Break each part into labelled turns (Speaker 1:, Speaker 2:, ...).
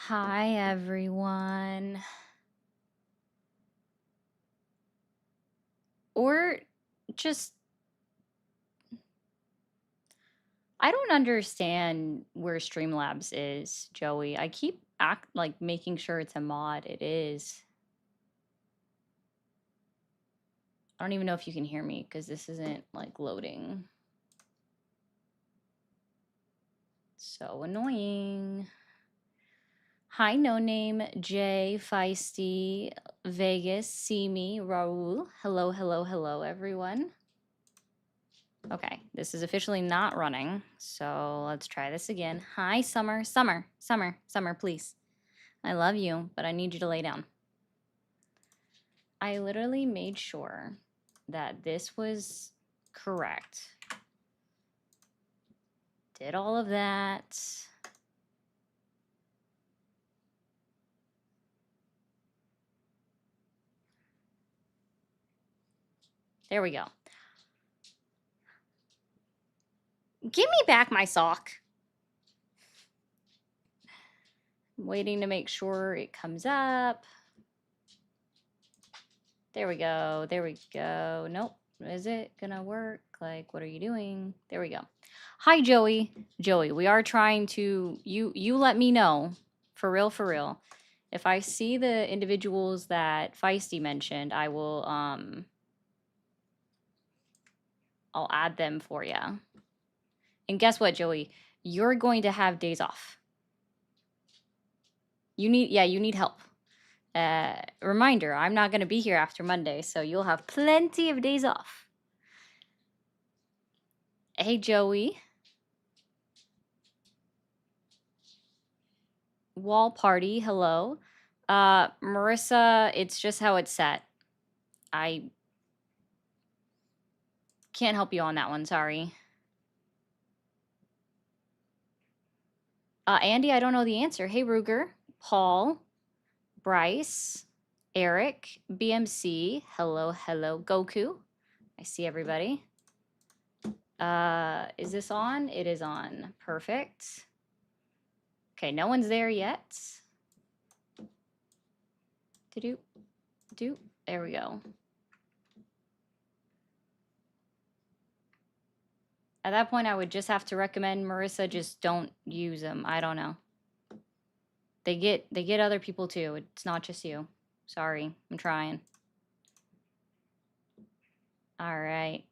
Speaker 1: Hi, everyone. Or just, I don't understand where Streamlabs is, Joey. I keep making sure it's a mod. It is. I don't even know if you can hear me because this isn't like loading. So annoying. Hi, No Name, Jay, Feisty, Vegas, See Me, Raul. Hello, hello, hello, everyone. Okay, this is officially not running, so let's try this again. Hi, Summer, Summer, Summer, Summer, please. I love you, but I need you to lay down. I literally made sure that this was correct. Did all of that. There we go. Give me back my sock. I'm waiting to make sure it comes up. There we go. There we go. Nope. Is it gonna work? Like, what are you doing? There we go. Hi, Joey. Joey, we are trying to, you let me know, for real, for real. If I see the individuals that Feisty mentioned, I will, I'll add them for you. And guess what, Joey? You're going to have days off. You need help. Reminder, I'm not going to be here after Monday, so you'll have plenty of days off. Hey, Joey. Wall party, hello. Marissa, it's just how it's set. I can't help you on that one, sorry. Andy, I don't know the answer. Hey, Ruger, Paul, Bryce, Eric, BMC, hello, hello, Goku. I see everybody. Is this on? It is on. Perfect. Okay, no one's there yet. Do. There we go. At that point, I would just have to recommend Marissa, just don't use them. I don't know. They get other people too. It's not just you. Sorry, I'm trying. All right.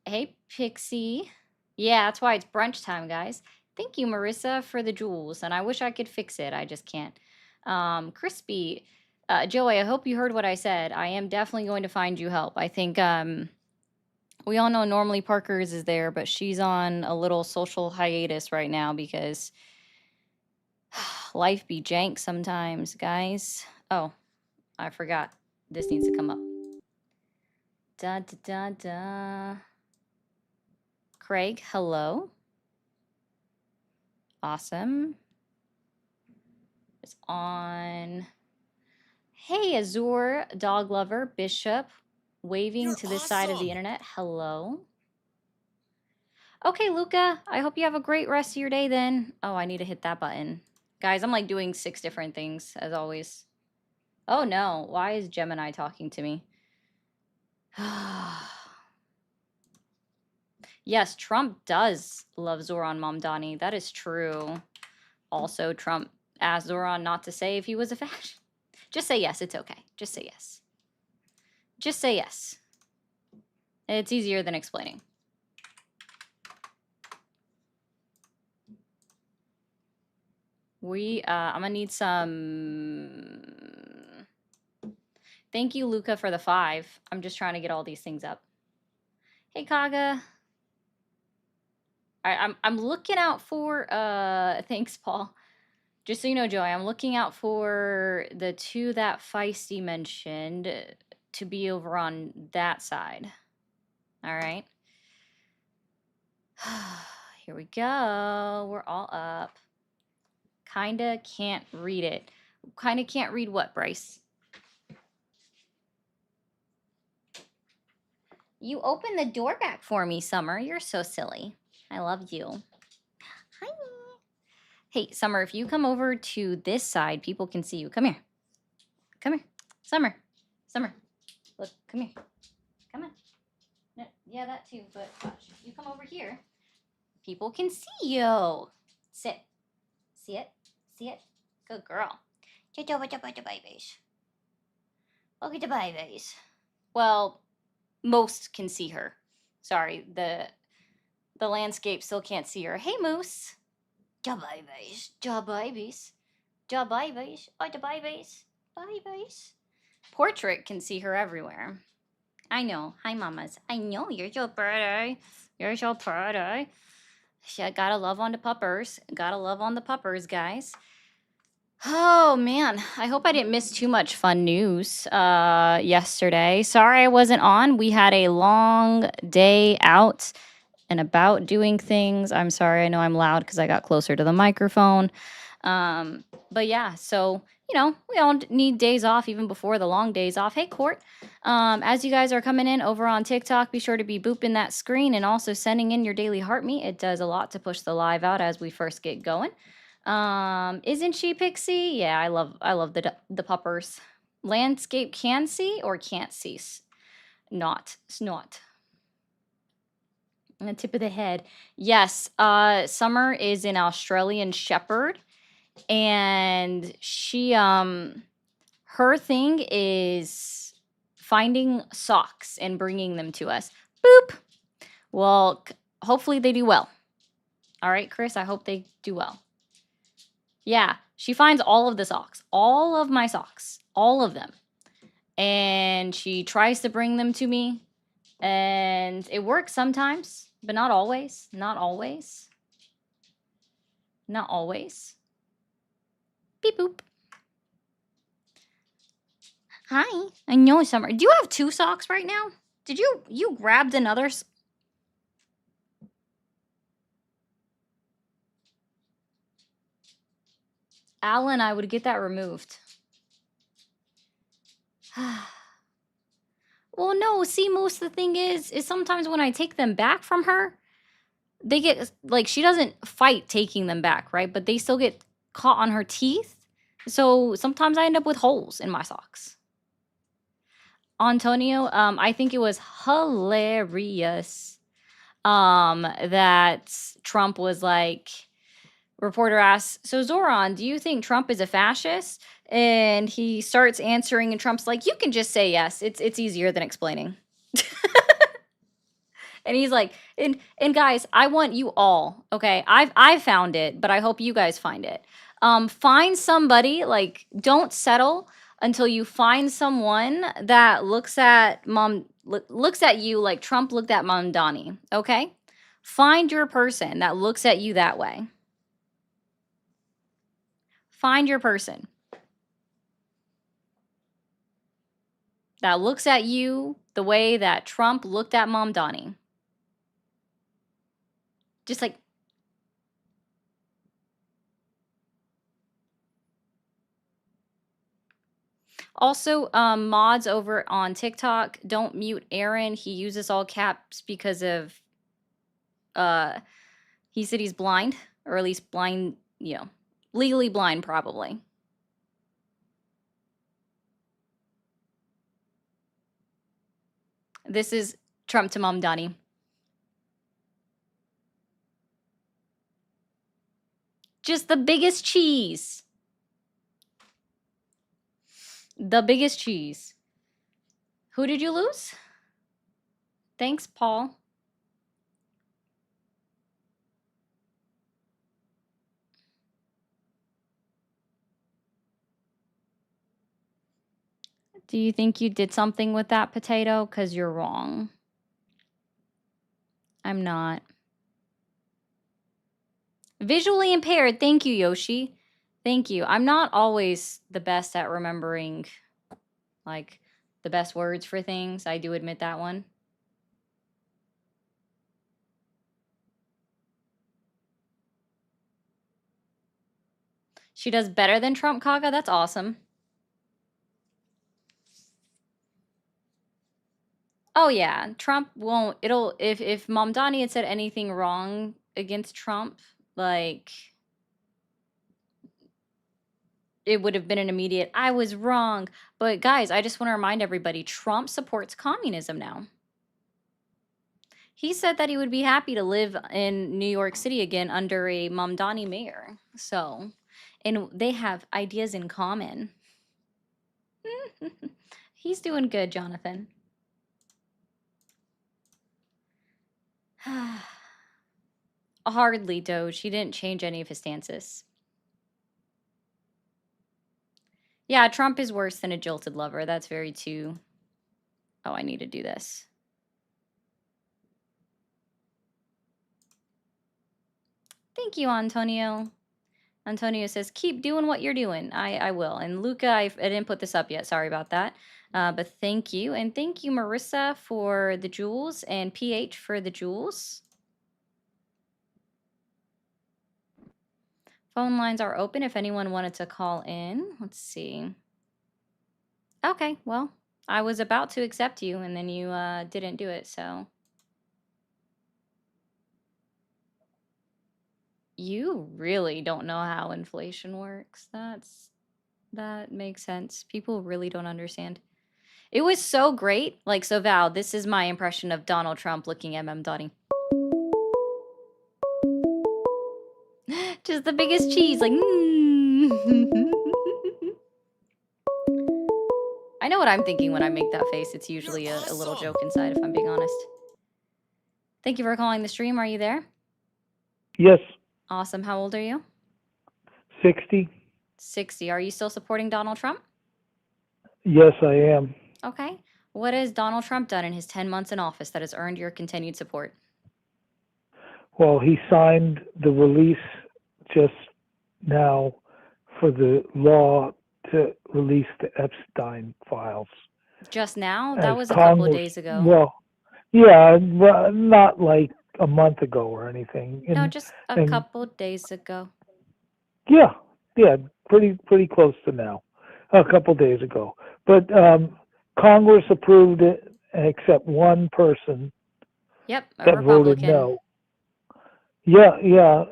Speaker 1: Hey, Pixie. Yeah, that's why it's brunch time, guys. Thank you, Marissa, for the jewels. And I wish I could fix it. I just can't. Crispy. Joey, I hope you heard what I said. I am definitely going to find you help. I think we all know normally Parker's is there, but she's on a little social hiatus right now because life be jank sometimes, guys. Oh, I forgot. This needs to come up. Da da da da. Craig, hello. Awesome. It's on. Hey, Azure, dog lover, Bishop, waving
Speaker 2: You're
Speaker 1: to this side of the
Speaker 2: awesome.
Speaker 1: internet. Hello. Okay, Luca, I hope you have a great rest of your day then. Oh, I need to hit that button. Guys, I'm like doing 6 different things, as always. Oh no, why is Gemini talking to me? Yes, Trump does love Zoran Mamdani. That is true. Also, Trump asked Zoran not to say if he was a fascist. Just say yes, it's okay. Just say yes. Just say yes. It's easier than explaining. I'm gonna need some. Thank you, Luca, for the 5. I'm just trying to get all these things up. Hey, Kaga. I'm looking out for, thanks, Paul. Just so you know, Joey, I'm looking out for the 2 that Feisty mentioned to be over on that side. All right. Here we go. We're all up. Kinda can't read it. Kinda can't read what, Bryce? You opened the door back for me, Summer. You're so silly. I love you. Hi. Hey, Summer, if you come over to this side, people can see you. Come here. Come here. Summer. Summer. Look, come here. Come on. No, yeah, that too, but watch. If you come over here, people can see you. Sit. See it? See it? Good girl. Look at the babies. Look at the babies. Well, most can see her. Sorry, the landscape still can't see her. Hey, Moose. Da babies. Da babies. Da babies. Oh, the babies. Babies. Portrait can see her everywhere. I know. Hi, mamas. I know you're so pretty. You're so pretty. Gotta love on the puppers. Gotta love on the puppers, guys. Oh man, I hope I didn't miss too much fun news yesterday. Sorry I wasn't on. We had a long day out and about doing things. I'm sorry. I know I'm loud because I got closer to the microphone. But yeah, so we all need days off even before the long days off. Hey, Court. As you guys are coming in over on TikTok, be sure to be booping that screen and also sending in your daily heart meet. It does a lot to push the live out as we first get going. Isn't she Pixie? Yeah, I love the puppers. Landscape can see or can't see? Not. Snot. On the tip of the head. Yes, Summer is an Australian Shepherd, and she her thing is finding socks and bringing them to us. Boop. Well, hopefully they do well. All right, Chris, I hope they do well. Yeah, she finds all of the socks, all of my socks, all of them. And she tries to bring them to me. And it works sometimes, but not always. Not always. Not always. Beep boop. Hi. I know, Summer. Do you have 2 socks right now? Did you grabbed another? Alan, I would get that removed. Well, no. See, most of the thing is sometimes when I take them back from her, they get like she doesn't fight taking them back, right? But they still get caught on her teeth. So sometimes I end up with holes in my socks. Antonio, I think it was hilarious that Trump was like, reporter asks, so Zoran, do you think Trump is a fascist? And he starts answering, and Trump's like, you can just say yes. It's easier than explaining. And he's like, and guys, I want you all, okay? I've found it, but I hope you guys find it. Find somebody, like, don't settle until you find someone that looks at you like Trump looked at Mamdani, okay? Find your person that looks at you that way. Find your person that looks at you the way that Trump looked at Mamdani. Just like, also, mods over on TikTok, don't mute Aaron. He uses all caps because of, he said he's blind, or at least blind, legally blind, probably. This is Trump to Mamdani. Just the biggest cheese. The biggest cheese. Who did you lose? Thanks, Paul. Do you think you did something with that potato? Because you're wrong. I'm not. Visually impaired. Thank you, Yoshi. Thank you. I'm not always the best at remembering, like, the best words for things. I do admit that one. She does better than Trump, Kaga? That's awesome. Oh yeah, Trump won't. It'll if Mamdani had said anything wrong against Trump, like it would have been an immediate, I was wrong. But guys, I just want to remind everybody, Trump supports communism now. He said that he would be happy to live in New York City again under a Mamdani mayor. So, and they have ideas in common. He's doing good, Jonathan. Hardly, Doge. He didn't change any of his stances. Yeah, Trump is worse than a jilted lover. That's very too. Oh, I need to do this. Thank you, Antonio. Antonio says, keep doing what you're doing. I will. And Luca, I didn't put this up yet. Sorry about that. But thank you. And thank you, Marissa, for the jewels and PH for the jewels. Phone lines are open if anyone wanted to call in. Let's see. Okay, well, I was about to accept you, and then you didn't do it, so. You really don't know how inflation works. That makes sense. People really don't understand. It was so great. Like, so Val, this is my impression of Donald Trump looking at Mem Donnie. Just the biggest cheese, like, I know what I'm thinking when I make that face. It's usually a little joke inside, if I'm being honest. Thank you for calling the stream. Are you there?
Speaker 2: Yes.
Speaker 1: Awesome. How old are you?
Speaker 2: 60.
Speaker 1: 60. Are you still supporting Donald Trump?
Speaker 2: Yes, I am.
Speaker 1: Okay. What has Donald Trump done in his 10 months in office that has earned your continued support?
Speaker 2: Well, he signed the release just now for the law to release the Epstein files.
Speaker 1: Just now? That was a couple of days ago.
Speaker 2: Well, yeah, not like a month ago or anything.
Speaker 1: No, just a couple days ago.
Speaker 2: Yeah, pretty close to now. A couple days ago. But Congress approved it except one person.
Speaker 1: Yep, a
Speaker 2: that
Speaker 1: Republican.
Speaker 2: Voted no. Yeah,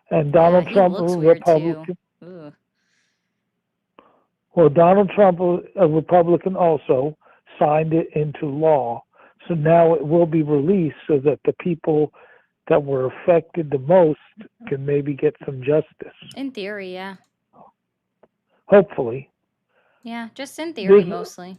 Speaker 2: and Donald Trump,
Speaker 1: he looks
Speaker 2: a
Speaker 1: Republican.
Speaker 2: Weird too. Well, Donald Trump, a Republican, also signed it into law. So now it will be released so that the people that were affected the most can maybe get some justice.
Speaker 1: In theory, yeah.
Speaker 2: Hopefully.
Speaker 1: Yeah, just in theory mostly.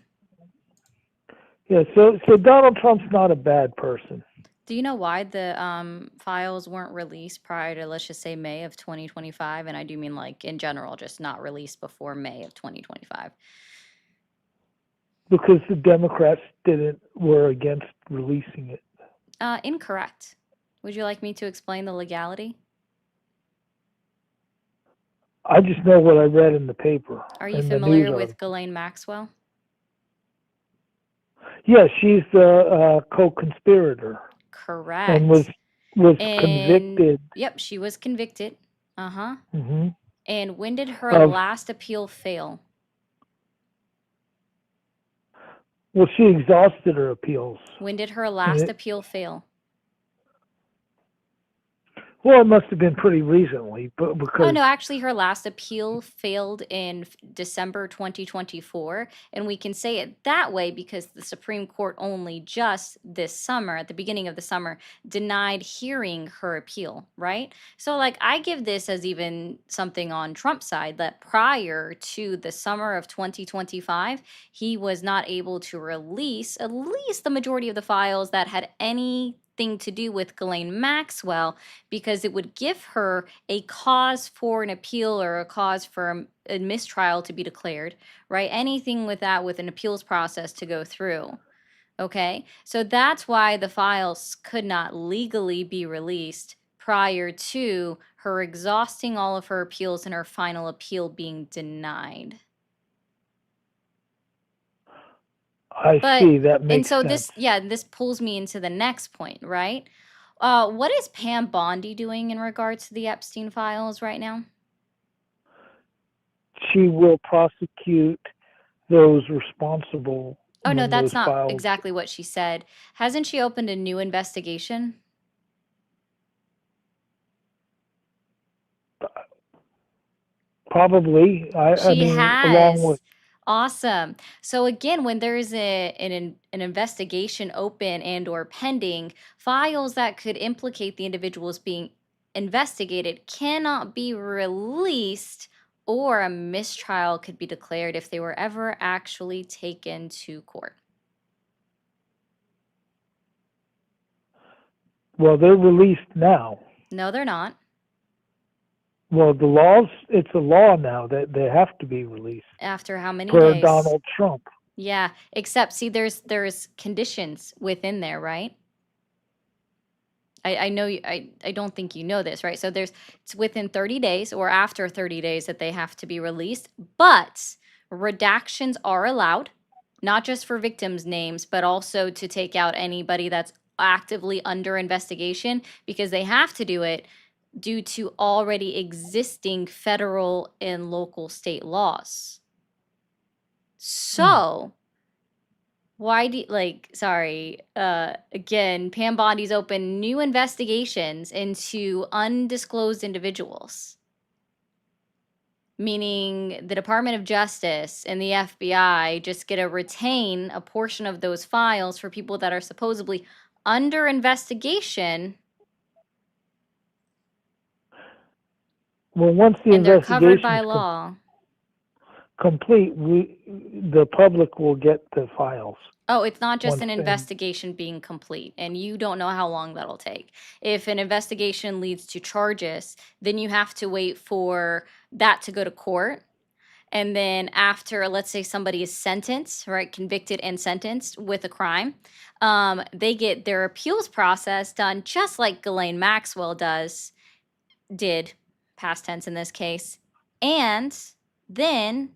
Speaker 2: Yeah, so Donald Trump's not a bad person.
Speaker 1: Do you know why the files weren't released prior to, let's just say, May of 2025? And I do mean, like, in general, just not released before May of 2025.
Speaker 2: Because the Democrats were against releasing it.
Speaker 1: Incorrect. Would you like me to explain the legality?
Speaker 2: I just know what I read in the paper.
Speaker 1: Are you familiar with Ghislaine Maxwell?
Speaker 2: Yeah, she's the co-conspirator.
Speaker 1: Correct.
Speaker 2: And was convicted.
Speaker 1: Yep, she was convicted. Uh-huh.
Speaker 2: Mm-hmm.
Speaker 1: And when did her last appeal fail?
Speaker 2: Well, she exhausted her appeals.
Speaker 1: When did her last appeal fail?
Speaker 2: Well, it must have been pretty recently, but because...
Speaker 1: Oh, no, actually, her last appeal failed in December 2024, and we can say it that way because the Supreme Court only just this summer, at the beginning of the summer, denied hearing her appeal, right? So, like, I give this as even something on Trump's side, that prior to the summer of 2025, he was not able to release at least the majority of the files that had anything to do with Ghislaine Maxwell, because it would give her a cause for an appeal or a cause for a mistrial to be declared, right? Anything with that, with an appeals process to go through. Okay, so that's why the files could not legally be released prior to her exhausting all of her appeals and her final appeal being denied.
Speaker 2: I see, that makes sense.
Speaker 1: And so this pulls me into the next point, right? What is Pam Bondi doing in regards to the Epstein files right now?
Speaker 2: She will prosecute those responsible.
Speaker 1: Oh, no, that's not exactly what she said. Hasn't she opened a new investigation?
Speaker 2: Probably. I
Speaker 1: She
Speaker 2: mean, along with,
Speaker 1: has. Awesome. So again, when there is an investigation open and or pending, files that could implicate the individuals being investigated cannot be released, or a mistrial could be declared if they were ever actually taken to court.
Speaker 2: well, they're released now.
Speaker 1: No, they're not.
Speaker 2: Well, the laws, it's a law now that they have to be released
Speaker 1: After how many
Speaker 2: per
Speaker 1: days?
Speaker 2: Donald Trump.
Speaker 1: Yeah, except see, there's conditions within there, right? I know I don't think you know this, right? So it's within 30 days or after 30 days that they have to be released, but redactions are allowed, not just for victims' names, but also to take out anybody that's actively under investigation, because they have to do it due to already existing federal and local state laws. So, why do sorry, again, Pam Bondi's opened new investigations into undisclosed individuals, meaning the Department of Justice and the FBI just get to retain a portion of those files for people that are supposedly under investigation,
Speaker 2: Well, once the
Speaker 1: and they're covered
Speaker 2: investigation's
Speaker 1: by law.
Speaker 2: complete, the public will get the files.
Speaker 1: Oh, it's not just
Speaker 2: Once
Speaker 1: an
Speaker 2: they,
Speaker 1: investigation being complete, and you don't know how long that'll take. If an investigation leads to charges, then you have to wait for that to go to court. And then after, let's say somebody is sentenced, right, convicted and sentenced with a crime, they get their appeals process done just like Ghislaine Maxwell did, past tense in this case. And then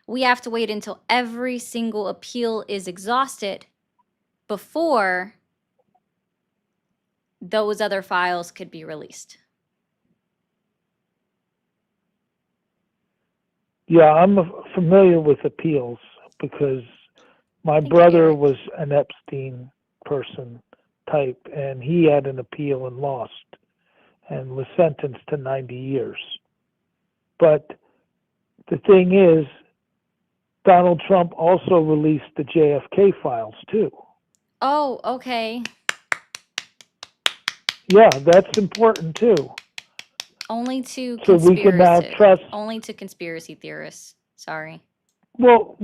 Speaker 1: we have to wait until every single appeal is exhausted before those other files could be released.
Speaker 2: yeah, I'm familiar with appeals because my
Speaker 1: Thank you,
Speaker 2: brother
Speaker 1: Eric.
Speaker 2: was an Epstein person type, and he had an appeal and lost and was sentenced to 90 years. But the thing is, Donald Trump also released the JFK files too.
Speaker 1: Oh, okay.
Speaker 2: Yeah, that's important too.
Speaker 1: Only to
Speaker 2: So we can now trust.
Speaker 1: only to conspiracy theorists. Sorry.
Speaker 2: Well,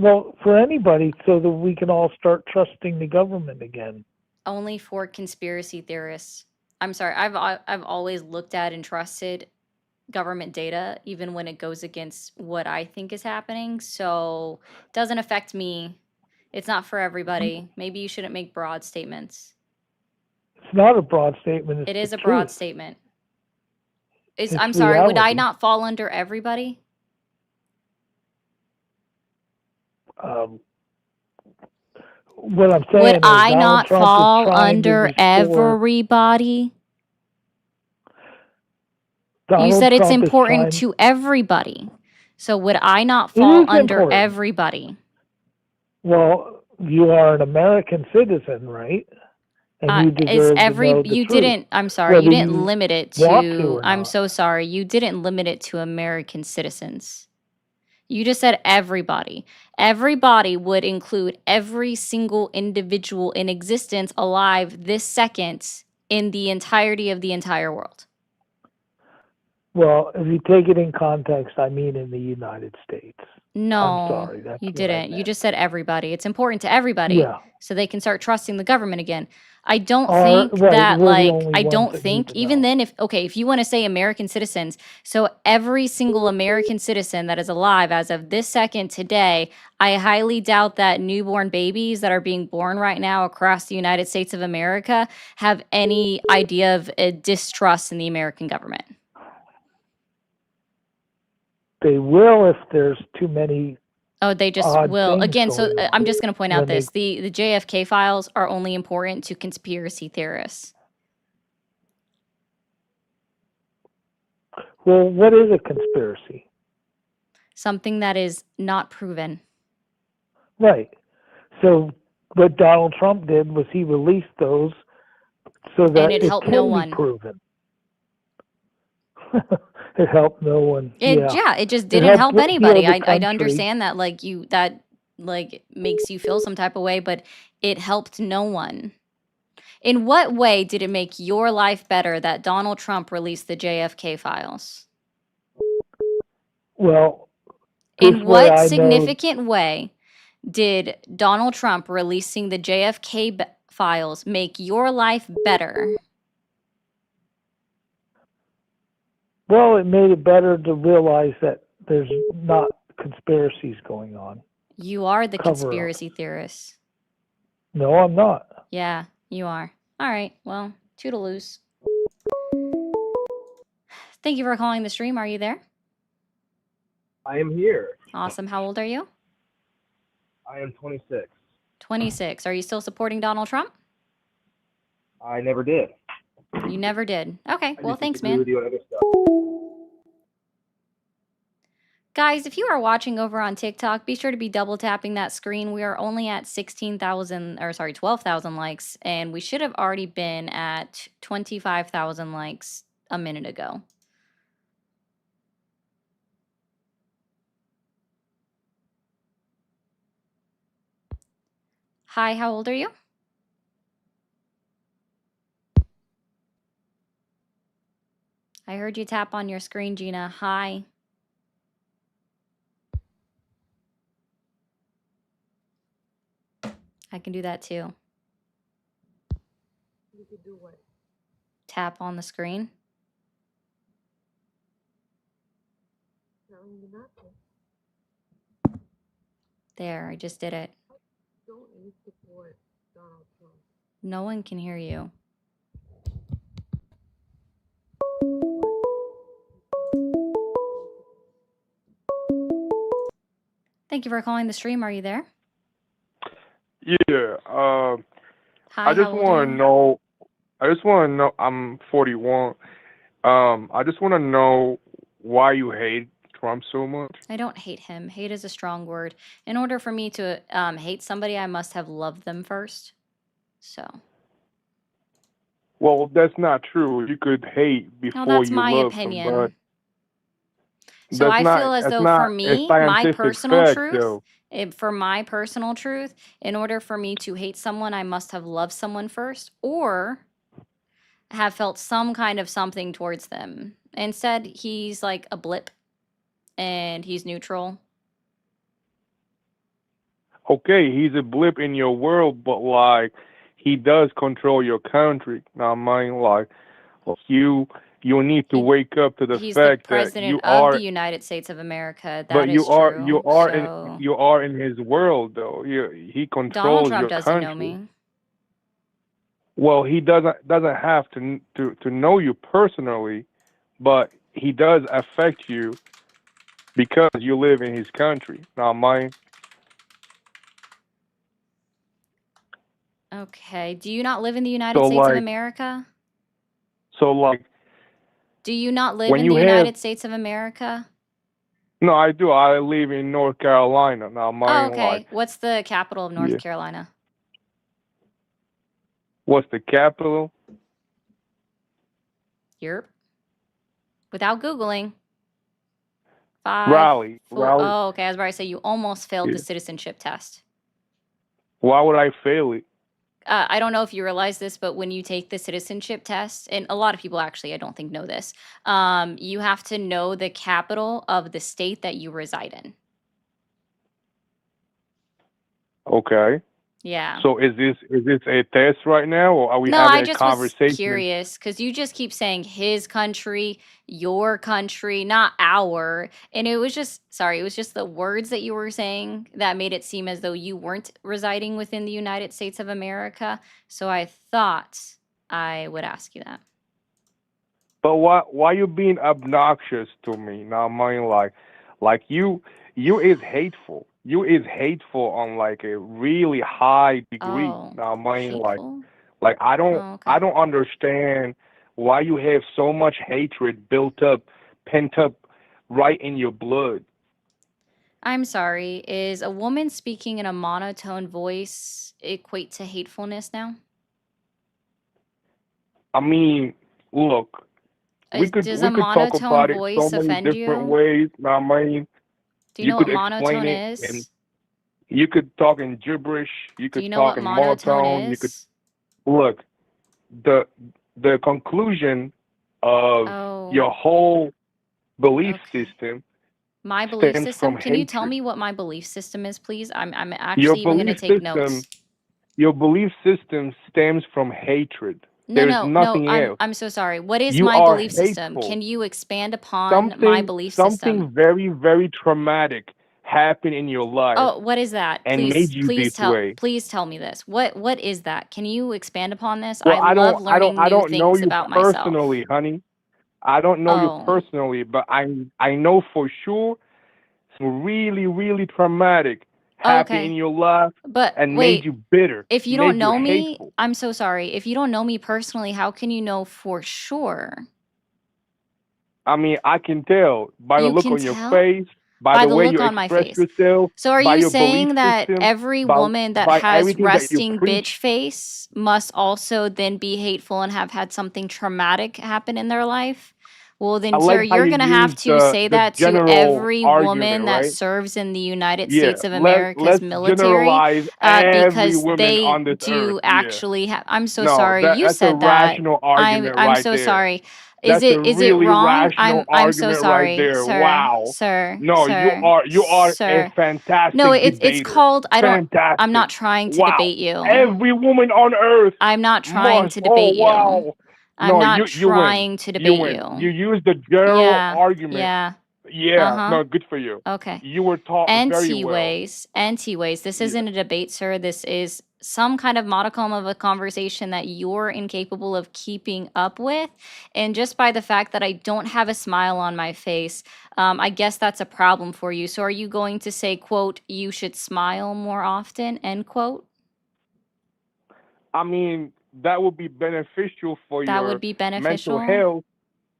Speaker 2: for anybody, so that we can all start trusting the government again.
Speaker 1: Only for conspiracy theorists. I'm sorry. I've always looked at and trusted government data, even when it goes against what I think is happening. So it doesn't affect me. It's not for everybody. Maybe you shouldn't make broad statements.
Speaker 2: It's not a broad statement. It's
Speaker 1: It is
Speaker 2: the
Speaker 1: a broad
Speaker 2: truth.
Speaker 1: statement.
Speaker 2: It's
Speaker 1: I'm sorry, would I
Speaker 2: reality.
Speaker 1: not fall under everybody?
Speaker 2: Um, what I'm
Speaker 1: Would
Speaker 2: saying is
Speaker 1: I
Speaker 2: Donald
Speaker 1: not
Speaker 2: Trump is
Speaker 1: fall
Speaker 2: trying to
Speaker 1: under
Speaker 2: restore.
Speaker 1: everybody? You
Speaker 2: Donald
Speaker 1: said it's
Speaker 2: Trump is
Speaker 1: important
Speaker 2: trying.
Speaker 1: to everybody. So would I not
Speaker 2: It
Speaker 1: fall
Speaker 2: is
Speaker 1: under
Speaker 2: important.
Speaker 1: everybody?
Speaker 2: Well, you are an American citizen, right? And you
Speaker 1: Is
Speaker 2: deserve to
Speaker 1: every
Speaker 2: know the
Speaker 1: you
Speaker 2: truth.
Speaker 1: didn't I'm sorry, you
Speaker 2: Whether
Speaker 1: didn't
Speaker 2: you
Speaker 1: limit it
Speaker 2: want to
Speaker 1: to
Speaker 2: or
Speaker 1: I'm
Speaker 2: not.
Speaker 1: so sorry. You didn't limit it to American citizens. You just said everybody. Everybody would include every single individual in existence alive this second in the entirety of the entire world.
Speaker 2: Well, if you take it in context, I mean in the United States. I'm
Speaker 1: No,
Speaker 2: sorry, that's
Speaker 1: you
Speaker 2: what I
Speaker 1: didn't. You
Speaker 2: meant.
Speaker 1: just said everybody. It's important to everybody
Speaker 2: Yeah.
Speaker 1: so they can start trusting the government again. I don't
Speaker 2: Are
Speaker 1: think
Speaker 2: right.
Speaker 1: that,
Speaker 2: We're the only
Speaker 1: I
Speaker 2: ones
Speaker 1: don't
Speaker 2: that need
Speaker 1: think,
Speaker 2: to
Speaker 1: even
Speaker 2: know.
Speaker 1: then, if you want to say American citizens, so every single American citizen that is alive as of this second today, I highly doubt that newborn babies that are being born right now across the United States of America have any idea of a distrust in the American government.
Speaker 2: They will if there's too many
Speaker 1: Oh, they just
Speaker 2: odd
Speaker 1: will.
Speaker 2: things
Speaker 1: Again, so
Speaker 2: going on.
Speaker 1: I'm just going to point out
Speaker 2: When they,
Speaker 1: this. The JFK files are only important to conspiracy theorists.
Speaker 2: well, what is a conspiracy?
Speaker 1: Something that is not proven.
Speaker 2: Right. So what Donald Trump did was he released those so
Speaker 1: And
Speaker 2: that
Speaker 1: it
Speaker 2: it
Speaker 1: helped no
Speaker 2: can be
Speaker 1: one.
Speaker 2: proven. It helped no one. Yeah,
Speaker 1: It just
Speaker 2: it
Speaker 1: didn't
Speaker 2: helped
Speaker 1: help
Speaker 2: heal
Speaker 1: anybody.
Speaker 2: the
Speaker 1: I'd
Speaker 2: country.
Speaker 1: understand that like you that like makes you feel some type of way, but it helped no one. In what way did it make your life better that Donald Trump released the JFK files?
Speaker 2: Well, this
Speaker 1: In
Speaker 2: way
Speaker 1: what
Speaker 2: I know.
Speaker 1: significant way did Donald Trump releasing the JFK files make your life better?
Speaker 2: Well, it made it better to realize that there's not conspiracies going on,
Speaker 1: You are the
Speaker 2: cover ups.
Speaker 1: conspiracy theorist.
Speaker 2: No, I'm not.
Speaker 1: Yeah, you are. All right. Well, toodaloos. Thank you for calling the stream. Are you there?
Speaker 3: I am here.
Speaker 1: Awesome. How old are you?
Speaker 3: I am 26.
Speaker 1: 26. Are you still supporting Donald Trump?
Speaker 3: I never did.
Speaker 1: You never did. Okay.
Speaker 3: I
Speaker 1: Well,
Speaker 3: just
Speaker 1: thanks,
Speaker 3: disagree
Speaker 1: man.
Speaker 3: with you on other stuff.
Speaker 1: Guys, if you are watching over on TikTok, be sure to be double tapping that screen. We are only at 12,000 likes, and we should have already been at 25,000 likes a minute ago. Hi, how old are you? I heard you tap on your screen, Gina. Hi. I can do that too.
Speaker 4: You could do what?
Speaker 1: Tap on the screen.
Speaker 4: Telling you not to.
Speaker 1: There, I just did it.
Speaker 4: Don't you support Donald Trump?
Speaker 1: No one can hear you. Thank you for calling the stream. Are you there?
Speaker 5: Yeah.
Speaker 1: Hi,
Speaker 5: I
Speaker 1: how
Speaker 5: just
Speaker 1: old are
Speaker 5: want to
Speaker 1: you?
Speaker 5: know. I just want to know. I'm 41. I just want to know why you hate Trump so much.
Speaker 1: I don't hate him. Hate is a strong word. In order for me to hate somebody, I must have loved them first. So,
Speaker 5: Well, that's not true. You could hate
Speaker 1: no,
Speaker 5: before
Speaker 1: that's
Speaker 5: you
Speaker 1: my
Speaker 5: love somebody.
Speaker 1: opinion. So
Speaker 5: That's
Speaker 1: I
Speaker 5: not.
Speaker 1: feel as
Speaker 5: That's
Speaker 1: though for
Speaker 5: not a
Speaker 1: me, my
Speaker 5: scientific
Speaker 1: personal
Speaker 5: fact,
Speaker 1: truth,
Speaker 5: though.
Speaker 1: for my personal truth, in order for me to hate someone, I must have loved someone first or have felt some kind of something towards them. Instead, he's like a blip and he's neutral.
Speaker 5: Okay, he's a blip in your world, but like he does control your country. Now, mind like you, you need to
Speaker 1: He
Speaker 5: wake up to the
Speaker 1: he's the
Speaker 5: fact that
Speaker 1: president
Speaker 5: you
Speaker 1: of the
Speaker 5: are.
Speaker 1: United States of America.
Speaker 5: But
Speaker 1: That is true. So
Speaker 5: you are in his world though. He
Speaker 1: Donald
Speaker 5: controls
Speaker 1: Trump
Speaker 5: your
Speaker 1: doesn't know
Speaker 5: country.
Speaker 1: me.
Speaker 5: Well, he doesn't have to know you personally, but he does affect you because you live in his country, not mine.
Speaker 1: Okay. Do you not live in the United
Speaker 5: So
Speaker 1: States of
Speaker 5: like
Speaker 1: America?
Speaker 5: so like
Speaker 1: Do you not live
Speaker 5: when
Speaker 1: in the
Speaker 5: you have
Speaker 1: United States of America?
Speaker 5: no, I do. I live in North Carolina, not
Speaker 1: Oh,
Speaker 5: mine. Like
Speaker 1: okay. What's the capital of North
Speaker 5: yeah,
Speaker 1: Carolina?
Speaker 5: what's the capital?
Speaker 1: Europe. Without Googling. 5,
Speaker 5: Raleigh,
Speaker 1: 4.
Speaker 5: Raleigh.
Speaker 1: Oh, okay. I was about to say you almost failed the
Speaker 5: Yeah.
Speaker 1: citizenship test.
Speaker 5: Why would I fail it?
Speaker 1: I don't know if you realize this, but when you take the citizenship test, and a lot of people actually, I don't think, know this, you have to know the capital of the state that you reside in.
Speaker 5: Okay.
Speaker 1: Yeah.
Speaker 5: So is this a test right now, or are we
Speaker 1: No,
Speaker 5: having
Speaker 1: I
Speaker 5: a
Speaker 1: just was
Speaker 5: conversation?
Speaker 1: curious because you just keep saying his country, your country, not our. And it was just, sorry, it was just the words that you were saying that made it seem as though you weren't residing within the United States of America. So I thought I would ask you that.
Speaker 5: But why you being obnoxious to me? Now mine like you is hateful. You is hateful on like a really high degree.
Speaker 1: Oh,
Speaker 5: Now mine
Speaker 1: hateful?
Speaker 5: like
Speaker 1: Oh,
Speaker 5: I
Speaker 1: okay.
Speaker 5: don't understand why you have so much hatred built up, pent up right in your blood.
Speaker 1: I'm sorry. Is a woman speaking in a monotone voice equate to hatefulness now?
Speaker 5: I mean, look,
Speaker 1: Does a
Speaker 5: we could talk
Speaker 1: monotone
Speaker 5: about it so
Speaker 1: voice
Speaker 5: many
Speaker 1: offend
Speaker 5: different
Speaker 1: you?
Speaker 5: ways. Now, I mean,
Speaker 1: Do you
Speaker 5: you
Speaker 1: know what
Speaker 5: could explain
Speaker 1: monotone
Speaker 5: it, and
Speaker 1: is?
Speaker 5: you could talk in gibberish. You
Speaker 1: Do
Speaker 5: could
Speaker 1: you know
Speaker 5: talk
Speaker 1: what
Speaker 5: in
Speaker 1: monotone
Speaker 5: monotone. You could
Speaker 1: is?
Speaker 5: look the the conclusion of
Speaker 1: Oh,
Speaker 5: your whole belief
Speaker 1: okay.
Speaker 5: system
Speaker 1: My belief
Speaker 5: stems from
Speaker 1: system? Can you tell
Speaker 5: hatred.
Speaker 1: me what my belief system is, please? I'm
Speaker 5: Your
Speaker 1: actually even gonna
Speaker 5: belief
Speaker 1: take
Speaker 5: system,
Speaker 1: notes.
Speaker 5: your belief system stems from hatred.
Speaker 1: No,
Speaker 5: There is
Speaker 1: no, no.
Speaker 5: nothing else.
Speaker 1: I'm so sorry. What is
Speaker 5: You
Speaker 1: my
Speaker 5: are
Speaker 1: belief system?
Speaker 5: hateful.
Speaker 1: Can you expand upon my
Speaker 5: Something
Speaker 1: belief system?
Speaker 5: something very, very traumatic happened in your life
Speaker 1: Oh, what is that?
Speaker 5: and made
Speaker 1: Please,
Speaker 5: you this way.
Speaker 1: please tell me this. What is that? Can you expand upon this?
Speaker 5: Well,
Speaker 1: I love learning
Speaker 5: I
Speaker 1: new
Speaker 5: don't know
Speaker 1: things
Speaker 5: you
Speaker 1: about myself.
Speaker 5: personally, honey. I don't know you
Speaker 1: Oh,
Speaker 5: personally, but I know for sure some really, really traumatic happened in
Speaker 1: okay.
Speaker 5: your life
Speaker 1: But
Speaker 5: and made
Speaker 1: wait,
Speaker 5: you bitter,
Speaker 1: if you don't
Speaker 5: made you
Speaker 1: know me,
Speaker 5: hateful.
Speaker 1: I'm so sorry. If you don't know me personally, how can you know for sure?
Speaker 5: I mean, I can tell by the
Speaker 1: You
Speaker 5: look
Speaker 1: can
Speaker 5: on your
Speaker 1: tell
Speaker 5: face, by
Speaker 1: by
Speaker 5: the
Speaker 1: the
Speaker 5: way
Speaker 1: look
Speaker 5: you
Speaker 1: on my
Speaker 5: express
Speaker 1: face.
Speaker 5: yourself,
Speaker 1: So are
Speaker 5: by
Speaker 1: you
Speaker 5: your belief
Speaker 1: saying that
Speaker 5: system,
Speaker 1: every woman that
Speaker 5: by
Speaker 1: has
Speaker 5: everything that you
Speaker 1: resting
Speaker 5: preach.
Speaker 1: bitch face must also then be hateful and have had something traumatic happen in their life? Well,
Speaker 5: I
Speaker 1: then, sir,
Speaker 5: like how
Speaker 1: you're
Speaker 5: you
Speaker 1: going to have
Speaker 5: use
Speaker 1: to say
Speaker 5: the
Speaker 1: that to
Speaker 5: general
Speaker 1: every
Speaker 5: argument,
Speaker 1: woman that
Speaker 5: right?
Speaker 1: serves in the United
Speaker 5: Yeah,
Speaker 1: States of America's
Speaker 5: let's
Speaker 1: military,
Speaker 5: generalize every
Speaker 1: because
Speaker 5: woman
Speaker 1: they
Speaker 5: on this earth.
Speaker 1: do
Speaker 5: Yeah.
Speaker 1: actually have. I'm so
Speaker 5: No,
Speaker 1: sorry. You
Speaker 5: that's a
Speaker 1: said that.
Speaker 5: rational argument
Speaker 1: I'm
Speaker 5: right
Speaker 1: so
Speaker 5: there.
Speaker 1: sorry.
Speaker 5: That's a
Speaker 1: Is it
Speaker 5: really
Speaker 1: wrong?
Speaker 5: rational
Speaker 1: I'm so
Speaker 5: argument right
Speaker 1: sorry,
Speaker 5: there.
Speaker 1: sir,
Speaker 5: Wow.
Speaker 1: sir,
Speaker 5: No,
Speaker 1: sir,
Speaker 5: you are a
Speaker 1: sir. No,
Speaker 5: fantastic
Speaker 1: it's
Speaker 5: debater.
Speaker 1: called I'm
Speaker 5: Fantastic.
Speaker 1: not trying to
Speaker 5: Wow.
Speaker 1: debate you.
Speaker 5: Every woman on earth
Speaker 1: I'm not trying
Speaker 5: must.
Speaker 1: to
Speaker 5: Oh
Speaker 1: debate you.
Speaker 5: wow.
Speaker 1: I'm
Speaker 5: No,
Speaker 1: not
Speaker 5: you win.
Speaker 1: trying to
Speaker 5: You
Speaker 1: debate
Speaker 5: win. You
Speaker 1: you.
Speaker 5: use the general
Speaker 1: Yeah,
Speaker 5: argument.
Speaker 1: yeah.
Speaker 5: Yeah.
Speaker 1: Uh-huh.
Speaker 5: No, good for you.
Speaker 1: Okay.
Speaker 5: You were taught very well.
Speaker 1: Anti-ways. This
Speaker 5: Yeah.
Speaker 1: isn't a debate, sir. This is some kind of modicum of a conversation that you're incapable of keeping up with. And just by the fact that I don't have a smile on my face, I guess that's a problem for you. So are you going to say, quote, you should smile more often, end quote?
Speaker 5: I mean, that would be beneficial for
Speaker 1: That would
Speaker 5: your
Speaker 1: be
Speaker 5: mental
Speaker 1: beneficial.
Speaker 5: health,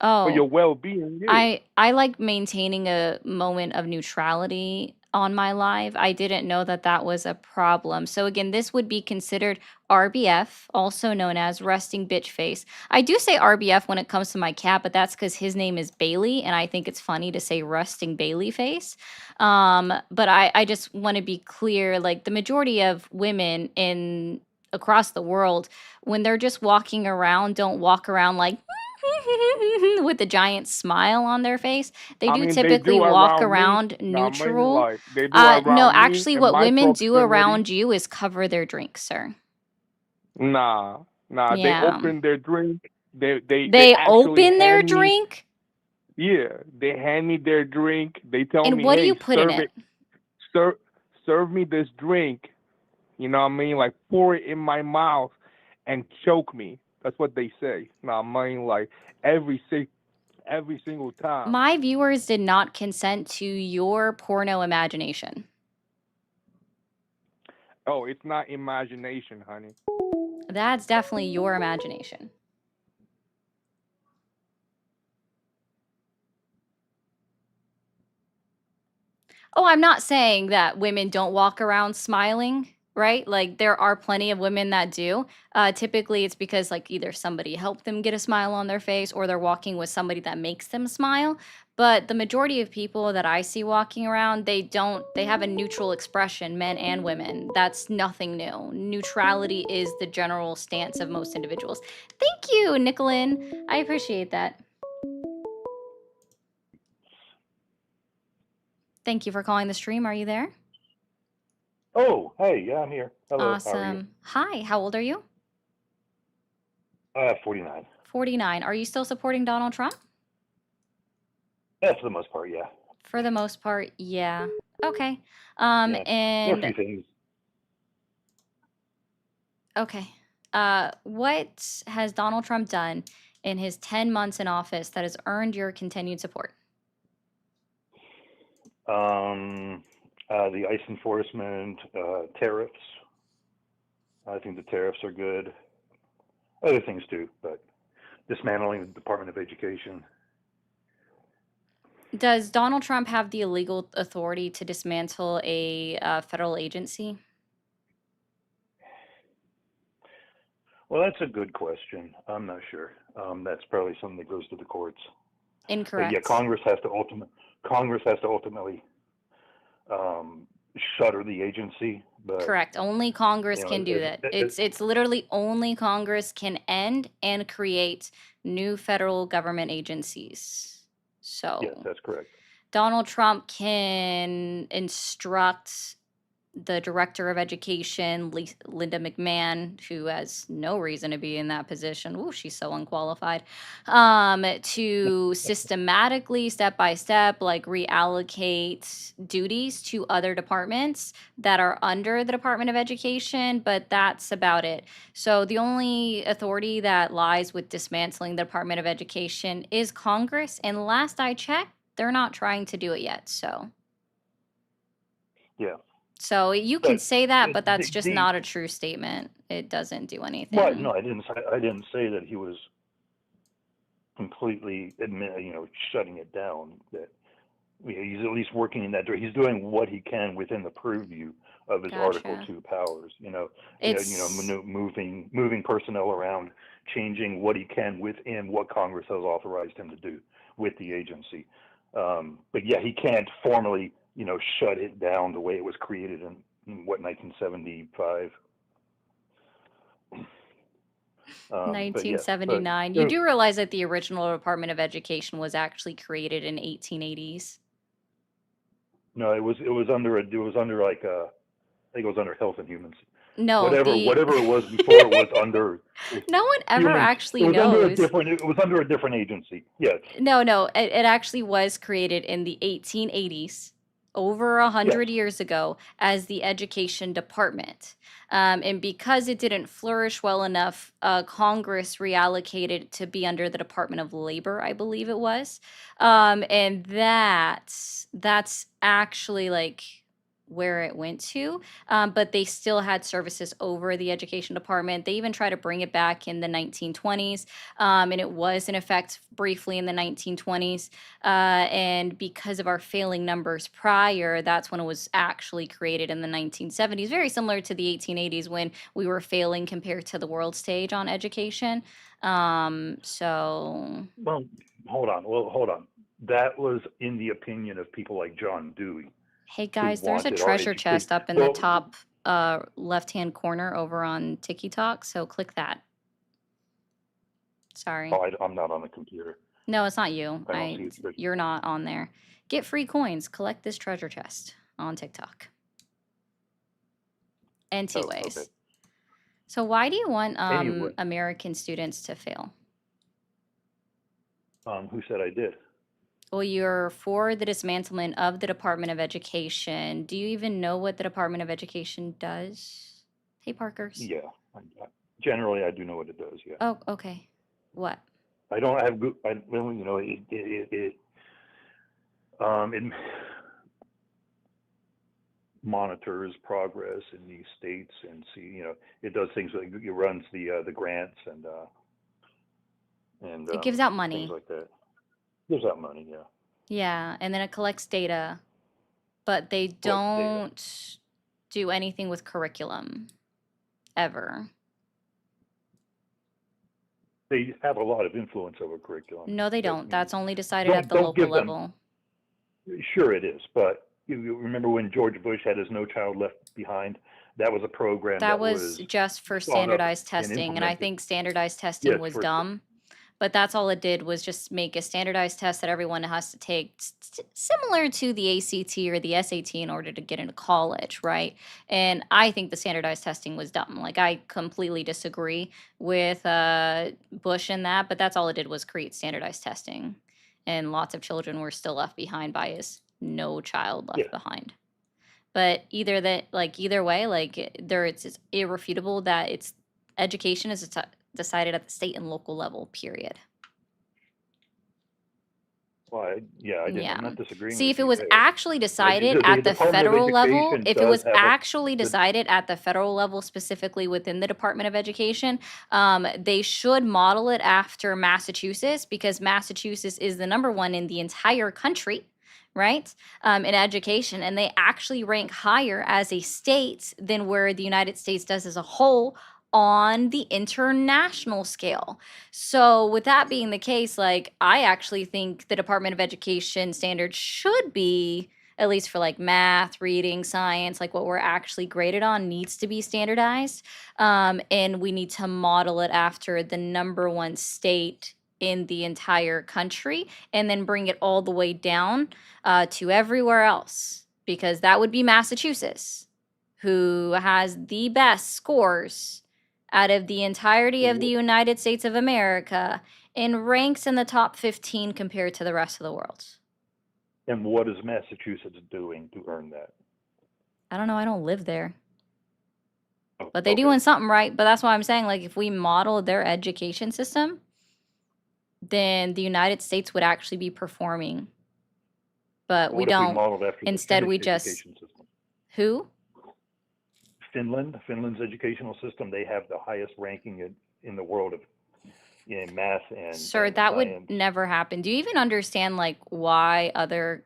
Speaker 5: for
Speaker 1: Oh,
Speaker 5: your well-being. Yeah.
Speaker 1: I like maintaining a moment of neutrality on my live. I didn't know that that was a problem. So again, this would be considered RBF, also known as resting bitch face. I do say RBF when it comes to my cat, but that's because his name is Bailey, and I think it's funny to say resting Bailey face. But I just want to be clear, like the majority of women in across the world, when they're just walking around, don't walk around like with a giant smile on their face. They
Speaker 5: I
Speaker 1: do
Speaker 5: mean, they
Speaker 1: typically
Speaker 5: do
Speaker 1: walk
Speaker 5: around me.
Speaker 1: around
Speaker 5: Nah, man,
Speaker 1: neutral.
Speaker 5: like they do
Speaker 1: No,
Speaker 5: around me
Speaker 1: actually,
Speaker 5: in
Speaker 1: what
Speaker 5: my
Speaker 1: women do
Speaker 5: proximity.
Speaker 1: around you is cover their drinks, sir.
Speaker 5: Nah, nah. They
Speaker 1: Yeah.
Speaker 5: open their drink. They
Speaker 1: They
Speaker 5: actually
Speaker 1: open their
Speaker 5: hand me.
Speaker 1: drink?
Speaker 5: Yeah, they hand me their drink. They tell
Speaker 1: And
Speaker 5: me,
Speaker 1: what do you
Speaker 5: "Hey,
Speaker 1: put in it?
Speaker 5: serve, serve me this drink." You know what I mean? Like pour it in my mouth and choke me. That's what they say. Nah, I mean, like every single time.
Speaker 1: My viewers did not consent to your porno imagination.
Speaker 5: Oh, it's not imagination, honey.
Speaker 1: That's definitely your imagination. Oh, I'm not saying that women don't walk around smiling, right? Like there are plenty of women that do. Typically, it's because like either somebody helped them get a smile on their face or they're walking with somebody that makes them smile. But the majority of people that I see walking around, they don't, they have a neutral expression, men and women. That's nothing new. Neutrality is the general stance of most individuals. Thank you, Nicolin. I appreciate that. Thank you for calling the stream. Are you there?
Speaker 6: Oh, hey, yeah, I'm here. Hello, how are you?
Speaker 1: Awesome. Hi, how old are you?
Speaker 6: 49.
Speaker 1: 49. Are you still supporting Donald Trump?
Speaker 6: Yeah, for the most part, yeah.
Speaker 1: For the most part, yeah. Okay.
Speaker 6: Yeah. There are a few
Speaker 1: And
Speaker 6: things.
Speaker 1: okay. What has Donald Trump done in his 10 months in office that has earned your continued support?
Speaker 6: The ICE enforcement, tariffs. I think the tariffs are good. Other things too, but dismantling the Department of Education.
Speaker 1: Does Donald Trump have the illegal authority to dismantle a federal agency?
Speaker 6: Well, that's a good question. I'm not sure. That's probably something that goes to the courts. But yeah,
Speaker 1: Incorrect.
Speaker 6: Congress has to ultimately um, shutter the agency. But
Speaker 1: Correct. Only Congress
Speaker 6: you
Speaker 1: can
Speaker 6: know,
Speaker 1: do that. It's literally only Congress can end and create new federal government agencies.
Speaker 6: yes,
Speaker 1: So
Speaker 6: that's correct.
Speaker 1: Donald Trump can instruct the director of education, Linda McMahon, who has no reason to be in that position. Ooh, she's so unqualified. To systematically, step by step, like reallocate duties to other departments that are under the Department of Education, but that's about it. So the only authority that lies with dismantling the Department of Education is Congress. And last I checked, they're not trying to do it yet.
Speaker 6: Yeah,
Speaker 1: So you can
Speaker 6: but
Speaker 1: say that, but that's just
Speaker 6: the
Speaker 1: not a true statement. It doesn't do
Speaker 6: well, no,
Speaker 1: anything.
Speaker 6: I didn't say that he was completely shutting it down. That he's at least working in that direction. He's doing what he can within the purview of his Article
Speaker 1: Gotcha.
Speaker 6: 2 powers.
Speaker 1: It's
Speaker 6: Moving personnel around, changing what he can within what Congress has authorized him to do with the agency. But yeah, he can't formally, shut it down the way it was created in what 1975. But yes, but
Speaker 1: 1979. You do realize that the original Department of Education was actually created in 1880s.
Speaker 6: no, it was under like I think it was under Health and Humans.
Speaker 1: No,
Speaker 6: Whatever it was before, it was under
Speaker 1: no one ever
Speaker 6: humans.
Speaker 1: actually knows.
Speaker 6: It was under a different agency. Yes,
Speaker 1: No, it actually was created in the 1880s, over a
Speaker 6: yes.
Speaker 1: 100 years ago, as the Education Department. And because it didn't flourish well enough, Congress reallocated it to be under the Department of Labor, I believe it was. And that's actually like where it went to. But they still had services over the Education Department. They even tried to bring it back in the 1920s, and it was in effect briefly in the 1920s. And because of our failing numbers prior, that's when it was actually created in the 1970s, very similar to the 1880s when we were failing compared to the world stage on education. So,
Speaker 6: Well, hold on. Well, hold on. That was in the opinion of people like John Dewey,
Speaker 1: hey
Speaker 6: who
Speaker 1: guys, there's a
Speaker 6: wanted our
Speaker 1: treasure
Speaker 6: education.
Speaker 1: chest up in the
Speaker 6: So,
Speaker 1: top left-hand corner over on TikTok, so click that. Sorry.
Speaker 6: I'm not on the computer.
Speaker 1: No, it's not you.
Speaker 6: I don't see it.
Speaker 1: You're not on there. Get free coins. Collect this treasure chest on TikTok.
Speaker 6: Oh,
Speaker 1: Anyways,
Speaker 6: okay.
Speaker 1: so why do you want
Speaker 6: Anyway,
Speaker 1: American students to fail?
Speaker 6: who said I did?
Speaker 1: Well, you're for the dismantlement of the Department of Education. Do you even know what the Department of Education does? Hey, Parkers.
Speaker 6: Yeah. Generally, I do know what it does. Yeah.
Speaker 1: Oh, okay. What?
Speaker 6: I don't have good. Well, it monitors progress in these states and it does things like it runs the grants and
Speaker 1: It gives out
Speaker 6: things
Speaker 1: money.
Speaker 6: like that. Gives out money, yeah.
Speaker 1: Yeah, and then it collects data, but they
Speaker 6: Collects data.
Speaker 1: don't do anything with curriculum ever.
Speaker 6: They have a lot of influence over curriculum.
Speaker 1: No, they
Speaker 6: but,
Speaker 1: don't.
Speaker 6: you know,
Speaker 1: That's only decided at the
Speaker 6: don't
Speaker 1: local
Speaker 6: give them.
Speaker 1: level.
Speaker 6: Sure, it is, but you remember when George Bush had his No Child Left Behind? That was a program
Speaker 1: That
Speaker 6: that
Speaker 1: was
Speaker 6: was
Speaker 1: just for
Speaker 6: thought up
Speaker 1: standardized
Speaker 6: and
Speaker 1: testing, and I
Speaker 6: implemented.
Speaker 1: think standardized testing
Speaker 6: Yes,
Speaker 1: was
Speaker 6: for
Speaker 1: dumb. But that's all it did was just make a standardized test that everyone has to take, similar to the ACT or the SAT in order to get into college, right? And I think the standardized testing was dumb. Like, I completely disagree with Bush in that, but that's all it did was create standardized testing. And lots of children were still left behind by his No Child Left
Speaker 6: yeah.
Speaker 1: Behind. But either way, it's irrefutable that it's education is decided at the state and local level, period.
Speaker 6: Well, I'm
Speaker 1: Yeah.
Speaker 6: not disagreeing
Speaker 1: See,
Speaker 6: with
Speaker 1: if it
Speaker 6: you
Speaker 1: was
Speaker 6: there.
Speaker 1: actually decided
Speaker 6: The
Speaker 1: at the
Speaker 6: Department of
Speaker 1: federal level,
Speaker 6: Education
Speaker 1: if it
Speaker 6: does
Speaker 1: was
Speaker 6: have
Speaker 1: actually decided at the federal level, specifically within the Department of Education, they should model it after Massachusetts, because Massachusetts is the number one in the entire country, right? In education, and they actually rank higher as a state than where the United States does as a whole on the international scale. So with that being the case, like I actually think the Department of Education standards should be, at least for like math, reading, science, like what we're actually graded on needs to be standardized. And we need to model it after the number one state in the entire country and then bring it all the way down to everywhere else, because that would be Massachusetts, who has the best scores out of the entirety of the United States of America and ranks in the top 15 compared to the rest of the world.
Speaker 6: And what is Massachusetts doing to earn that?
Speaker 1: I don't know. I don't live there.
Speaker 6: Oh,
Speaker 1: But they
Speaker 6: okay.
Speaker 1: doing something right. But that's why I'm saying, like, if we model their education system, then the United States would actually be performing. But we
Speaker 6: What if we
Speaker 1: don't.
Speaker 6: modeled after the
Speaker 1: Instead, we
Speaker 6: Finnish
Speaker 1: just.
Speaker 6: education system?
Speaker 1: Who?
Speaker 6: Finland's educational system, they have the highest ranking in the world in math and
Speaker 1: Sir,
Speaker 6: and
Speaker 1: that
Speaker 6: science.
Speaker 1: would never happen. Do you even understand, like, why other.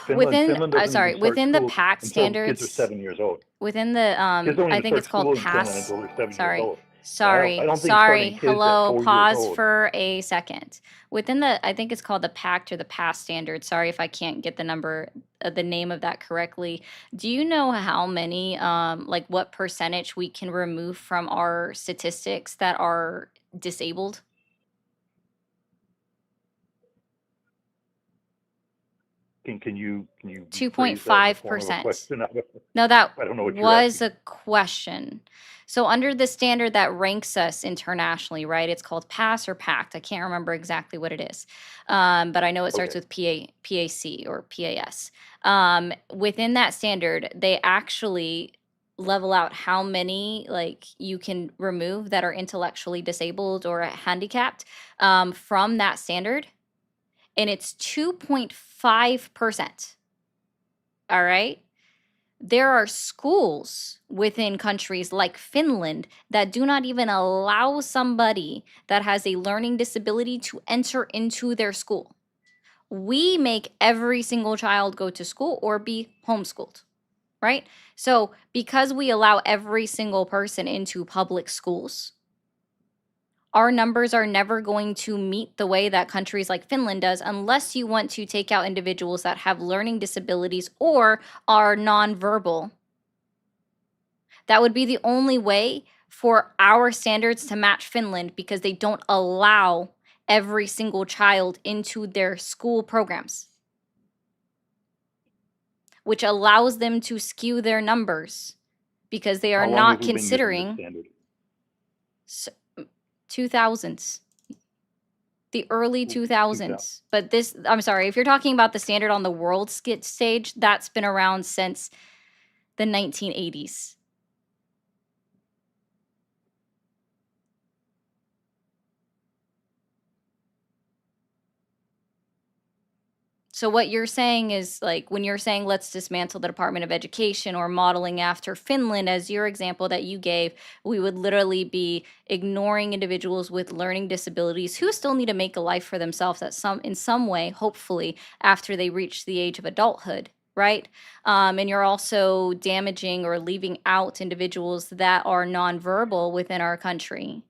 Speaker 6: Well, Finland doesn't
Speaker 1: Sorry,
Speaker 6: even start
Speaker 1: within the
Speaker 6: school
Speaker 1: PACT
Speaker 6: until kids are
Speaker 1: standards,
Speaker 6: 7 years old.
Speaker 1: within the,
Speaker 6: Kids don't
Speaker 1: I
Speaker 6: even
Speaker 1: think
Speaker 6: start
Speaker 1: it's called
Speaker 6: school in Finland
Speaker 1: PASS.
Speaker 6: until they're 7 years
Speaker 1: Sorry.
Speaker 6: old.
Speaker 1: Sorry,
Speaker 6: I don't think
Speaker 1: sorry.
Speaker 6: starting kids
Speaker 1: Hello,
Speaker 6: at 4 years
Speaker 1: pause
Speaker 6: old.
Speaker 1: for a second. Within the, I think it's called the PACT or the PASS standard. Sorry if I can't get the number, the name of that correctly. Do you know how many, like what percentage we can remove from our statistics that are disabled?
Speaker 6: Can you phrase that in the form of a
Speaker 1: 2.5%.
Speaker 6: question?
Speaker 1: No, that
Speaker 6: I don't know what you're
Speaker 1: was
Speaker 6: asking.
Speaker 1: a question. So under the standard that ranks us internationally, right? It's called PASS or PACT. I can't remember exactly what it is, but I know it starts
Speaker 6: Okay.
Speaker 1: with PAC or PAS. Within that standard, they actually level out how many like you can remove that are intellectually disabled or handicapped from that standard, and it's 2.5%. All right. There are schools within countries like Finland that do not even allow somebody that has a learning disability to enter into their school. We make every single child go to school or be homeschooled, right? So, because we allow every single person into public schools, our numbers are never going to meet the way that countries like Finland does unless you want to take out individuals that have learning disabilities or are nonverbal. That would be the only way for our standards to match Finland, because they don't allow every single child into their school programs, which allows them to skew their numbers because they are
Speaker 6: How long
Speaker 1: not
Speaker 6: have we been using this
Speaker 1: considering
Speaker 6: standard?
Speaker 1: 2000s. The early
Speaker 6: 2000.
Speaker 1: 2000s. But this, I'm sorry, if you're talking about the standard on the world stage, that's been around since the 1980s. So what you're saying is, like, when you're saying let's dismantle the Department of Education or modeling after Finland as your example that you gave, we would literally be ignoring individuals with learning disabilities who still need to make a life for themselves in some way, hopefully, after they reach the age of adulthood, right? And you're also damaging or leaving out individuals that are nonverbal within our country.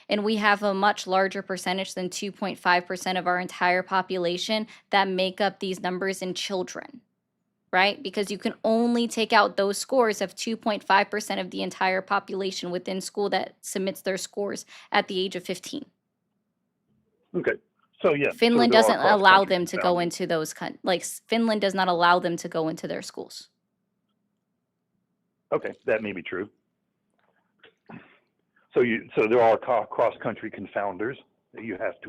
Speaker 1: And we have a much larger percentage than 2.5% of our entire population that make up these numbers in children, right? Because you can only take out those scores of 2.5% of the entire population within school that submits their scores at the age of 15.
Speaker 6: Okay. So yeah,
Speaker 1: Finland
Speaker 6: so there are
Speaker 1: doesn't allow
Speaker 6: cross-country
Speaker 1: them to go
Speaker 6: confounders.
Speaker 1: into those Finland does not allow them to go into their schools.
Speaker 6: Okay, that may be true. So there are cross-country confounders that you have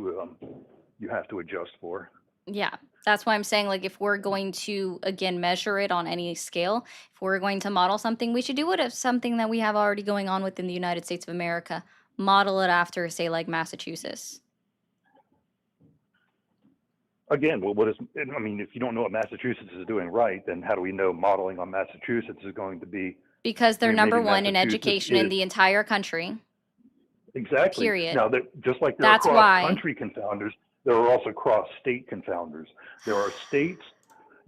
Speaker 6: to adjust for.
Speaker 1: Yeah, that's why I'm saying, like, if we're going to, again, measure it on any scale, if we're going to model something, we should do it as something that we have already going on within the United States of America. Model it after, say, like Massachusetts.
Speaker 6: Again, well, I mean, if you don't know what Massachusetts is doing right, then how do we know modeling on Massachusetts is going to be?
Speaker 1: Because they're
Speaker 6: I mean,
Speaker 1: number
Speaker 6: maybe
Speaker 1: one in
Speaker 6: Massachusetts
Speaker 1: education in
Speaker 6: is-
Speaker 1: the entire country.
Speaker 6: Exactly.
Speaker 1: Period.
Speaker 6: Now, just like there
Speaker 1: That's
Speaker 6: are
Speaker 1: why.
Speaker 6: cross-country confounders, there are also cross-state confounders. There are states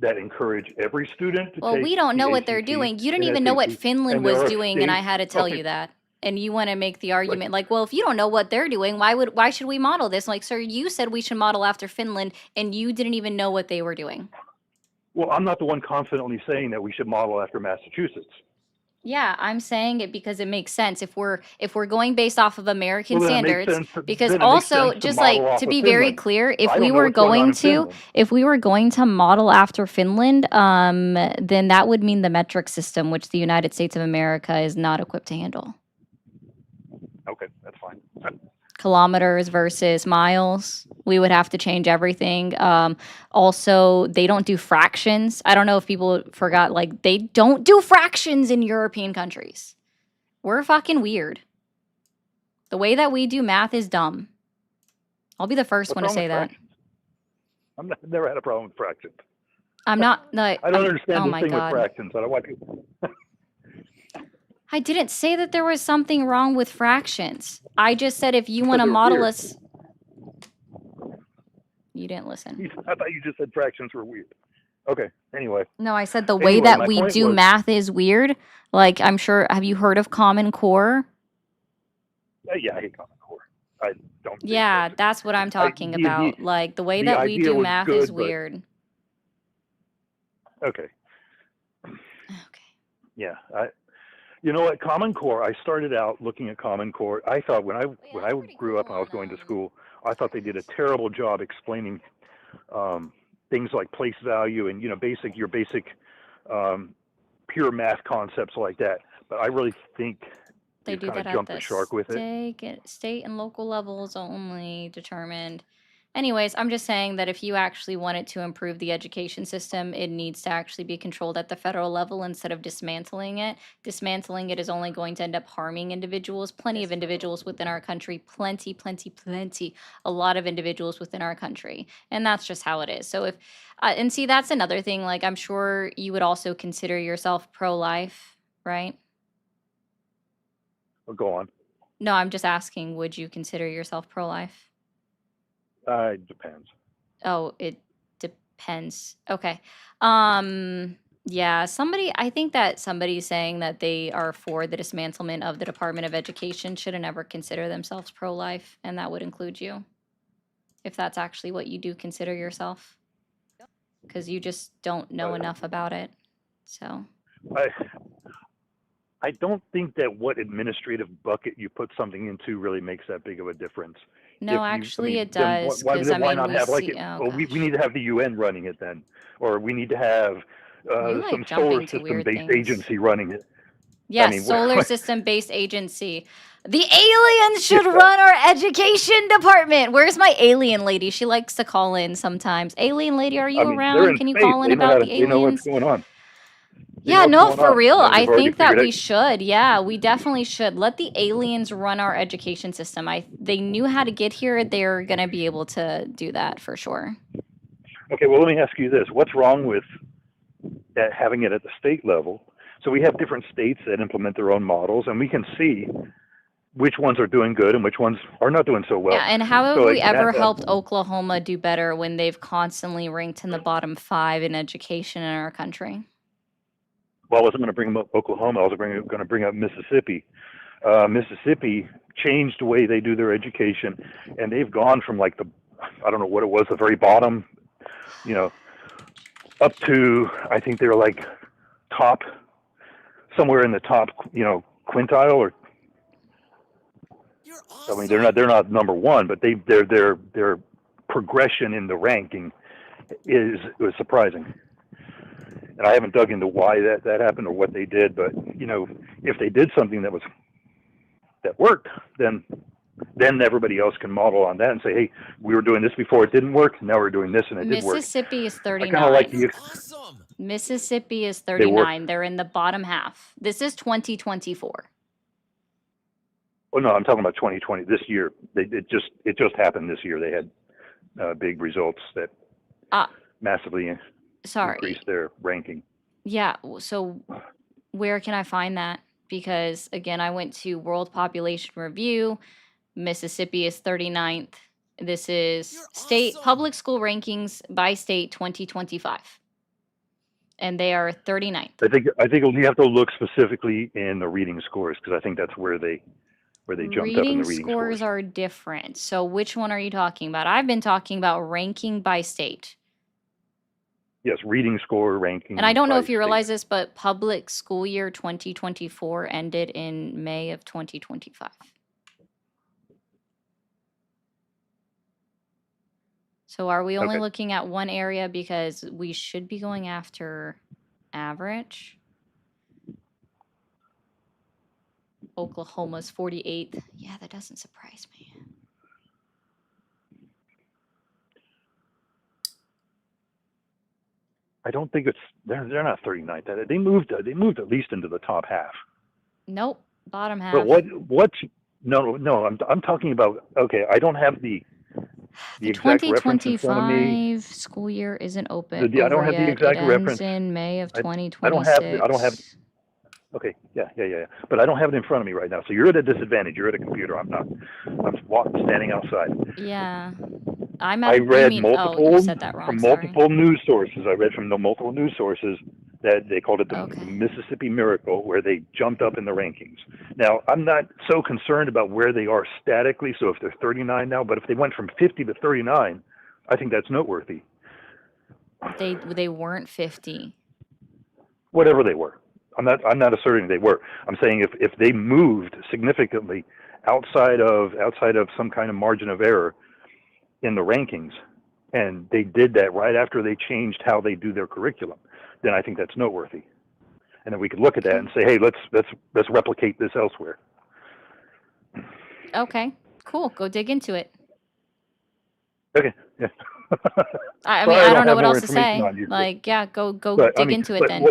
Speaker 6: that encourage every student to
Speaker 1: Well, we
Speaker 6: take
Speaker 1: don't know
Speaker 6: the
Speaker 1: what they're
Speaker 6: ACT
Speaker 1: doing. You didn't
Speaker 6: and
Speaker 1: even know what
Speaker 6: SAT,
Speaker 1: Finland
Speaker 6: and there
Speaker 1: was
Speaker 6: are
Speaker 1: doing, and I
Speaker 6: states.
Speaker 1: had to tell
Speaker 6: Okay,
Speaker 1: you that. And you want to make the
Speaker 6: like,
Speaker 1: argument like, well, if you don't know what they're doing, why should we model this? Like, sir, you said we should model after Finland, and you didn't even know what they were doing.
Speaker 6: well, I'm not the one confidently saying that we should model after Massachusetts.
Speaker 1: Yeah, I'm saying it because it makes sense if we're going based off of American
Speaker 6: Well, then it makes
Speaker 1: standards.
Speaker 6: sense.
Speaker 1: Because
Speaker 6: Then it makes
Speaker 1: also,
Speaker 6: sense to
Speaker 1: just
Speaker 6: model
Speaker 1: like
Speaker 6: off
Speaker 1: to
Speaker 6: of
Speaker 1: be very
Speaker 6: Finland.
Speaker 1: clear,
Speaker 6: I don't know what's going on in Finland.
Speaker 1: if we were going to model after Finland, then that would mean the metric system, which the United States of America is not equipped to handle.
Speaker 6: Okay, that's fine.
Speaker 1: Kilometers versus miles. We would have to change everything. Also, they don't do fractions. I don't know if people forgot, like, they don't do fractions in European countries. We're fucking weird. The way that we do math is dumb. I'll be the first
Speaker 6: What's
Speaker 1: one to
Speaker 6: wrong with
Speaker 1: say that.
Speaker 6: fractions? I've never had a problem with fractions.
Speaker 1: I'm not like
Speaker 6: I don't understand
Speaker 1: oh
Speaker 6: this
Speaker 1: my
Speaker 6: thing with
Speaker 1: God.
Speaker 6: fractions. I don't want people.
Speaker 1: I didn't say that there was something wrong with fractions. I just said if you want to
Speaker 6: they're
Speaker 1: model
Speaker 6: weird.
Speaker 1: us. You didn't listen.
Speaker 6: I thought you just said fractions were weird. Okay. Anyway.
Speaker 1: No, I said the way
Speaker 6: Anyway,
Speaker 1: that
Speaker 6: my
Speaker 1: we
Speaker 6: point
Speaker 1: do
Speaker 6: was-
Speaker 1: math is weird. Like, I'm sure, have you heard of Common Core?
Speaker 6: Yeah, I hate Common Core. I don't. think
Speaker 1: Yeah, that's what I'm talking
Speaker 6: the-
Speaker 1: about. Like, the way
Speaker 6: the
Speaker 1: that we
Speaker 6: idea
Speaker 1: do
Speaker 6: was
Speaker 1: math
Speaker 6: good,
Speaker 1: is
Speaker 6: but-
Speaker 1: weird.
Speaker 6: Okay.
Speaker 1: Okay.
Speaker 6: Yeah. You know what? Common Core. I started out looking at Common Core. I thought when I grew up and I was going to school, I thought they did a terrible job explaining things like place value and your basic pure math concepts like that. But I really think
Speaker 1: They
Speaker 6: they've
Speaker 1: do
Speaker 6: kind
Speaker 1: that
Speaker 6: of
Speaker 1: at
Speaker 6: jumped
Speaker 1: the
Speaker 6: the shark with it.
Speaker 1: state and local levels only determined. Anyways, I'm just saying that if you actually wanted to improve the education system, it needs to actually be controlled at the federal level instead of dismantling it. Dismantling it is only going to end up harming individuals, plenty of individuals within our country, plenty, a lot of individuals within our country. And that's just how it is. So if, and see, that's another thing, like I'm sure you would also consider yourself pro-life, right?
Speaker 6: Well, go on.
Speaker 1: No, I'm just asking, would you consider yourself pro-life?
Speaker 6: It depends.
Speaker 1: Oh, it depends. Okay. Yeah, I think that somebody saying that they are for the dismantlement of the Department of Education should have never considered themselves pro-life, and that would include you, if that's actually what you do consider yourself, because you just don't know enough about it. So,
Speaker 6: I don't think that what administrative bucket you put something into really makes that big of a difference.
Speaker 1: no, actually it
Speaker 6: then
Speaker 1: does,
Speaker 6: Why,
Speaker 1: because
Speaker 6: then
Speaker 1: I
Speaker 6: why
Speaker 1: mean,
Speaker 6: not
Speaker 1: we
Speaker 6: have like
Speaker 1: see,
Speaker 6: it?
Speaker 1: oh
Speaker 6: Well, we
Speaker 1: gosh.
Speaker 6: need to have the UN running it then, or we need to have
Speaker 1: You like
Speaker 6: some
Speaker 1: jumping
Speaker 6: solar
Speaker 1: to
Speaker 6: system
Speaker 1: weird
Speaker 6: based
Speaker 1: things.
Speaker 6: agency running it.
Speaker 1: Yes,
Speaker 6: mean,
Speaker 1: solar system based agency. The aliens should run our education department. Where's my alien lady? She likes to call in sometimes. Alien lady, are you
Speaker 6: They're
Speaker 1: around?
Speaker 6: in
Speaker 1: Can you
Speaker 6: space.
Speaker 1: call in
Speaker 6: They know
Speaker 1: about
Speaker 6: how
Speaker 1: the
Speaker 6: to. They know what's
Speaker 1: aliens?
Speaker 6: going on. They
Speaker 1: Yeah,
Speaker 6: know what's
Speaker 1: no,
Speaker 6: going
Speaker 1: for
Speaker 6: on.
Speaker 1: real. I
Speaker 6: They've already
Speaker 1: think that
Speaker 6: figured
Speaker 1: we
Speaker 6: it.
Speaker 1: should. Yeah, we definitely should. Let the aliens run our education system. They knew how to get here. They're going to be able to do that for sure.
Speaker 6: Okay, well, let me ask you this: what's wrong with having it at the state level? So we have different states that implement their own models, and we can see which ones are doing good and which ones are not doing so well.
Speaker 1: Yeah, and how have
Speaker 6: So,
Speaker 1: we
Speaker 6: like,
Speaker 1: ever helped Oklahoma do better when they've constantly ranked in the bottom 5 in education in our country?
Speaker 6: Well, I wasn't going to bring up Oklahoma. I was going to bring up Mississippi. Mississippi changed the way they do their education, and they've gone from like I don't know what it was, the very bottom, up to, I think they were like somewhere in the top, quintile, or I mean, they're not number one, but their progression in the ranking was surprising. And I haven't dug into why that happened or what they did, but if they did something that worked, then everybody else can model on that and say, hey, we were doing this before, it didn't work, now we're doing this and it did work.
Speaker 1: Mississippi is 39.
Speaker 6: I kind of like the
Speaker 1: Mississippi is 39. They're in the bottom half. This is 2024.
Speaker 6: Oh no, I'm talking about 2020. This year, it just happened this year. They had big results that massively increased their ranking.
Speaker 1: Yeah. So where can I find that? Because again, I went to World Population Review. Mississippi is 39th. This is state public school rankings by state 2025. and they are 39th.
Speaker 6: I think you have to look specifically in the reading scores because I think that's where they jumped up in
Speaker 1: Reading
Speaker 6: the reading scores.
Speaker 1: scores are different. So which one are you talking about? I've been talking about ranking by state.
Speaker 6: Yes, reading score ranking.
Speaker 1: And I don't know
Speaker 6: by
Speaker 1: if you
Speaker 6: state.
Speaker 1: realize this, but public school year 2024 ended in May of 2025. So are we only
Speaker 6: Okay.
Speaker 1: looking at one area because we should be going after average? Oklahoma's 48th. Yeah, that doesn't surprise me.
Speaker 6: I don't think it's they're not 39th. They moved at least into the top half.
Speaker 1: Nope, bottom half.
Speaker 6: But what's no, I'm talking about, okay, I don't have the exact reference in front of me.
Speaker 1: 2025 school year isn't open
Speaker 6: I don't
Speaker 1: over
Speaker 6: have the
Speaker 1: yet. It
Speaker 6: exact
Speaker 1: ends
Speaker 6: reference.
Speaker 1: in May of
Speaker 6: I
Speaker 1: 2026.
Speaker 6: don't have okay, yeah. But I don't have it in front of me right now. So you're at a disadvantage. You're at a computer. I'm not. Standing outside.
Speaker 1: Yeah. I'm
Speaker 6: I
Speaker 1: at, you
Speaker 6: read
Speaker 1: mean, oh, you said that wrong,
Speaker 6: from
Speaker 1: sorry.
Speaker 6: multiple news sources. I read from the multiple news sources that they called it the
Speaker 1: Okay.
Speaker 6: Mississippi Miracle, where they jumped up in the rankings. Now, I'm not so concerned about where they are statically, so if they're 39 now, but if they went from 50 to 39, I think that's noteworthy.
Speaker 1: They weren't 50.
Speaker 6: Whatever they were. I'm not asserting they were. I'm saying if they moved significantly outside of some kind of margin of error in the rankings, and they did that right after they changed how they do their curriculum, then I think that's noteworthy. And then we could look at that and say, hey, let's replicate this elsewhere.
Speaker 1: Okay, cool. Go dig into it.
Speaker 6: Okay. Yeah.
Speaker 1: I
Speaker 6: Well,
Speaker 1: mean, I don't know
Speaker 6: have
Speaker 1: what
Speaker 6: more
Speaker 1: else to say.
Speaker 6: information on you,
Speaker 1: Like, yeah, go
Speaker 6: but
Speaker 1: dig into it
Speaker 6: but
Speaker 1: then.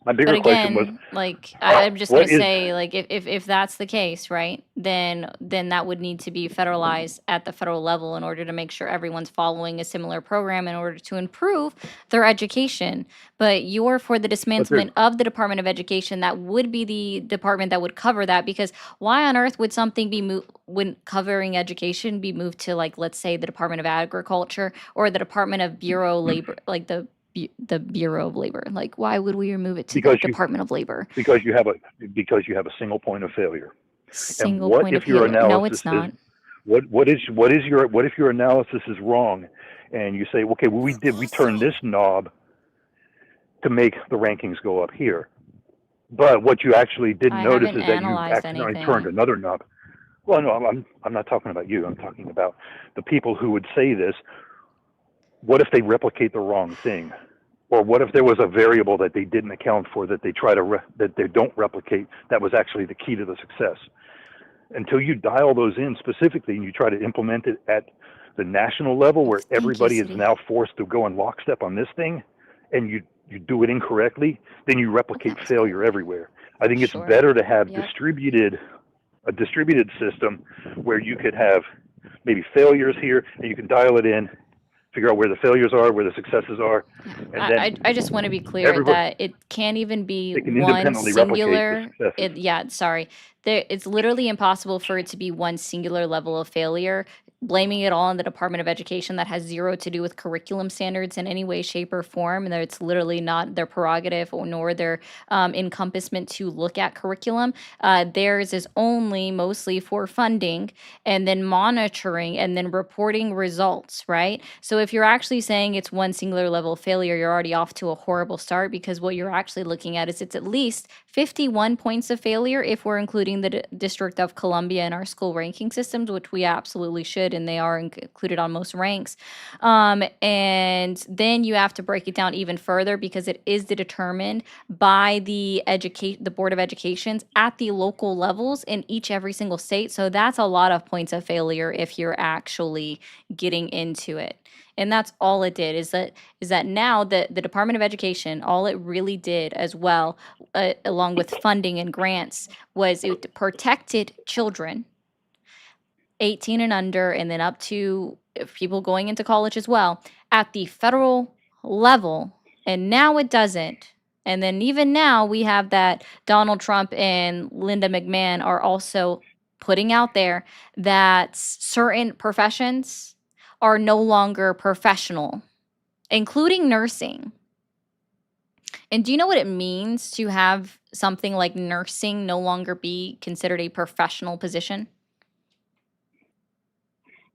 Speaker 6: my bigger
Speaker 1: But
Speaker 6: question was,
Speaker 1: again, like I'm just gonna
Speaker 6: what is
Speaker 1: say, like if that's the case, right? Then that would need to be federalized at the federal level in order to make sure everyone's following a similar program in order to improve their education. But you're for the dismantlement of the Department of Education. That would be the department that would cover that, because why on earth would something be when covering education be moved to, like, let's say the Department of Agriculture or the Department of Bureau Labor, like the Bureau of Labor? Like, why would we remove it to the Department of Labor?
Speaker 6: Because you have a single point of failure.
Speaker 1: Single
Speaker 6: and what
Speaker 1: point
Speaker 6: if
Speaker 1: of
Speaker 6: your
Speaker 1: failure?
Speaker 6: analysis
Speaker 1: No, it's not.
Speaker 6: what if your analysis is wrong, and you say, okay, well, we turned this knob to make the rankings go up here, but what you actually didn't notice is that you accidentally turned another knob. Well, no, I'm not talking about you. I'm talking about the people who would say this. What if they replicate the wrong thing? Or what if there was a variable that they didn't account for that they that they don't replicate, that was actually the key to the success? Until you dial those in specifically and you try to implement it at the national level, where everybody is now forced to go in lockstep on this thing, and you do it incorrectly, then you replicate failure everywhere. I think it's better to have a distributed system where you could have maybe failures here, and you can dial it in, figure out where the failures are, where the successes are. And
Speaker 1: I just want to be clear that it can't even be one singular. It's literally impossible for it to be one singular level of failure. Blaming it all on the Department of Education that has zero to do with curriculum standards in any way, shape, or form, and that it's literally not their prerogative or nor their encompassment to look at curriculum. Theirs is only mostly for funding and then monitoring and then reporting results, right? So if you're actually saying it's one singular level of failure, you're already off to a horrible start, because what you're actually looking at is it's at least 51 points of failure if we're including the District of Columbia in our school ranking systems, which we absolutely should, and they are included on most ranks. And then you have to break it down even further, because it is determined by the Board of Educations at the local levels in every single state. So that's a lot of points of failure if you're actually getting into it. And that's all it did, is that now the Department of Education, all it really did as well, along with funding and grants, was it protected children 18 and under, and then up to people going into college as well, at the federal level. And now it doesn't. And then even now we have that Donald Trump and Linda McMahon are also putting out there that certain professions are no longer professional, including nursing. And do you know what it means to have something like nursing no longer be considered a professional position?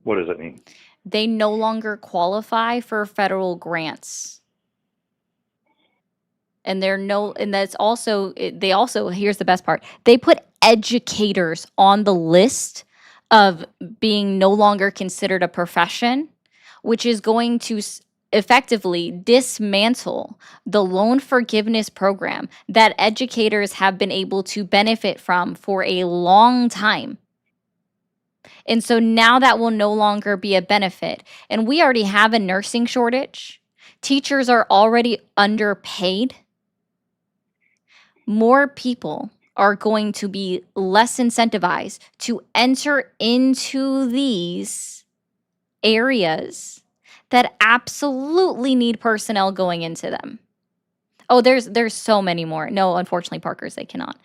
Speaker 6: What does that mean?
Speaker 1: They no longer qualify for federal grants. And that's also, they also, here's the best part, they put educators on the list of being no longer considered a profession, which is going to effectively dismantle the loan forgiveness program that educators have been able to benefit from for a long time. And so now that will no longer be a benefit. And we already have a nursing shortage. Teachers are already underpaid. More people are going to be less incentivized to enter into these areas that absolutely need personnel going into them. Oh, there's so many more. No, unfortunately, Parkers, they cannot.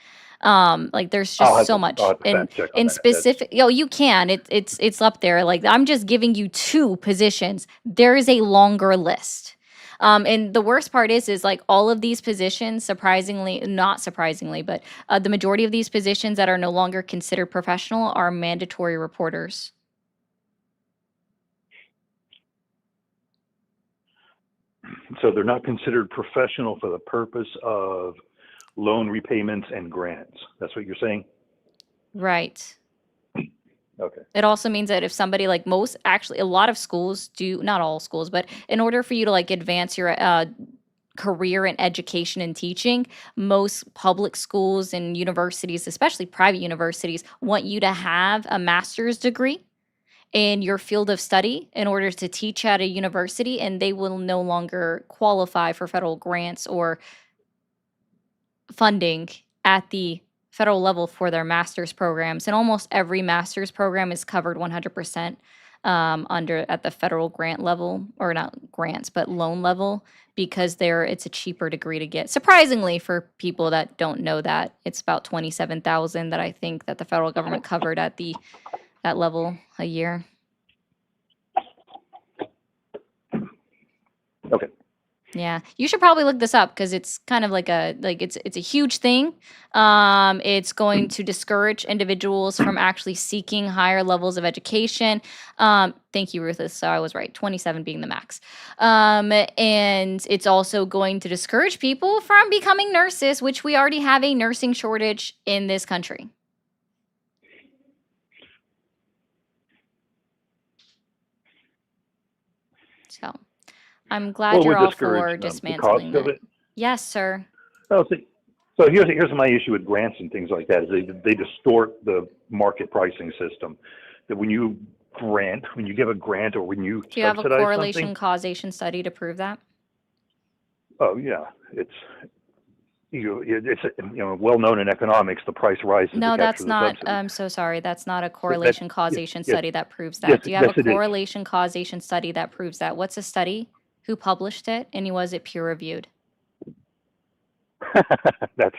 Speaker 1: Like there's just so
Speaker 6: I'll
Speaker 1: much.
Speaker 6: have to
Speaker 1: And
Speaker 6: fact check on
Speaker 1: in
Speaker 6: that. That's,
Speaker 1: specific, you can. It's up there. Like I'm just giving you 2 positions. There is a longer list. And the worst part is like all of these positions, surprisingly, not surprisingly, but the majority of these positions that are no longer considered professional are mandatory reporters.
Speaker 6: so they're not considered professional for the purpose of loan repayments and grants. That's what you're saying?
Speaker 1: Right.
Speaker 6: Okay.
Speaker 1: It also means that if somebody like actually a lot of schools do, not all schools, but in order for you to like advance your career in education and teaching, most public schools and universities, especially private universities, want you to have a master's degree in your field of study in order to teach at a university, and they will no longer qualify for federal grants or funding at the federal level for their master's programs. And almost every master's program is covered 100% under at the federal grant level, or not grants, but loan level, because it's a cheaper degree to get. Surprisingly, for people that don't know that, it's about 27,000 that I think that the federal government covered at that level a year.
Speaker 6: Okay.
Speaker 1: Yeah, you should probably look this up because it's kind of like it's a huge thing. It's going to discourage individuals from actually seeking higher levels of education. Thank you, Ruthless. So I was right, 27 being the max. And it's also going to discourage people from becoming nurses, which we already have a nursing shortage in this country. So I'm glad
Speaker 6: Well,
Speaker 1: you're
Speaker 6: would
Speaker 1: all
Speaker 6: discourage
Speaker 1: for
Speaker 6: the
Speaker 1: dismantling
Speaker 6: cost of
Speaker 1: that.
Speaker 6: it.
Speaker 1: Yes, sir.
Speaker 6: Oh, so here's my issue with grants and things like that is they distort the market pricing system. That when you give a grant or when you
Speaker 1: Do you have a
Speaker 6: subsidize
Speaker 1: correlation
Speaker 6: something,
Speaker 1: causation study to prove that?
Speaker 6: oh yeah, it's well known in economics. The price rises to
Speaker 1: No,
Speaker 6: capture
Speaker 1: that's
Speaker 6: the
Speaker 1: not.
Speaker 6: subsidy.
Speaker 1: I'm so sorry. That's not a
Speaker 6: That
Speaker 1: correlation
Speaker 6: yes,
Speaker 1: causation
Speaker 6: yes,
Speaker 1: study that proves
Speaker 6: yes,
Speaker 1: that. Do you have a
Speaker 6: it is.
Speaker 1: correlation causation study that proves that? What's a study? Who published it? And was it peer reviewed?
Speaker 6: That's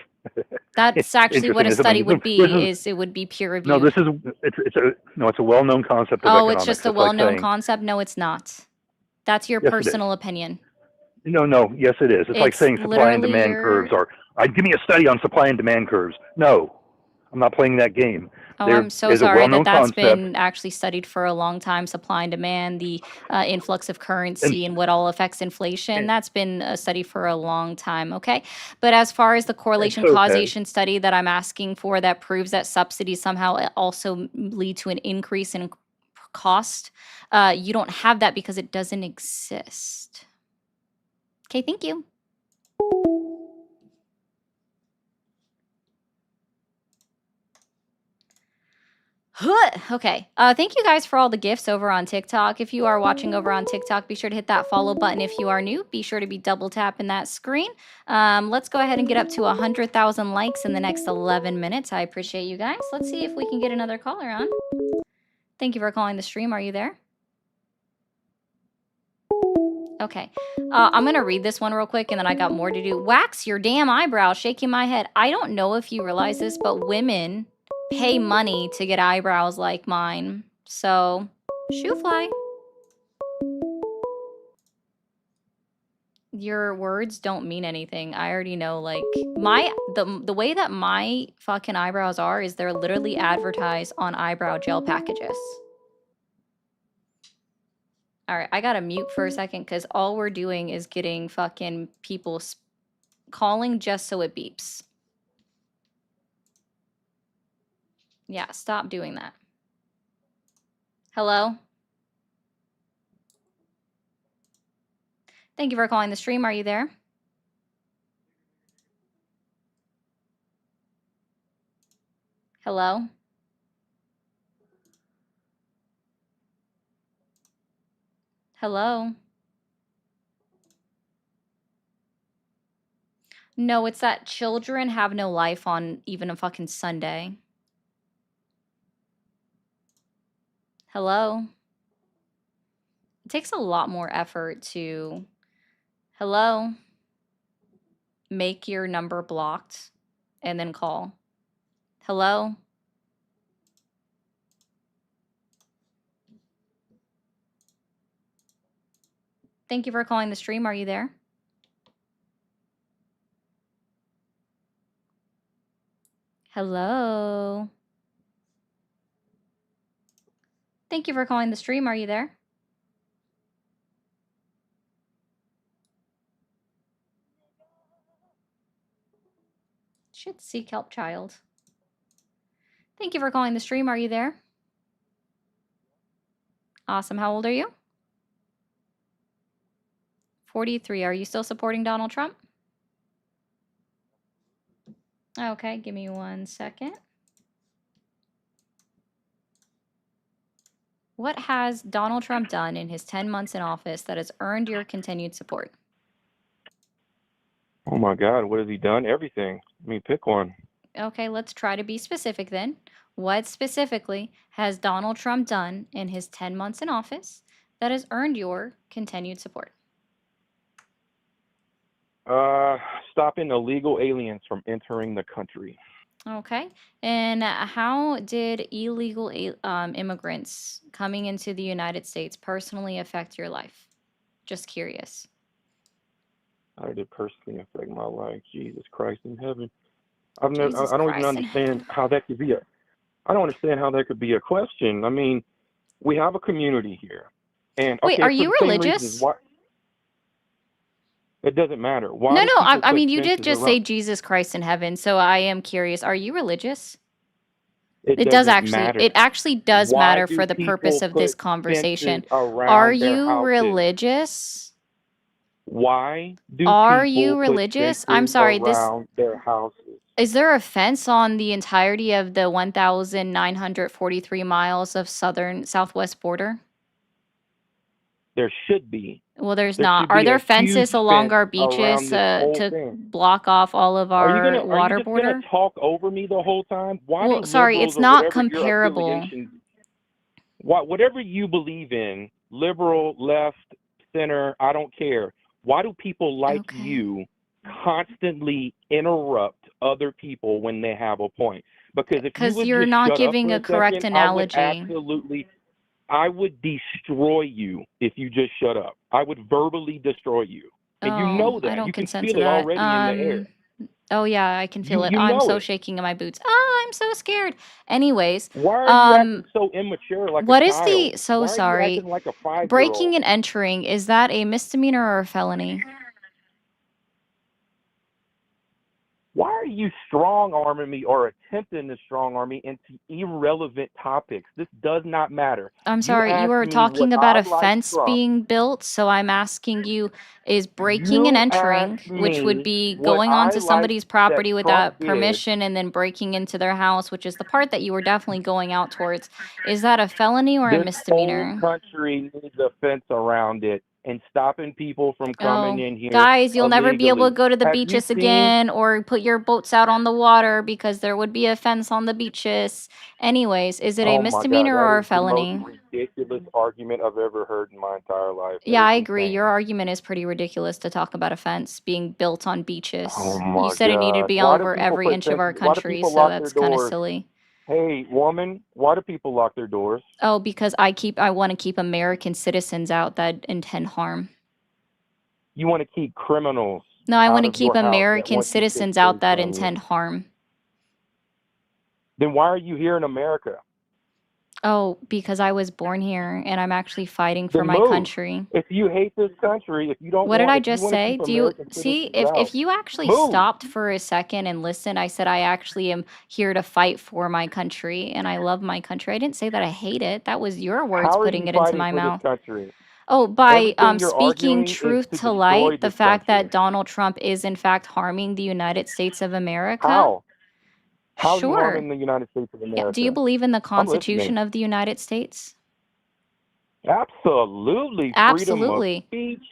Speaker 1: That's actually what
Speaker 6: interesting,
Speaker 1: a
Speaker 6: isn't it? I
Speaker 1: study
Speaker 6: mean,
Speaker 1: would
Speaker 6: this
Speaker 1: be,
Speaker 6: is
Speaker 1: it would be peer
Speaker 6: no,
Speaker 1: reviewed.
Speaker 6: it's a well-known concept of
Speaker 1: Oh, it's
Speaker 6: economics.
Speaker 1: just a
Speaker 6: It's like
Speaker 1: well-known
Speaker 6: saying,
Speaker 1: concept? No, it's not. That's your
Speaker 6: yes, it is.
Speaker 1: personal opinion.
Speaker 6: No, yes, it is. It's like saying supply and
Speaker 1: literally
Speaker 6: demand curves are. Give me a study on supply and demand curves. No, I'm not playing that game.
Speaker 1: Oh,
Speaker 6: There
Speaker 1: I'm so
Speaker 6: is a
Speaker 1: sorry that
Speaker 6: well-known
Speaker 1: that's
Speaker 6: concept,
Speaker 1: been actually studied for a long time. Supply and demand, the influx of currency, and what all affects inflation.
Speaker 6: and,
Speaker 1: That's been a study for a long time. Okay. But as far as the correlation
Speaker 6: okay.
Speaker 1: causation study that I'm asking for that proves that subsidies somehow also lead to an increase in cost, you don't have that because it doesn't exist. Okay. Thank you. Okay. Thank you guys for all the gifts over on TikTok. If you are watching over on TikTok, be sure to hit that follow button. If you are new, be sure to be double tapping that screen. Let's go ahead and get up to 100,000 likes in the next 11 minutes. I appreciate you guys. Let's see if we can get another caller on. Thank you for calling the stream. Are you there? Okay. I'm going to read this one real quick and then I got more to do. Wax your damn eyebrow, shaking my head. I don't know if you realize this, but women pay money to get eyebrows like mine. So, shoe fly. Your words don't mean anything. I already know, like, the way that my fucking eyebrows are is they're literally advertised on eyebrow gel packages. All right, I gotta mute for a second because all we're doing is getting fucking people calling just so it beeps. Yeah, stop doing that. Hello? Thank you for calling the stream. Are you there? Hello? Hello? No, it's that children have no life on even a fucking Sunday. Hello? It takes a lot more effort to, hello, make your number blocked and then call. Hello? Thank you for calling the stream. Are you there? Hello? Thank you for calling the stream. Are you there? Shit, seek help, child. Thank you for calling the stream. Are you there? Awesome. How old are you? 43. Are you still supporting Donald Trump? Okay, give me 1 second. What has Donald Trump done in his 10 months in office that has earned your continued support?
Speaker 5: Oh my God, what has he done? Everything. I mean, pick one.
Speaker 1: Okay, let's try to be specific then. What specifically has Donald Trump done in his 10 months in office that has earned your continued support?
Speaker 5: Stopping illegal aliens from entering the country.
Speaker 1: Okay, and how did illegal immigrants coming into the United States personally affect your life? Just curious.
Speaker 5: How did it personally affect my life? Jesus Christ in heaven. I've never.
Speaker 1: Jesus
Speaker 5: I don't even
Speaker 1: Christ in heaven.
Speaker 5: understand how that could be a. I don't understand how that could be a question. I mean, we have a community here, and
Speaker 1: Wait,
Speaker 5: okay,
Speaker 1: are
Speaker 5: for
Speaker 1: you
Speaker 5: the same reasons
Speaker 1: religious?
Speaker 5: why. It doesn't matter. Why
Speaker 1: No,
Speaker 5: do
Speaker 1: no,
Speaker 5: people
Speaker 1: I
Speaker 5: put
Speaker 1: mean, you did
Speaker 5: fences
Speaker 1: just
Speaker 5: around?
Speaker 1: say Jesus Christ in heaven, so I am curious. Are you religious?
Speaker 5: It
Speaker 1: It does
Speaker 5: doesn't
Speaker 1: actually, it
Speaker 5: matter.
Speaker 1: actually does
Speaker 5: Why
Speaker 1: matter
Speaker 5: do
Speaker 1: for the purpose
Speaker 5: people
Speaker 1: of this
Speaker 5: put fences
Speaker 1: conversation. Are
Speaker 5: around their
Speaker 1: you
Speaker 5: houses?
Speaker 1: religious?
Speaker 5: Why do
Speaker 1: Are you
Speaker 5: people put
Speaker 1: religious? I'm
Speaker 5: fences
Speaker 1: sorry,
Speaker 5: around their houses?
Speaker 1: is there a fence on the entirety of the 1,943 miles of southwest border?
Speaker 5: There should be.
Speaker 1: Well, there's
Speaker 5: There
Speaker 1: not.
Speaker 5: should
Speaker 1: Are
Speaker 5: be
Speaker 1: there
Speaker 5: a huge
Speaker 1: fences along
Speaker 5: fence
Speaker 1: our beaches
Speaker 5: around this whole
Speaker 1: to
Speaker 5: thing.
Speaker 1: block off all of our
Speaker 5: Are you
Speaker 1: water
Speaker 5: just gonna
Speaker 1: border?
Speaker 5: talk over me the whole time? Why do
Speaker 1: Well, sorry,
Speaker 5: liberals
Speaker 1: it's
Speaker 5: or
Speaker 1: not
Speaker 5: whatever your
Speaker 1: comparable.
Speaker 5: affiliation, whatever you believe in, liberal, left, center, I don't care. Why do people like
Speaker 1: Okay.
Speaker 5: you constantly interrupt other people when they have a point? Because if you
Speaker 1: Because
Speaker 5: would
Speaker 1: you're
Speaker 5: just
Speaker 1: not
Speaker 5: shut up
Speaker 1: giving
Speaker 5: for
Speaker 1: a
Speaker 5: a
Speaker 1: correct
Speaker 5: second,
Speaker 1: analogy.
Speaker 5: I would destroy you if you just shut up. I would verbally destroy you. And you
Speaker 1: Oh,
Speaker 5: know
Speaker 1: I
Speaker 5: that.
Speaker 1: don't
Speaker 5: You can
Speaker 1: consent
Speaker 5: feel
Speaker 1: to
Speaker 5: it
Speaker 1: that.
Speaker 5: already in the air.
Speaker 1: Oh yeah, I can feel it.
Speaker 5: You
Speaker 1: I'm
Speaker 5: know
Speaker 1: so
Speaker 5: it.
Speaker 1: shaking in my boots. Oh, I'm so scared. Anyways,
Speaker 5: Why are you acting so immature like a
Speaker 1: what is
Speaker 5: child?
Speaker 1: the, so
Speaker 5: Why are you
Speaker 1: sorry,
Speaker 5: acting like a 5-year-old?
Speaker 1: breaking and entering, is that a misdemeanor or a felony?
Speaker 5: Why are you strong arming me or attempting to strong arm me into irrelevant topics? This does not matter.
Speaker 1: I'm
Speaker 5: You
Speaker 1: sorry, you
Speaker 5: asked
Speaker 1: were
Speaker 5: me what
Speaker 1: talking about
Speaker 5: I
Speaker 1: a
Speaker 5: like
Speaker 1: fence
Speaker 5: Trump.
Speaker 1: being built, so I'm asking you, is breaking and
Speaker 5: You
Speaker 1: entering,
Speaker 5: asked
Speaker 1: which would
Speaker 5: me
Speaker 1: be
Speaker 5: what
Speaker 1: going
Speaker 5: I
Speaker 1: onto
Speaker 5: like
Speaker 1: somebody's
Speaker 5: that
Speaker 1: property
Speaker 5: Trump
Speaker 1: without
Speaker 5: did.
Speaker 1: permission and then breaking into their house, which is the part that you were definitely going out towards, is that a felony or a
Speaker 5: This whole
Speaker 1: misdemeanor?
Speaker 5: country needs a fence around it and stopping people from coming in here
Speaker 1: Guys, you'll never be able
Speaker 5: illegally.
Speaker 1: to go to the
Speaker 5: Have you
Speaker 1: beaches
Speaker 5: seen
Speaker 1: again or put your boats out on the water because there would be a fence on the beaches. Anyways, is it a
Speaker 5: Oh my God,
Speaker 1: misdemeanor
Speaker 5: that
Speaker 1: or a
Speaker 5: is the most
Speaker 1: felony?
Speaker 5: ridiculous argument I've ever heard in my entire life. That
Speaker 1: Yeah,
Speaker 5: is
Speaker 1: I agree.
Speaker 5: insane.
Speaker 1: Your argument is pretty ridiculous to talk about a fence being built on
Speaker 5: Oh
Speaker 1: beaches. You
Speaker 5: my
Speaker 1: said it needed to
Speaker 5: God.
Speaker 1: be
Speaker 5: Why do
Speaker 1: over
Speaker 5: people
Speaker 1: every
Speaker 5: put
Speaker 1: inch of our
Speaker 5: fences? Why do
Speaker 1: country,
Speaker 5: people
Speaker 1: so
Speaker 5: lock their
Speaker 1: that's kind of
Speaker 5: doors?
Speaker 1: silly.
Speaker 5: Hey, woman, why do people lock their doors?
Speaker 1: Oh, because I want to keep American citizens out that intend harm.
Speaker 5: You want to keep criminals
Speaker 1: No, I
Speaker 5: out
Speaker 1: want to
Speaker 5: of your
Speaker 1: keep
Speaker 5: house that
Speaker 1: American
Speaker 5: want to take
Speaker 1: citizens
Speaker 5: away
Speaker 1: out that
Speaker 5: from you.
Speaker 1: intend harm.
Speaker 5: Then why are you here in America?
Speaker 1: Oh, because I was born here and I'm actually fighting for
Speaker 5: Then
Speaker 1: my
Speaker 5: move.
Speaker 1: country.
Speaker 5: If you hate this country, if you don't
Speaker 1: What did
Speaker 5: want,
Speaker 1: I
Speaker 5: if you
Speaker 1: just
Speaker 5: want to
Speaker 1: say?
Speaker 5: keep
Speaker 1: Do you
Speaker 5: American
Speaker 1: see
Speaker 5: citizens out,
Speaker 1: if you actually
Speaker 5: move.
Speaker 1: stopped for a second and listened, I said I actually am here to fight for my country and I love my country. I didn't say that I hate it. That was your words
Speaker 5: How are
Speaker 1: putting
Speaker 5: you
Speaker 1: it into
Speaker 5: fighting
Speaker 1: my
Speaker 5: for this
Speaker 1: mouth.
Speaker 5: country?
Speaker 1: Oh, by
Speaker 5: Everything you're
Speaker 1: speaking
Speaker 5: arguing is
Speaker 1: truth
Speaker 5: to
Speaker 1: to
Speaker 5: destroy
Speaker 1: light, the
Speaker 5: this
Speaker 1: fact
Speaker 5: country.
Speaker 1: that Donald Trump is in fact harming the United States of America.
Speaker 5: How? How is he
Speaker 1: Sure.
Speaker 5: harming the United States of
Speaker 1: Yeah. Do you
Speaker 5: America?
Speaker 1: believe in the
Speaker 5: I'm listening.
Speaker 1: Constitution of the United States?
Speaker 5: Absolutely. Freedom of
Speaker 1: Absolutely.
Speaker 5: speech.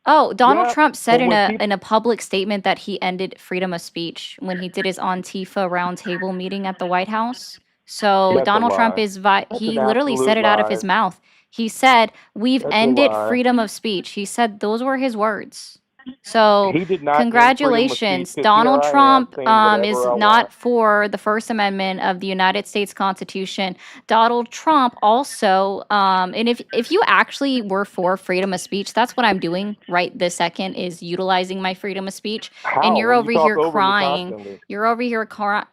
Speaker 1: Oh, Donald
Speaker 5: Yeah.
Speaker 1: Trump said
Speaker 5: But
Speaker 1: in
Speaker 5: when
Speaker 1: a
Speaker 5: people,
Speaker 1: in a public statement that he ended freedom of speech when he did his Antifa roundtable meeting at the White House. So
Speaker 5: that's a
Speaker 1: Donald Trump
Speaker 5: lie.
Speaker 1: is
Speaker 5: That's
Speaker 1: he
Speaker 5: an
Speaker 1: literally said
Speaker 5: absolute
Speaker 1: it out of
Speaker 5: lie.
Speaker 1: his mouth. He said, "We've
Speaker 5: That's a
Speaker 1: ended
Speaker 5: lie.
Speaker 1: freedom of speech." He said those were his words. So
Speaker 5: He did not end freedom of speech
Speaker 1: congratulations.
Speaker 5: because
Speaker 1: Donald
Speaker 5: here I am
Speaker 1: Trump
Speaker 5: saying
Speaker 1: is
Speaker 5: whatever I
Speaker 1: not
Speaker 5: want.
Speaker 1: for the First Amendment of the United States Constitution. Donald Trump also, and if you actually were for freedom of speech, that's what I'm doing right this second is utilizing my freedom of speech. And
Speaker 5: How?
Speaker 1: you're
Speaker 5: When you
Speaker 1: over
Speaker 5: talk
Speaker 1: here
Speaker 5: over me
Speaker 1: crying.
Speaker 5: constantly.
Speaker 1: You're over here crying.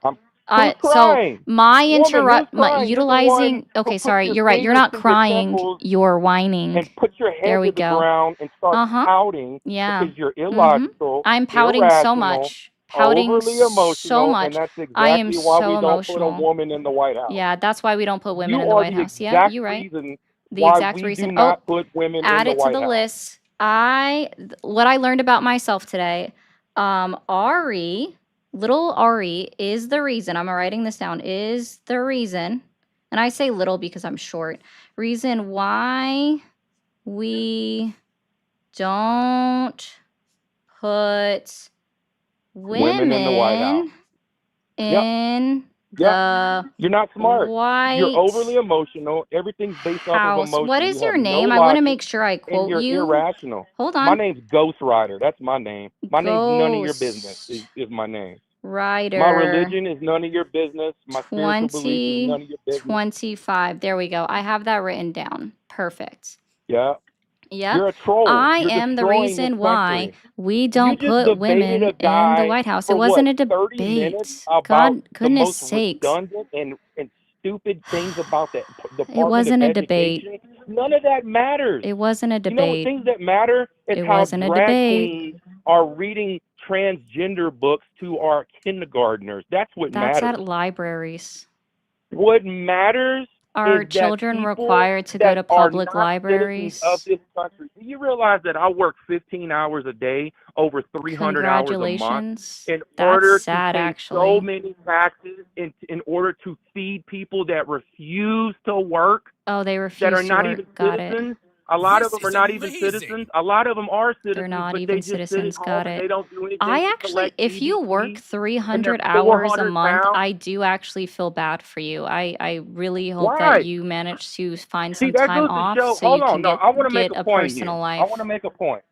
Speaker 5: Who's
Speaker 1: So
Speaker 5: crying?
Speaker 1: my
Speaker 5: Woman, who's crying? You're the one
Speaker 1: utilizing.
Speaker 5: who
Speaker 1: Okay,
Speaker 5: put
Speaker 1: sorry,
Speaker 5: your
Speaker 1: you're right. You're
Speaker 5: fingers
Speaker 1: not
Speaker 5: to your
Speaker 1: crying.
Speaker 5: temples
Speaker 1: You're whining.
Speaker 5: and put your
Speaker 1: There
Speaker 5: head
Speaker 1: we
Speaker 5: to the
Speaker 1: go.
Speaker 5: ground and start
Speaker 1: Uh-huh.
Speaker 5: pouting
Speaker 1: Yeah.
Speaker 5: because you're
Speaker 1: Mm-hmm.
Speaker 5: illogical,
Speaker 1: I'm pouting so
Speaker 5: irrational,
Speaker 1: much. Pouting
Speaker 5: overly
Speaker 1: so
Speaker 5: emotional,
Speaker 1: much.
Speaker 5: and that's
Speaker 1: I am
Speaker 5: exactly why
Speaker 1: so
Speaker 5: we don't put a
Speaker 1: emotional.
Speaker 5: woman in the White House.
Speaker 1: Yeah, that's why we don't put women
Speaker 5: You
Speaker 1: in the
Speaker 5: are
Speaker 1: White
Speaker 5: the
Speaker 1: House. Yeah,
Speaker 5: exact
Speaker 1: you're right.
Speaker 5: reason
Speaker 1: The
Speaker 5: why
Speaker 1: exact
Speaker 5: we
Speaker 1: reason.
Speaker 5: do
Speaker 1: Oh,
Speaker 5: not put women in
Speaker 1: add
Speaker 5: the
Speaker 1: it to
Speaker 5: White
Speaker 1: the
Speaker 5: House.
Speaker 1: list. What I learned about myself today, Ari, little Ari is the reason, I'm writing this down, is the reason, and I say little because I'm short, reason why we don't put
Speaker 5: Women in the White House.
Speaker 1: women in
Speaker 5: Yep.
Speaker 1: the
Speaker 5: You're not smart. You're overly
Speaker 1: White
Speaker 5: emotional. Everything's based off of
Speaker 1: House. What
Speaker 5: emotion.
Speaker 1: is
Speaker 5: You have
Speaker 1: your
Speaker 5: no
Speaker 1: name? I want to
Speaker 5: logic,
Speaker 1: make sure I
Speaker 5: and
Speaker 1: quote
Speaker 5: you're
Speaker 1: you.
Speaker 5: irrational.
Speaker 1: Hold
Speaker 5: My
Speaker 1: on.
Speaker 5: name's Ghost Rider. That's my name. My name's none of your business.
Speaker 1: Ghost
Speaker 5: Is my name.
Speaker 1: Rider.
Speaker 5: My religion is none of your business. My spiritual belief is none of your business.
Speaker 1: 2025. There we go. I have that written down. Perfect.
Speaker 5: Yeah.
Speaker 1: Yep.
Speaker 5: You're a troll.
Speaker 1: I
Speaker 5: You're
Speaker 1: am the
Speaker 5: destroying this
Speaker 1: reason why
Speaker 5: country.
Speaker 1: we
Speaker 5: You
Speaker 1: don't
Speaker 5: just
Speaker 1: put
Speaker 5: debated
Speaker 1: women
Speaker 5: a
Speaker 1: in the
Speaker 5: guy
Speaker 1: White House. It
Speaker 5: for
Speaker 1: wasn't
Speaker 5: what,
Speaker 1: a
Speaker 5: 30 minutes
Speaker 1: debate.
Speaker 5: about
Speaker 1: God,
Speaker 5: the
Speaker 1: goodness
Speaker 5: most
Speaker 1: sakes.
Speaker 5: redundant and stupid things about the
Speaker 1: It
Speaker 5: Department
Speaker 1: wasn't
Speaker 5: of
Speaker 1: a debate.
Speaker 5: Education? None of that matters.
Speaker 1: It wasn't a
Speaker 5: You know what
Speaker 1: debate.
Speaker 5: things that matter is
Speaker 1: It
Speaker 5: how
Speaker 1: wasn't a
Speaker 5: drag
Speaker 1: debate.
Speaker 5: queens are reading transgender books to our kindergartners. That's what
Speaker 1: That's
Speaker 5: matters.
Speaker 1: at libraries.
Speaker 5: What matters
Speaker 1: Are
Speaker 5: is that
Speaker 1: children
Speaker 5: people
Speaker 1: required to go
Speaker 5: that
Speaker 1: to
Speaker 5: are
Speaker 1: public
Speaker 5: not citizens of
Speaker 1: libraries?
Speaker 5: this country. Do you realize that I work 15 hours a day, over 300 hours a month,
Speaker 1: Congratulations.
Speaker 5: in
Speaker 1: That's
Speaker 5: order to
Speaker 1: sad,
Speaker 5: pay so
Speaker 1: actually.
Speaker 5: many taxes, in order to feed people that refuse to work,
Speaker 1: Oh, they
Speaker 5: that are
Speaker 1: refuse to
Speaker 5: not
Speaker 1: work.
Speaker 5: even
Speaker 1: Got it.
Speaker 5: citizens? A lot of
Speaker 7: This
Speaker 5: them are
Speaker 7: is
Speaker 5: not even
Speaker 7: amazing.
Speaker 5: citizens. A lot of them are
Speaker 1: They're
Speaker 5: citizens,
Speaker 1: not
Speaker 5: but
Speaker 1: even
Speaker 5: they just sit at
Speaker 1: citizens.
Speaker 5: home
Speaker 1: Got
Speaker 5: and
Speaker 1: it.
Speaker 5: they don't do anything
Speaker 1: I
Speaker 5: to
Speaker 1: actually,
Speaker 5: collect
Speaker 1: if you work
Speaker 5: EBT, and
Speaker 1: 300
Speaker 5: they're
Speaker 1: hours a
Speaker 5: 400
Speaker 1: month,
Speaker 5: pounds.
Speaker 1: I do actually feel bad for you. I really hope
Speaker 5: Why?
Speaker 1: that you manage to find
Speaker 5: See,
Speaker 1: some
Speaker 5: that
Speaker 1: time
Speaker 5: goes to
Speaker 1: off
Speaker 5: show.
Speaker 1: so
Speaker 5: Hold
Speaker 1: you
Speaker 5: on,
Speaker 1: can
Speaker 5: no, I want to make
Speaker 1: get
Speaker 5: a
Speaker 1: a
Speaker 5: point here.
Speaker 1: personal
Speaker 5: I want to
Speaker 1: life.
Speaker 5: make a point.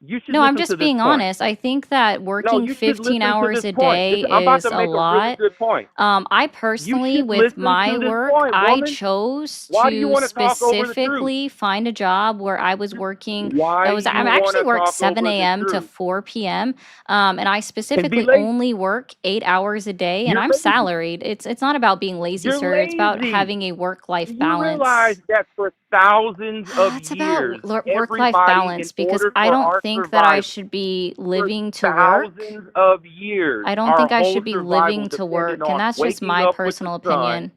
Speaker 5: You should
Speaker 1: No, I'm
Speaker 5: listen to
Speaker 1: just
Speaker 5: this
Speaker 1: being
Speaker 5: point.
Speaker 1: honest. I think that
Speaker 5: No,
Speaker 1: working
Speaker 5: you should
Speaker 1: 15
Speaker 5: listen to
Speaker 1: hours
Speaker 5: this
Speaker 1: a
Speaker 5: point.
Speaker 1: day
Speaker 5: I'm about
Speaker 1: is
Speaker 5: to
Speaker 1: a
Speaker 5: make a really
Speaker 1: lot.
Speaker 5: good point.
Speaker 1: I
Speaker 5: You
Speaker 1: personally,
Speaker 5: should
Speaker 1: with
Speaker 5: listen
Speaker 1: my
Speaker 5: to this
Speaker 1: work,
Speaker 5: point,
Speaker 1: I
Speaker 5: woman.
Speaker 1: chose
Speaker 5: Why do you
Speaker 1: to
Speaker 5: want to talk over the truth?
Speaker 1: specifically find a job where I was working.
Speaker 5: Why
Speaker 1: I
Speaker 5: you want
Speaker 1: actually
Speaker 5: to
Speaker 1: worked
Speaker 5: talk
Speaker 1: 7
Speaker 5: over the
Speaker 1: a.m. to
Speaker 5: truth?
Speaker 1: 4 p.m. And I
Speaker 5: And be
Speaker 1: specifically
Speaker 5: lazy.
Speaker 1: only work 8 hours a day, and
Speaker 5: You're
Speaker 1: I'm
Speaker 5: lazy.
Speaker 1: salaried. It's not about being lazy,
Speaker 5: You're
Speaker 1: sir. It's about
Speaker 5: lazy.
Speaker 1: having a
Speaker 5: Do
Speaker 1: work-life
Speaker 5: you realize
Speaker 1: balance.
Speaker 5: that for thousands of
Speaker 1: It's about
Speaker 5: years,
Speaker 1: work-life
Speaker 5: everybody, in
Speaker 1: balance because
Speaker 5: order
Speaker 1: I
Speaker 5: for
Speaker 1: don't
Speaker 5: our
Speaker 1: think that I
Speaker 5: survival,
Speaker 1: should be
Speaker 5: for
Speaker 1: living to work.
Speaker 5: thousands of years,
Speaker 1: I don't
Speaker 5: our
Speaker 1: think I
Speaker 5: whole
Speaker 1: should be
Speaker 5: survival
Speaker 1: living to
Speaker 5: depended
Speaker 1: work, and
Speaker 5: on
Speaker 1: that's just
Speaker 5: waking
Speaker 1: my
Speaker 5: up with the
Speaker 1: personal
Speaker 5: sun
Speaker 1: opinion.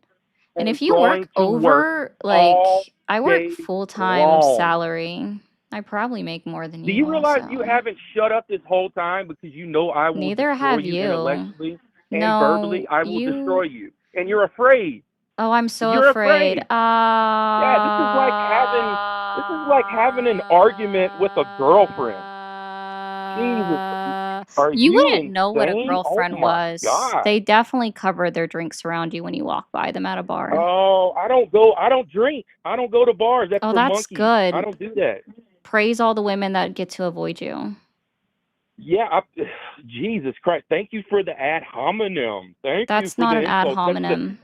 Speaker 1: And
Speaker 5: and
Speaker 1: if you
Speaker 5: going
Speaker 1: work
Speaker 5: to work
Speaker 1: over,
Speaker 5: all
Speaker 1: like, I work
Speaker 5: day
Speaker 1: full-time
Speaker 5: long.
Speaker 1: salary, I probably make more than
Speaker 5: Do
Speaker 1: you
Speaker 5: you realize you
Speaker 1: also.
Speaker 5: haven't shut up this whole time because you know I will
Speaker 1: Neither
Speaker 5: destroy
Speaker 1: have
Speaker 5: you
Speaker 1: you.
Speaker 5: intellectually and verbally?
Speaker 1: No,
Speaker 5: I will destroy you. And you're afraid.
Speaker 1: Oh, I'm so
Speaker 5: You're
Speaker 1: afraid.
Speaker 5: afraid. Yeah, this is like having an argument with a girlfriend. Jesus, are
Speaker 1: You
Speaker 5: you
Speaker 1: wouldn't know what a
Speaker 5: insane? Oh
Speaker 1: girlfriend
Speaker 5: my
Speaker 1: was.
Speaker 5: God.
Speaker 1: They definitely cover their drinks around you when you walk by them at a bar.
Speaker 5: Oh, I don't drink. I don't go to bars. That's
Speaker 1: Oh,
Speaker 5: for
Speaker 1: that's
Speaker 5: monkeys. I
Speaker 1: good.
Speaker 5: don't do that.
Speaker 1: Praise all the women that get to avoid you.
Speaker 5: Yeah, Jesus Christ! Thank you for the ad hominem. Thank you
Speaker 1: That's
Speaker 5: for
Speaker 1: not
Speaker 5: the
Speaker 1: an ad
Speaker 5: insult.
Speaker 1: hominem.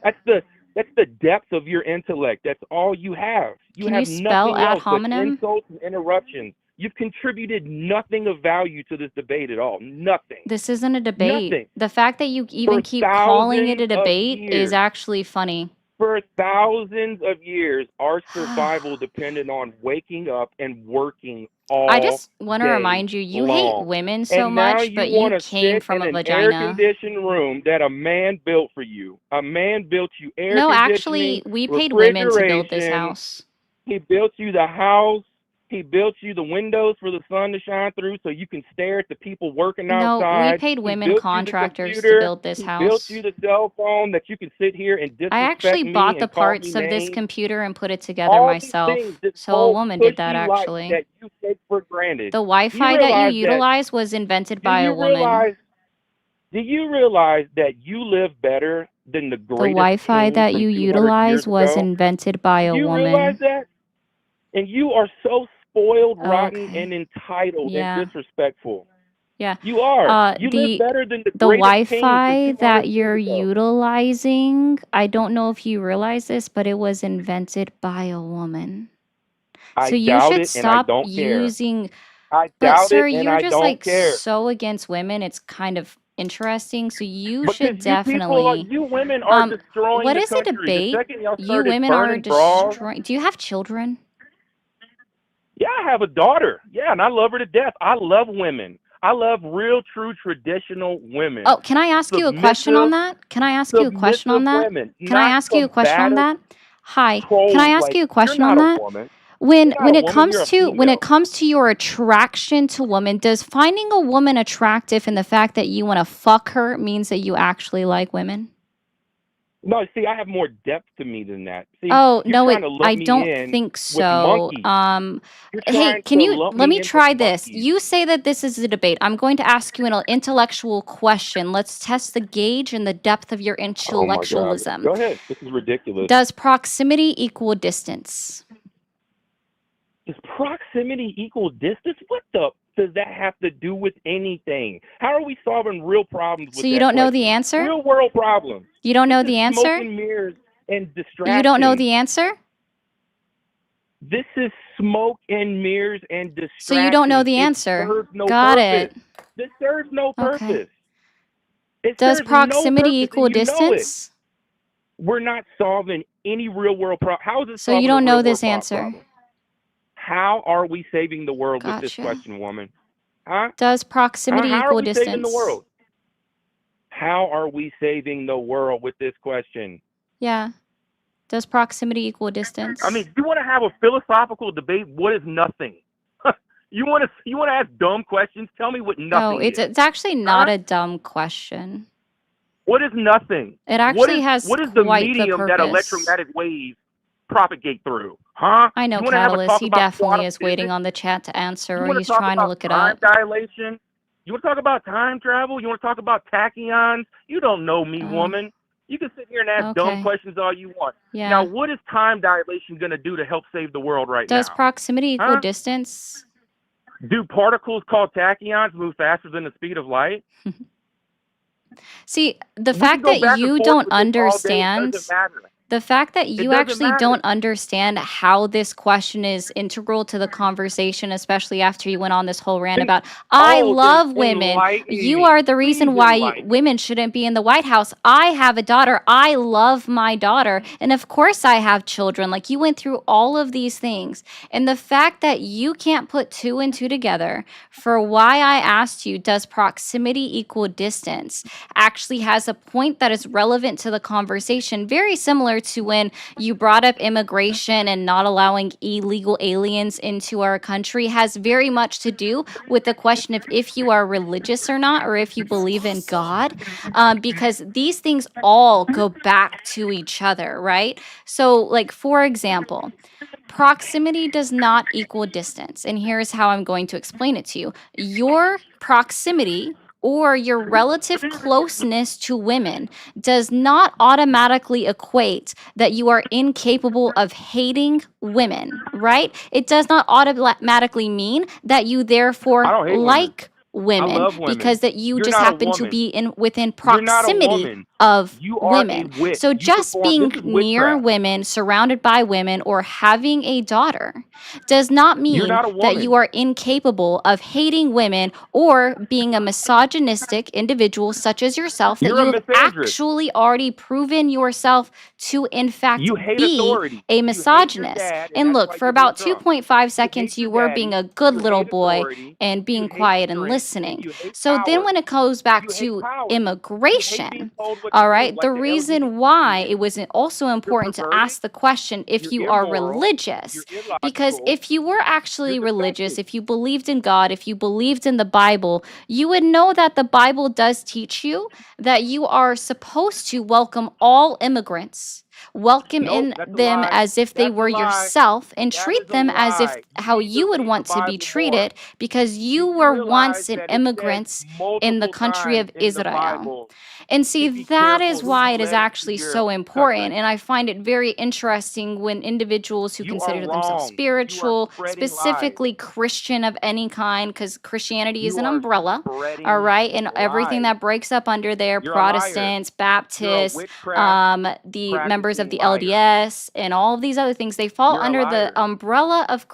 Speaker 5: That's the depth of your intellect. That's all you have. You
Speaker 1: Can
Speaker 5: have
Speaker 1: you spell
Speaker 5: nothing
Speaker 1: ad
Speaker 5: else but
Speaker 1: hominem?
Speaker 5: insults and interruptions.
Speaker 3: You've contributed nothing of value to this debate at all. Nothing.
Speaker 1: This isn't a debate.
Speaker 3: Nothing.
Speaker 1: The fact that you even
Speaker 3: For
Speaker 1: keep calling it a
Speaker 3: thousands of
Speaker 1: debate is
Speaker 3: years.
Speaker 1: actually funny.
Speaker 3: For thousands of years, our survival depended on waking up and working all
Speaker 1: I just want to
Speaker 3: day
Speaker 1: remind you, you hate
Speaker 3: long.
Speaker 1: women so
Speaker 3: And now
Speaker 1: much,
Speaker 3: you
Speaker 1: but you
Speaker 3: want to
Speaker 1: came
Speaker 3: sit
Speaker 1: from
Speaker 3: in
Speaker 1: a
Speaker 3: an
Speaker 1: vagina.
Speaker 3: air-conditioned room that a man built for you. A man built you air
Speaker 1: No,
Speaker 3: conditioning,
Speaker 1: actually, we paid women to build this
Speaker 3: refrigeration.
Speaker 1: house.
Speaker 3: He built you the house. He built you the windows for the sun to shine through so you can stare at the people working
Speaker 1: No, we
Speaker 3: outside.
Speaker 1: paid
Speaker 3: He
Speaker 1: women
Speaker 3: built you the
Speaker 1: contractors to
Speaker 3: computer.
Speaker 1: build this
Speaker 3: He built
Speaker 1: house.
Speaker 3: you the cell phone that you can sit here and
Speaker 1: I actually
Speaker 3: disrespect me
Speaker 1: bought the
Speaker 3: and call me
Speaker 1: parts of this
Speaker 3: names.
Speaker 1: computer and put it together
Speaker 3: All these things,
Speaker 1: myself.
Speaker 3: this
Speaker 1: So a
Speaker 3: whole
Speaker 1: woman did that
Speaker 3: cushy life
Speaker 1: actually.
Speaker 3: that you take for granted.
Speaker 1: The
Speaker 3: Do you
Speaker 1: Wi-Fi that you
Speaker 3: realize that?
Speaker 1: utilize was invented
Speaker 3: Do
Speaker 1: by a
Speaker 3: you
Speaker 1: woman.
Speaker 3: realize? Do you realize that you live better than the
Speaker 1: The
Speaker 3: greatest
Speaker 1: Wi-Fi
Speaker 3: king
Speaker 1: that
Speaker 3: from
Speaker 1: you
Speaker 3: 200
Speaker 1: utilize
Speaker 3: years
Speaker 1: was
Speaker 3: ago?
Speaker 1: invented by
Speaker 3: Do
Speaker 1: a
Speaker 3: you realize
Speaker 1: woman.
Speaker 3: that? And you are so spoiled, rotten,
Speaker 1: Okay.
Speaker 3: and entitled
Speaker 1: Yeah.
Speaker 3: and disrespectful.
Speaker 1: Yeah.
Speaker 3: You are. You live
Speaker 1: The
Speaker 3: better than the
Speaker 1: the
Speaker 3: greatest king from
Speaker 1: Wi-Fi
Speaker 3: 200
Speaker 1: that
Speaker 3: years
Speaker 1: you're
Speaker 3: ago.
Speaker 1: utilizing, I don't know if you realize this, but it was invented by a woman.
Speaker 3: I
Speaker 1: So you
Speaker 3: doubt
Speaker 1: should
Speaker 3: it, and I
Speaker 1: stop
Speaker 3: don't care.
Speaker 1: using.
Speaker 3: I
Speaker 1: But
Speaker 3: doubt
Speaker 1: sir,
Speaker 3: it, and
Speaker 1: you're
Speaker 3: I
Speaker 1: just
Speaker 3: don't
Speaker 1: like
Speaker 3: care.
Speaker 1: so against women. It's kind of interesting. So you
Speaker 3: Because
Speaker 1: should definitely.
Speaker 3: you women are destroying
Speaker 1: What
Speaker 3: the
Speaker 1: is a
Speaker 3: country. The
Speaker 1: debate?
Speaker 3: second y'all
Speaker 1: You
Speaker 3: started
Speaker 1: women are
Speaker 3: burning bras.
Speaker 1: destroying. Do you have children?
Speaker 3: Yeah, I have a daughter. Yeah, and I love her to death. I love women. I love real, true, traditional women.
Speaker 1: Oh, can I ask you a question on
Speaker 3: Submissive,
Speaker 1: that? Can I ask you a question on that?
Speaker 3: women.
Speaker 1: Can I
Speaker 3: Not
Speaker 1: ask you a question on
Speaker 3: combative
Speaker 1: that? Hi. Can I
Speaker 3: trolls
Speaker 1: ask
Speaker 3: like
Speaker 1: you a
Speaker 3: you're
Speaker 1: question on
Speaker 3: not a
Speaker 1: that?
Speaker 3: woman.
Speaker 1: When
Speaker 3: You're not a woman, you're a
Speaker 1: when it
Speaker 3: female.
Speaker 1: comes to your attraction to women, does finding a woman attractive and the fact that you want to fuck her means that you actually like women?
Speaker 3: No, see, I have more depth to me than that. See,
Speaker 1: Oh,
Speaker 3: you're
Speaker 1: no,
Speaker 3: trying to lump
Speaker 1: I
Speaker 3: me
Speaker 1: don't
Speaker 3: in
Speaker 1: think
Speaker 3: with
Speaker 1: so.
Speaker 3: monkeys. You're
Speaker 1: Hey,
Speaker 3: trying
Speaker 1: can
Speaker 3: to
Speaker 1: you
Speaker 3: lump
Speaker 1: let
Speaker 3: me
Speaker 1: me
Speaker 3: in with
Speaker 1: try this?
Speaker 3: monkeys.
Speaker 1: You say that this is a debate. I'm going to ask you an intellectual question. Let's test the gauge and the depth of your
Speaker 3: Oh my God.
Speaker 1: intellectualism.
Speaker 3: Go ahead. This is ridiculous.
Speaker 1: Does proximity equal distance?
Speaker 3: Does proximity equal distance? What the does that have to do with anything? How are we solving real problems with
Speaker 1: So you
Speaker 3: that
Speaker 1: don't know the
Speaker 3: question?
Speaker 1: answer?
Speaker 3: Real world problems.
Speaker 1: You don't know
Speaker 3: This
Speaker 1: the
Speaker 3: is smoke
Speaker 1: answer?
Speaker 3: and mirrors and distraction.
Speaker 1: You don't know the answer?
Speaker 3: This is smoke and mirrors and distraction.
Speaker 1: So you don't know the
Speaker 3: It
Speaker 1: answer.
Speaker 3: serves no
Speaker 1: Got
Speaker 3: purpose.
Speaker 1: it.
Speaker 3: This serves no purpose.
Speaker 1: Okay.
Speaker 3: It
Speaker 1: Does
Speaker 3: serves
Speaker 1: proximity
Speaker 3: no purpose,
Speaker 1: equal
Speaker 3: and you know it.
Speaker 1: distance?
Speaker 3: We're not solving any real world problem. How is this
Speaker 1: So
Speaker 3: solving
Speaker 1: you
Speaker 3: a
Speaker 1: don't
Speaker 3: real
Speaker 1: know
Speaker 3: world
Speaker 1: this answer.
Speaker 3: problem? How are we saving the world with this
Speaker 1: Gotcha.
Speaker 3: question, woman? Huh?
Speaker 1: Does proximity
Speaker 3: How are
Speaker 1: equal
Speaker 3: we saving the
Speaker 1: distance?
Speaker 3: world? How are we saving the world with this question?
Speaker 1: Yeah. Does proximity equal distance?
Speaker 3: I mean, you want to have a philosophical debate? What is nothing? you want to ask dumb questions? Tell me what nothing
Speaker 1: No, it's
Speaker 3: is.
Speaker 1: actually not
Speaker 3: Huh?
Speaker 1: a dumb question.
Speaker 3: What is nothing?
Speaker 1: It actually has
Speaker 3: what is the
Speaker 1: quite the
Speaker 3: medium that
Speaker 1: purpose.
Speaker 3: electromagnetic waves propagate through? Huh?
Speaker 1: I know
Speaker 3: You want to have a
Speaker 1: Catalyst.
Speaker 3: talk
Speaker 1: He
Speaker 3: about
Speaker 1: definitely
Speaker 3: quantum
Speaker 1: is waiting
Speaker 3: physics?
Speaker 1: on the chat to answer,
Speaker 3: You
Speaker 1: or
Speaker 3: want to
Speaker 1: he's
Speaker 3: talk
Speaker 1: trying to
Speaker 3: about
Speaker 1: look it
Speaker 3: time
Speaker 1: up.
Speaker 3: dilation? You want to talk about time travel? You want to talk about tachyons? You don't know me, woman. You can sit here and ask dumb
Speaker 1: Okay.
Speaker 3: questions all you want.
Speaker 1: Yeah.
Speaker 3: Now, what is time dilation going to do to help save the world right
Speaker 1: Does
Speaker 3: now?
Speaker 1: proximity equal
Speaker 3: Huh?
Speaker 1: distance?
Speaker 3: Do particles called tachyons move faster than the speed of light?
Speaker 1: See, the
Speaker 3: We
Speaker 1: fact
Speaker 3: can go
Speaker 1: that
Speaker 3: back and
Speaker 1: you
Speaker 3: forth
Speaker 1: don't
Speaker 3: with this all day. It
Speaker 1: understand,
Speaker 3: doesn't matter.
Speaker 1: the fact that you
Speaker 3: doesn't
Speaker 1: actually
Speaker 3: matter.
Speaker 1: don't understand how this question is integral to the conversation, especially after you went on this whole rant about, I love women.
Speaker 3: enlighten
Speaker 1: You
Speaker 3: me.
Speaker 1: are the reason
Speaker 3: Please
Speaker 1: why
Speaker 3: enlighten me.
Speaker 1: women shouldn't be in the White House. I have a daughter. I love my daughter. And of course I have children. Like, you went through all of these things. And the fact that you can't put two and two together for why I asked you, does proximity equal distance, actually has a point that is relevant to the conversation. Very similar to when you brought up immigration and not allowing illegal aliens into our country, has very much to do with the question of if you are religious or not, or if you believe in God, because these things all go back to each other, right? So, like, for example, proximity does not equal distance. And here's how I'm going to explain it to you. Your proximity or your relative closeness to women does not automatically equate that you are incapable of hating women, right? It does not automatically mean that you therefore
Speaker 3: I don't hate women.
Speaker 1: like women
Speaker 3: love
Speaker 1: because
Speaker 3: women.
Speaker 1: that you
Speaker 3: You're
Speaker 1: just
Speaker 3: not a
Speaker 1: happen to
Speaker 3: woman.
Speaker 1: be within
Speaker 3: You're not a
Speaker 1: proximity
Speaker 3: woman.
Speaker 1: of
Speaker 3: You are a
Speaker 1: women.
Speaker 3: witch.
Speaker 1: So
Speaker 3: You
Speaker 1: just
Speaker 3: perform.
Speaker 1: being
Speaker 3: This is
Speaker 1: near
Speaker 3: witchcraft.
Speaker 1: women, surrounded by women, or having a daughter does not
Speaker 3: You're
Speaker 1: mean
Speaker 3: not a
Speaker 1: that you
Speaker 3: woman.
Speaker 1: are incapable of hating women or being a misogynistic individual such as yourself, that
Speaker 3: You're a
Speaker 1: you have
Speaker 3: misandrist.
Speaker 1: actually already proven yourself to, in fact,
Speaker 3: You hate
Speaker 1: be
Speaker 3: authority.
Speaker 1: a
Speaker 3: You hate your
Speaker 1: misogynist.
Speaker 3: dad, and
Speaker 1: And
Speaker 3: that's
Speaker 1: look,
Speaker 3: why
Speaker 1: for
Speaker 3: you're real
Speaker 1: about
Speaker 3: drunk.
Speaker 1: 2.5
Speaker 3: You
Speaker 1: seconds,
Speaker 3: hate your
Speaker 1: you were being
Speaker 3: daddy.
Speaker 1: a good
Speaker 3: You
Speaker 1: little
Speaker 3: hate
Speaker 1: boy
Speaker 3: authority.
Speaker 1: and
Speaker 3: You
Speaker 1: being
Speaker 3: hate
Speaker 1: quiet and
Speaker 3: strength, and
Speaker 1: listening.
Speaker 3: you hate
Speaker 1: So then
Speaker 3: power.
Speaker 1: when it goes back
Speaker 3: You hate
Speaker 1: to
Speaker 3: power. You hate being
Speaker 1: immigration,
Speaker 3: told what to
Speaker 1: all
Speaker 3: do,
Speaker 1: right, the
Speaker 3: like the
Speaker 1: reason
Speaker 3: LGBT
Speaker 1: why
Speaker 3: community.
Speaker 1: it was also
Speaker 3: You're
Speaker 1: important to
Speaker 3: perverted.
Speaker 1: ask the question if
Speaker 3: You're
Speaker 1: you are
Speaker 3: immoral.
Speaker 1: religious,
Speaker 3: You're
Speaker 1: because
Speaker 3: illogical.
Speaker 1: if you were
Speaker 3: You're
Speaker 1: actually religious,
Speaker 3: defective.
Speaker 1: if you believed in God, if you believed in the Bible, you would know that the Bible does teach you that you are supposed to welcome all immigrants, welcome
Speaker 3: Nope,
Speaker 1: in
Speaker 3: that's a
Speaker 1: them
Speaker 3: lie.
Speaker 1: as if they
Speaker 3: That's a
Speaker 1: were
Speaker 3: lie.
Speaker 1: yourself, and
Speaker 3: That
Speaker 1: treat
Speaker 3: is a
Speaker 1: them as if
Speaker 3: lie. You
Speaker 1: how
Speaker 3: need to
Speaker 1: you would
Speaker 3: read the
Speaker 1: want to be
Speaker 3: Bible more.
Speaker 1: treated, because
Speaker 3: Do
Speaker 1: you
Speaker 3: you
Speaker 1: were
Speaker 3: realize
Speaker 1: once an
Speaker 3: that it says
Speaker 1: immigrant in the
Speaker 3: multiple
Speaker 1: country
Speaker 3: times
Speaker 1: of
Speaker 3: in the
Speaker 1: Israel.
Speaker 3: Bible
Speaker 1: And
Speaker 3: to
Speaker 1: see,
Speaker 3: be
Speaker 1: that
Speaker 3: careful
Speaker 1: is
Speaker 3: who
Speaker 1: why
Speaker 3: you
Speaker 1: it is
Speaker 3: let into
Speaker 1: actually
Speaker 3: your
Speaker 1: so important.
Speaker 3: country?
Speaker 1: And I find it very interesting when individuals who
Speaker 3: You are
Speaker 1: consider themselves
Speaker 3: wrong. You are
Speaker 1: spiritual,
Speaker 3: spreading lies.
Speaker 1: specifically Christian of any kind, because Christianity is
Speaker 3: You
Speaker 1: an
Speaker 3: are
Speaker 1: umbrella, all
Speaker 3: spreading
Speaker 1: right? And everything
Speaker 3: lies.
Speaker 1: that breaks up under there,
Speaker 3: You're a liar.
Speaker 1: Protestants,
Speaker 3: You're a
Speaker 1: Baptists,
Speaker 3: witchcraft
Speaker 1: the members of
Speaker 3: practicing
Speaker 1: the
Speaker 3: liar.
Speaker 1: LDS, and all of these other things, they fall
Speaker 3: You're a
Speaker 1: under the
Speaker 3: liar.
Speaker 1: umbrella of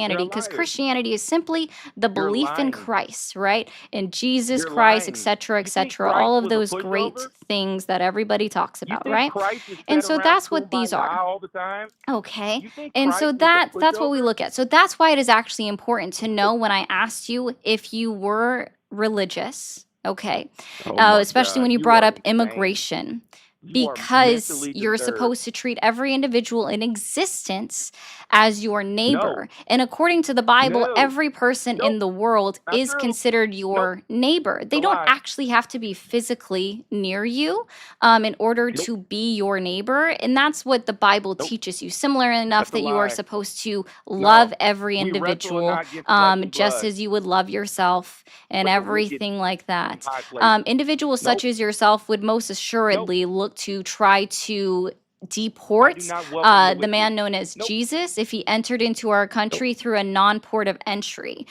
Speaker 3: You're a
Speaker 1: Christianity, because
Speaker 3: liar.
Speaker 1: Christianity is simply the
Speaker 3: You're
Speaker 1: belief in
Speaker 3: lying.
Speaker 1: Christ, right? In Jesus
Speaker 3: You're
Speaker 1: Christ,
Speaker 3: lying.
Speaker 1: etc.,
Speaker 3: You think
Speaker 1: etc.,
Speaker 3: Christ
Speaker 1: all of
Speaker 3: was a
Speaker 1: those great
Speaker 3: pushover?
Speaker 1: things that everybody talks
Speaker 3: You
Speaker 1: about,
Speaker 3: think
Speaker 1: right?
Speaker 3: Christ is
Speaker 1: And
Speaker 3: sat
Speaker 1: so
Speaker 3: around
Speaker 1: that's what these are.
Speaker 3: kumbaya all the time?
Speaker 1: Okay.
Speaker 3: You think
Speaker 1: And so
Speaker 3: Christ was a
Speaker 1: that's what we
Speaker 3: pushover?
Speaker 1: look at. So that's why it is actually important to know when I asked you if you were religious, okay?
Speaker 3: Oh my
Speaker 1: Especially
Speaker 3: God,
Speaker 1: when you
Speaker 3: you
Speaker 1: brought
Speaker 3: are
Speaker 1: up
Speaker 3: insane.
Speaker 1: immigration,
Speaker 3: You are
Speaker 1: because
Speaker 3: mentally
Speaker 1: you're
Speaker 3: disturbed.
Speaker 1: supposed to treat every individual in existence as your
Speaker 3: No,
Speaker 1: neighbor. And according to the Bible,
Speaker 3: no,
Speaker 1: every person
Speaker 3: nope,
Speaker 1: in the world
Speaker 3: not
Speaker 1: is
Speaker 3: true.
Speaker 1: considered
Speaker 3: Nope,
Speaker 1: your neighbor.
Speaker 3: it's
Speaker 1: They
Speaker 3: a
Speaker 1: don't
Speaker 3: lie.
Speaker 1: actually have to be physically near you in order
Speaker 3: Nope,
Speaker 1: to be your neighbor. And that's what the Bible
Speaker 3: nope,
Speaker 1: teaches you. Similar enough
Speaker 3: that's a
Speaker 1: that you are
Speaker 3: lie.
Speaker 1: supposed to
Speaker 3: No,
Speaker 1: love every
Speaker 3: we wrestle
Speaker 1: individual
Speaker 3: not against flesh and
Speaker 1: just
Speaker 3: blood,
Speaker 1: as you would love yourself, and
Speaker 3: but the wicked
Speaker 1: everything like
Speaker 3: in
Speaker 1: that.
Speaker 3: high places.
Speaker 1: Individuals such
Speaker 3: Nope,
Speaker 1: as yourself would most
Speaker 3: nope.
Speaker 1: assuredly look to try to
Speaker 3: I do
Speaker 1: deport
Speaker 3: not welcome the
Speaker 1: the
Speaker 3: wicked.
Speaker 1: man known as
Speaker 3: Nope,
Speaker 1: Jesus if he entered into our
Speaker 3: nope,
Speaker 1: country through a non port of entry.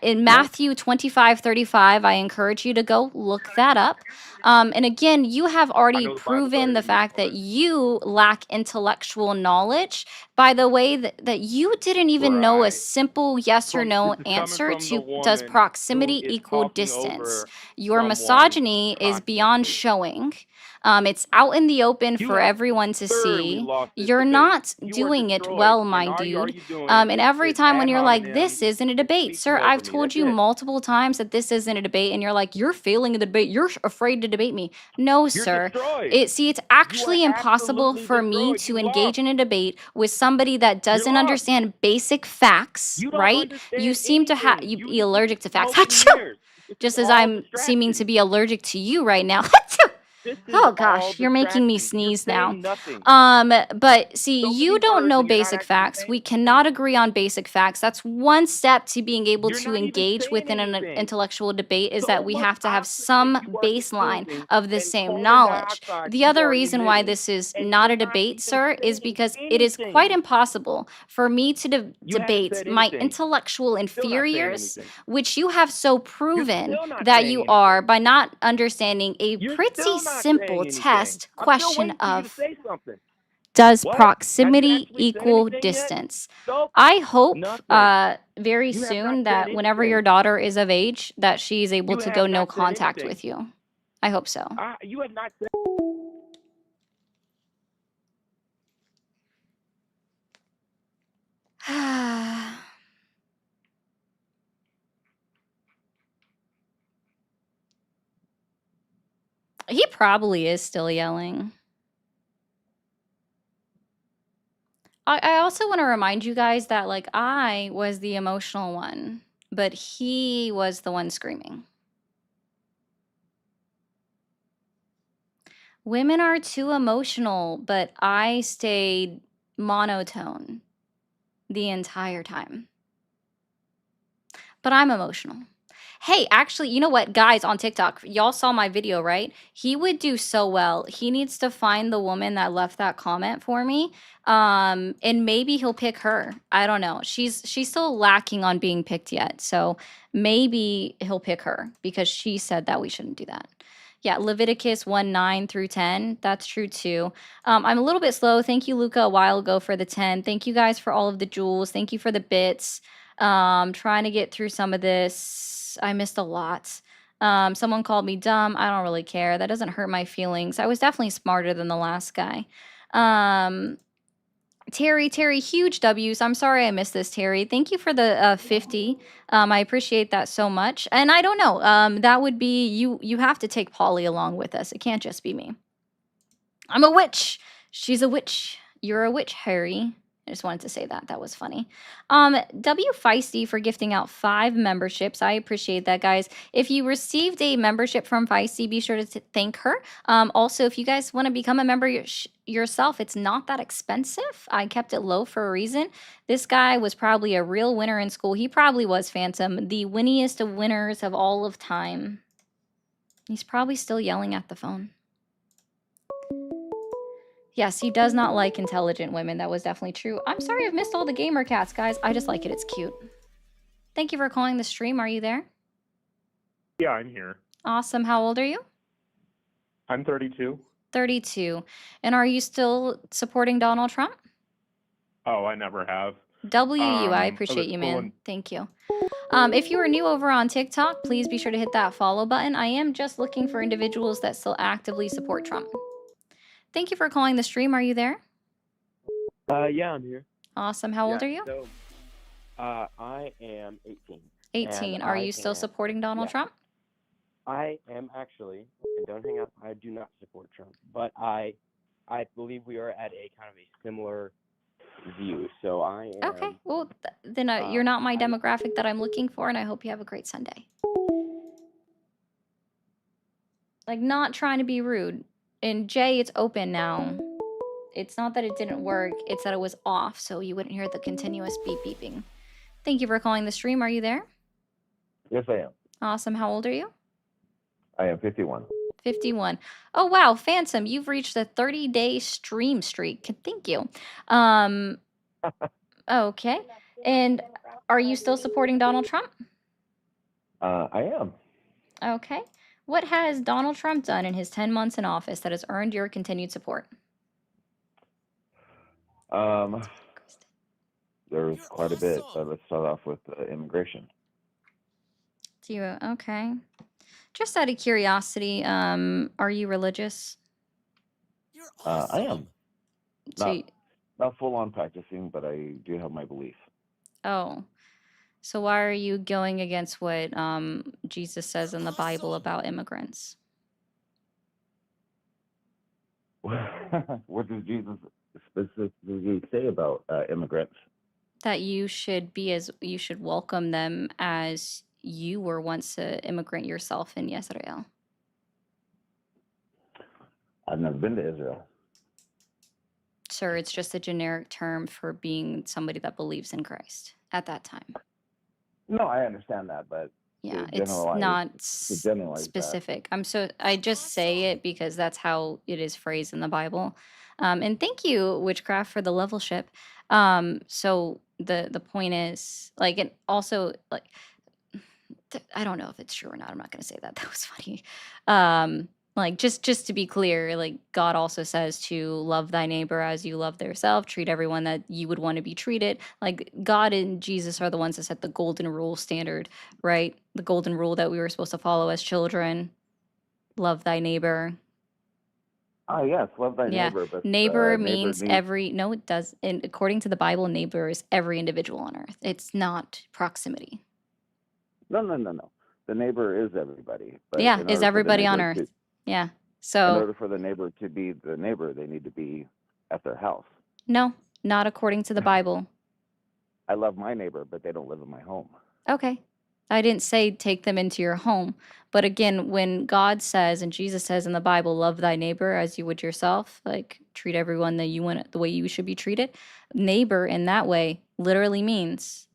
Speaker 1: In
Speaker 3: nope.
Speaker 1: Matthew 25:35, I encourage you to go look that up. And again, you have
Speaker 3: I
Speaker 1: already
Speaker 3: know the Bible better
Speaker 1: proven the
Speaker 3: than you,
Speaker 1: fact that
Speaker 3: Lauren.
Speaker 1: you lack intellectual knowledge by the way that you didn't even know a
Speaker 3: Right.
Speaker 1: simple yes or
Speaker 3: This
Speaker 1: no
Speaker 3: is coming
Speaker 1: answer
Speaker 3: from the
Speaker 1: to does
Speaker 3: woman who
Speaker 1: proximity
Speaker 3: is
Speaker 1: equal
Speaker 3: talking
Speaker 1: distance.
Speaker 3: over
Speaker 1: Your
Speaker 3: someone
Speaker 1: misogyny is beyond
Speaker 3: constantly.
Speaker 1: showing. It's out in the open
Speaker 3: You
Speaker 1: for
Speaker 3: have
Speaker 1: everyone to
Speaker 3: thoroughly
Speaker 1: see.
Speaker 3: lost this
Speaker 1: You're
Speaker 3: debate.
Speaker 1: not
Speaker 3: You are
Speaker 1: doing it
Speaker 3: destroyed,
Speaker 1: well,
Speaker 3: and
Speaker 1: my
Speaker 3: all
Speaker 1: dude.
Speaker 3: you doing
Speaker 1: And every
Speaker 3: is
Speaker 1: time when
Speaker 3: ad
Speaker 1: you're like,
Speaker 3: hominem
Speaker 1: this isn't a debate,
Speaker 3: speaking
Speaker 1: sir,
Speaker 3: over
Speaker 1: I've
Speaker 3: me.
Speaker 1: told
Speaker 3: That's
Speaker 1: you
Speaker 3: it.
Speaker 1: multiple times that this isn't a debate, and you're like, you're failing in the debate. You're afraid to debate me. No,
Speaker 3: You're
Speaker 1: sir.
Speaker 3: destroyed.
Speaker 1: It's
Speaker 3: You are
Speaker 1: actually impossible
Speaker 3: absolutely
Speaker 1: for me
Speaker 3: destroyed.
Speaker 1: to
Speaker 3: You lost.
Speaker 1: engage in a debate with somebody that
Speaker 3: You're
Speaker 1: doesn't
Speaker 3: lost.
Speaker 1: understand basic facts,
Speaker 3: You don't
Speaker 1: right? You
Speaker 3: understand
Speaker 1: seem to have
Speaker 3: anything.
Speaker 1: you
Speaker 3: You
Speaker 1: be
Speaker 3: just
Speaker 1: allergic to facts.
Speaker 3: smoke and
Speaker 1: Achoo!
Speaker 3: mirrors. This is
Speaker 1: Just as
Speaker 3: all
Speaker 1: I'm seeming to
Speaker 3: distraction.
Speaker 1: be allergic to you right now. Achoo!
Speaker 3: This is
Speaker 1: Oh
Speaker 3: all
Speaker 1: gosh, you're making me
Speaker 3: distraction. You're
Speaker 1: sneeze now.
Speaker 3: saying nothing.
Speaker 1: But see,
Speaker 3: So
Speaker 1: you
Speaker 3: many
Speaker 1: don't
Speaker 3: words
Speaker 1: know
Speaker 3: and you're not
Speaker 1: basic
Speaker 3: actually
Speaker 1: facts.
Speaker 3: saying
Speaker 1: We
Speaker 3: anything.
Speaker 1: cannot agree on basic facts. That's one step to being able
Speaker 3: You're
Speaker 1: to
Speaker 3: not even
Speaker 1: engage
Speaker 3: saying
Speaker 1: within an
Speaker 3: anything.
Speaker 1: intellectual debate, is that
Speaker 3: So
Speaker 1: we
Speaker 3: much
Speaker 1: have to have
Speaker 3: oxygen
Speaker 1: some
Speaker 3: you are
Speaker 1: baseline
Speaker 3: consuming
Speaker 1: of the
Speaker 3: and
Speaker 1: same
Speaker 3: carbon
Speaker 1: knowledge.
Speaker 3: dioxide
Speaker 1: The
Speaker 3: you
Speaker 1: other
Speaker 3: are
Speaker 1: reason why
Speaker 3: emitting,
Speaker 1: this is
Speaker 3: and
Speaker 1: not
Speaker 3: you're
Speaker 1: a
Speaker 3: not
Speaker 1: debate,
Speaker 3: even
Speaker 1: sir, is
Speaker 3: saying
Speaker 1: because it is quite
Speaker 3: anything.
Speaker 1: impossible for me to
Speaker 3: You haven't
Speaker 1: debate
Speaker 3: said
Speaker 1: my
Speaker 3: anything.
Speaker 1: intellectual
Speaker 3: Still not saying
Speaker 1: inferiors,
Speaker 3: anything.
Speaker 1: which you have so
Speaker 3: You're
Speaker 1: proven
Speaker 3: still not
Speaker 1: that
Speaker 3: saying
Speaker 1: you are
Speaker 3: anything.
Speaker 1: by not understanding a
Speaker 3: You're
Speaker 1: pretty
Speaker 3: still not
Speaker 1: simple
Speaker 3: saying anything.
Speaker 1: test
Speaker 3: I'm still
Speaker 1: question
Speaker 3: waiting for you to
Speaker 1: of,
Speaker 3: say something.
Speaker 1: does
Speaker 3: What? Have you
Speaker 1: proximity
Speaker 3: actually said
Speaker 1: equal
Speaker 3: anything yet?
Speaker 1: distance?
Speaker 3: Nope.
Speaker 1: I hope
Speaker 3: Nothing.
Speaker 1: very
Speaker 3: You have not
Speaker 1: soon
Speaker 3: said
Speaker 1: that whenever your
Speaker 3: anything.
Speaker 1: daughter is of age, that she's able
Speaker 3: You
Speaker 1: to
Speaker 3: have
Speaker 1: go no
Speaker 3: not said
Speaker 1: contact
Speaker 3: anything.
Speaker 1: with you. I hope so.
Speaker 3: You have not said.
Speaker 1: He probably is still yelling. I also want to remind you guys that, like, I was the emotional one, but he was the one screaming. Women are too emotional, but I stayed monotone the entire time. But I'm emotional. Hey, actually, you know what, guys on TikTok, y'all saw my video, right? He would do so well. He needs to find the woman that left that comment for me. And maybe he'll pick her. I don't know. She's still lacking on being picked yet. So maybe he'll pick her because she said that we shouldn't do that. Yeah, Leviticus 1:9 through 10. That's true too. I'm a little bit slow. Thank you, Luca, a while ago for the 10. Thank you guys for all of the jewels. Thank you for the bits. Trying to get through some of this. I missed a lot. Someone called me dumb. I don't really care. That doesn't hurt my feelings. I was definitely smarter than the last guy. Terry, huge W's. I'm sorry I missed this, Terry. Thank you for the 50. I appreciate that so much. And I don't know. That would be you. You have to take Polly along with us. It can't just be me. I'm a witch. She's a witch. You're a witch, Harry. I just wanted to say that. That was funny. W Feisty for gifting out 5 memberships. I appreciate that, guys. If you received a membership from Feisty, be sure to thank her. Also, if you guys want to become a member yourself, it's not that expensive. I kept it low for a reason. This guy was probably a real winner in school. He probably was, Phantom, the winniest of winners of all of time. He's probably still yelling at the phone. Yes, he does not like intelligent women. That was definitely true. I'm sorry I've missed all the gamer cats, guys. I just like it. It's cute. Thank you for calling the stream. Are you there?
Speaker 3: Yeah, I'm here.
Speaker 1: Awesome. How old are you?
Speaker 3: I'm 32.
Speaker 1: 32. And are you still supporting Donald Trump?
Speaker 3: Oh, I never have.
Speaker 1: I appreciate you, man. Thank you. If you are new over on TikTok, please be sure to hit that follow button. I am just looking for individuals that still actively support Trump. Thank you for calling the stream. Are you there?
Speaker 7: Yeah, I'm here.
Speaker 1: Awesome. How old are you?
Speaker 7: So, I am 18.
Speaker 1: 18.
Speaker 7: And
Speaker 1: Are you still supporting Donald Trump?
Speaker 7: I am actually, and don't hang up, I do not support Trump, but I believe we are at a kind of a similar view. So I am.
Speaker 1: Okay. Well, then you're not my demographic that I'm looking for, and I hope you have a great Sunday. Like, not trying to be rude. And Jay, it's open now. It's not that it didn't work, it's that it was off, so you wouldn't hear the continuous beep beeping. Thank you for calling the stream. Are you there?
Speaker 8: Yes, I am.
Speaker 1: Awesome. How old are you?
Speaker 8: I am 51.
Speaker 1: 51. Oh, wow. Phantom, you've reached a 30-day stream streak. Thank you. Okay. And are you still supporting Donald Trump?
Speaker 8: I am.
Speaker 1: Okay. What has Donald Trump done in his 10 months in office that has earned your continued support?
Speaker 8: There's quite a bit, but let's start off with immigration.
Speaker 1: Okay. Just out of curiosity, are you religious?
Speaker 8: I am.
Speaker 1: So
Speaker 8: Not full on practicing, but I do have my belief.
Speaker 1: Oh. So why are you going against what Jesus says in the Bible about immigrants?
Speaker 8: What does Jesus specifically say about immigrants?
Speaker 1: That you should welcome them as you were once an immigrant yourself in Israel.
Speaker 8: I've never been to Israel.
Speaker 1: Sir, it's just a generic term for being somebody that believes in Christ at that time.
Speaker 8: No, I understand that, but
Speaker 1: yeah, it's not specific. I just say it because that's how it is phrased in the Bible. And thank you, Witchcraft, for the level ship. So the point is, like, and also, like, I don't know if it's true or not. I'm not going to say that. That was funny. Like, just to be clear, like, God also says to love thy neighbor as you love thyself, treat everyone that you would want to be treated. Like, God and Jesus are the ones that set the golden rule standard, right? The golden rule that we were supposed to follow as children. Love thy neighbor.
Speaker 8: Ah, yes, love thy neighbor. But
Speaker 1: neighbor means no, it does. And according to the Bible, neighbor is every individual on earth. It's not proximity.
Speaker 8: No. The neighbor is everybody. But
Speaker 1: is everybody on earth. Yeah. So
Speaker 8: in order for the neighbor to be the neighbor, they need to be at their house.
Speaker 1: No, not according to the Bible.
Speaker 8: I love my neighbor, but they don't live in my home.
Speaker 1: Okay. I didn't say take them into your home. But again, when God says and Jesus says in the Bible, love thy neighbor as you would yourself, like treat everyone that you want the way you should be treated, neighbor in that way literally means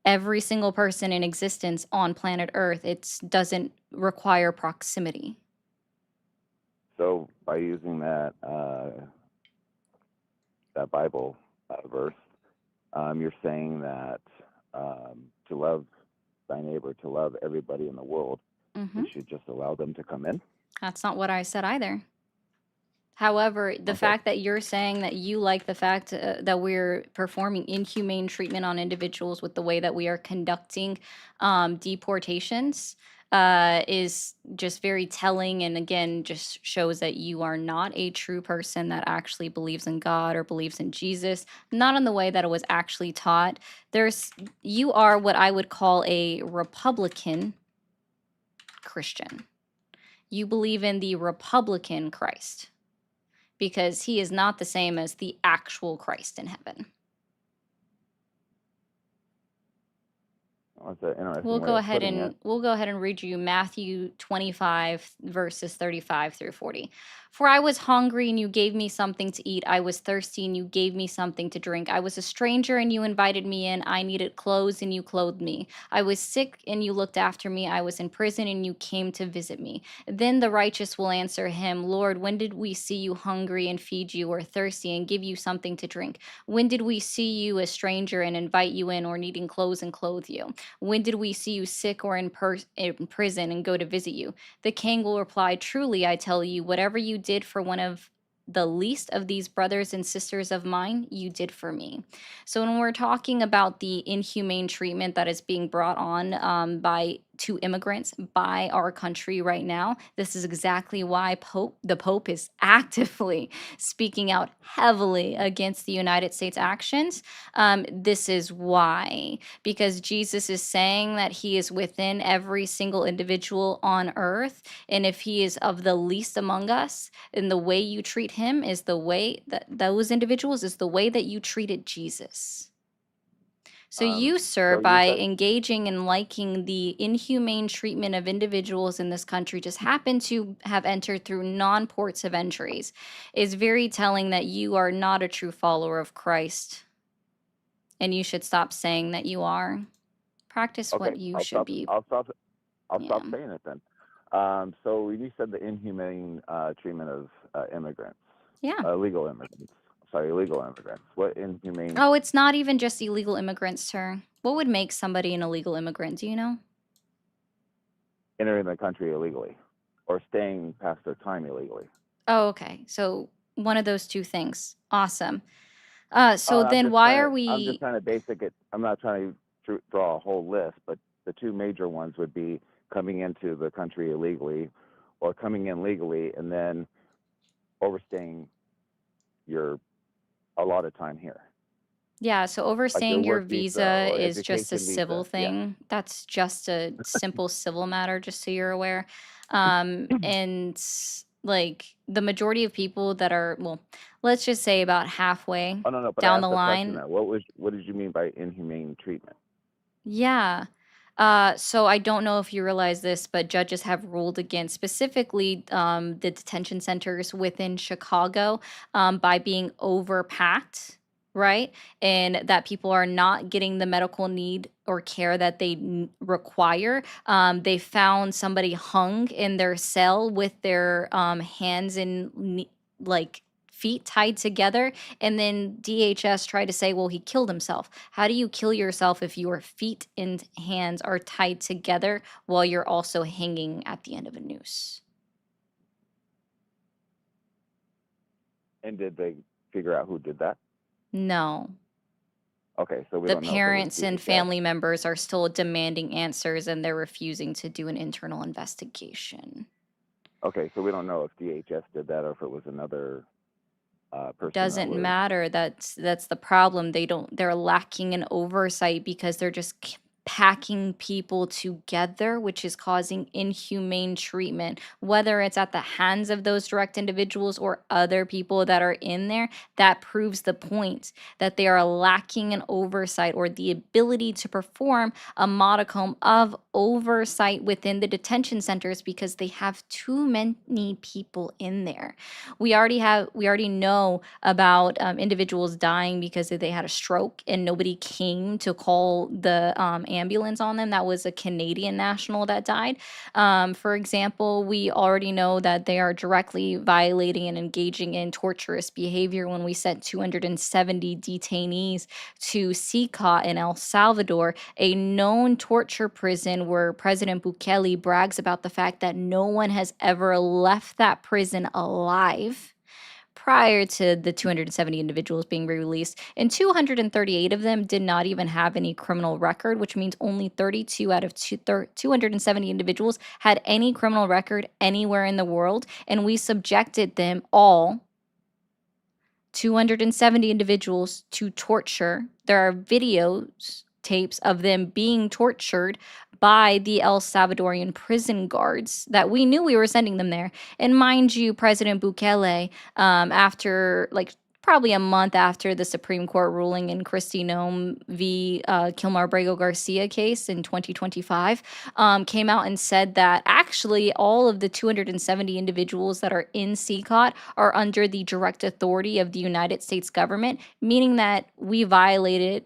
Speaker 1: every single person in existence on planet Earth. It doesn't require proximity.
Speaker 8: So by using that that Bible verse, you're saying that to love thy neighbor, to love everybody in the world,
Speaker 1: Hmm.
Speaker 8: we should just allow them to come in.
Speaker 1: That's not what I said either. However, the
Speaker 8: Okay.
Speaker 1: fact that you're saying that you like the fact that we're performing inhumane treatment on individuals with the way that we are conducting deportations is just very telling, and again, just shows that you are not a true person that actually believes in God or believes in Jesus, not in the way that it was actually taught. You are what I would call a Republican Christian. You believe in the Republican Christ, because he is not the same as the actual Christ in heaven.
Speaker 8: Well, that's an interesting
Speaker 1: We'll
Speaker 8: way of putting it.
Speaker 1: go ahead and read you Matthew 25 verses 35 through 40. For I was hungry and you gave me something to eat. I was thirsty and you gave me something to drink. I was a stranger and you invited me in. I needed clothes and you clothed me. I was sick and you looked after me. I was in prison and you came to visit me. Then the righteous will answer him, Lord, when did we see you hungry and feed you, or thirsty and give you something to drink? When did we see you a stranger and invite you in, or needing clothes and clothe you? When did we see you sick or in prison and go to visit you? The king will reply, Truly, I tell you, whatever you did for one of the least of these brothers and sisters of mine, you did for me. So when we're talking about the inhumane treatment that is being brought on by to immigrants by our country right now, this is exactly why the Pope is actively speaking out heavily against the United States actions. This is why, because Jesus is saying that he is within every single individual on earth. And if he is of the least among us, and the way you treat him is the way that those individuals is the way that you treated Jesus. So you, sir,
Speaker 8: So you
Speaker 1: by
Speaker 8: said,
Speaker 1: engaging and liking the inhumane treatment of individuals in this country, just happen to have entered through non-ports of entries, is very telling that you are not a true follower of Christ. And you should stop saying that you are. Practice
Speaker 8: okay,
Speaker 1: what you
Speaker 8: I'll
Speaker 1: should
Speaker 8: stop.
Speaker 1: be.
Speaker 8: I'll stop. I'll
Speaker 1: Yeah.
Speaker 8: stop saying it then. So you said the inhumane treatment of immigrants,
Speaker 1: Yeah.
Speaker 8: illegal immigrants. Sorry, illegal immigrants. What inhumane
Speaker 1: Oh, it's not even just illegal immigrants, sir. What would make somebody an illegal immigrant? Do you know?
Speaker 8: entering the country illegally or staying past their time illegally?
Speaker 1: Oh, okay. So one of those two things. Awesome. So
Speaker 8: I'm
Speaker 1: then
Speaker 8: just
Speaker 1: why
Speaker 8: trying
Speaker 1: are
Speaker 8: to. I'm just
Speaker 1: we?
Speaker 8: trying to basic it. I'm not trying to draw a whole list, but the two major ones would be coming into the country illegally, or coming in legally and then overstaying your allotted time here,
Speaker 1: Yeah, so
Speaker 8: like your
Speaker 1: overstaying your
Speaker 8: work visa
Speaker 1: visa
Speaker 8: or
Speaker 1: is just a
Speaker 8: education
Speaker 1: civil
Speaker 8: visa. Yeah.
Speaker 1: thing. That's just a simple civil matter, just so you're aware. And like the majority of people that are, well, let's just say about halfway
Speaker 8: Oh no, but I
Speaker 1: down the
Speaker 8: asked a question
Speaker 1: line.
Speaker 8: now. What did you mean by inhumane treatment?
Speaker 1: Yeah. So I don't know if you realize this, but judges have ruled against specifically the detention centers within Chicago by being overpacked, right? And that people are not getting the medical need or care that they require. They found somebody hung in their cell with their hands and like feet tied together, and then DHS tried to say, well, he killed himself. How do you kill yourself if your feet and hands are tied together while you're also hanging at the end of a noose?
Speaker 8: And did they figure out who did that?
Speaker 1: No.
Speaker 8: Okay, so we
Speaker 1: The
Speaker 8: don't know if it was
Speaker 1: parents and
Speaker 8: DHS.
Speaker 1: family members are still demanding answers, and they're refusing to do an internal investigation.
Speaker 8: Okay, so we don't know if DHS did that or if it was another person that
Speaker 1: Doesn't
Speaker 8: was.
Speaker 1: matter. That's the problem. They're lacking in oversight because they're just packing people together, which is causing inhumane treatment, whether it's at the hands of those direct individuals or other people that are in there. That proves the point that they are lacking in oversight or the ability to perform a modicum of oversight within the detention centers because they have too many people in there. We already know about individuals dying because they had a stroke and nobody came to call the ambulance on them. That was a Canadian national that died. For example, we already know that they are directly violating and engaging in torturous behavior when we sent 270 detainees to CICA in El Salvador, a known torture prison where President Bukele brags about the fact that no one has ever left that prison alive prior to the 270 individuals being released, and 238 of them did not even have any criminal record, which means only 32 out of 270 individuals had any criminal record anywhere in the world, and we subjected them all 270 individuals to torture. There are videos, tapes of them being tortured by the El Salvadorian prison guards that we knew we were sending them there. And mind you, President Bukele, after like probably a month after the Supreme Court ruling in Christy Nome v. Kilmar Brego Garcia case in 2025, came out and said that actually all of the 270 individuals that are in CCOT are under the direct authority of the United States government, meaning that we violated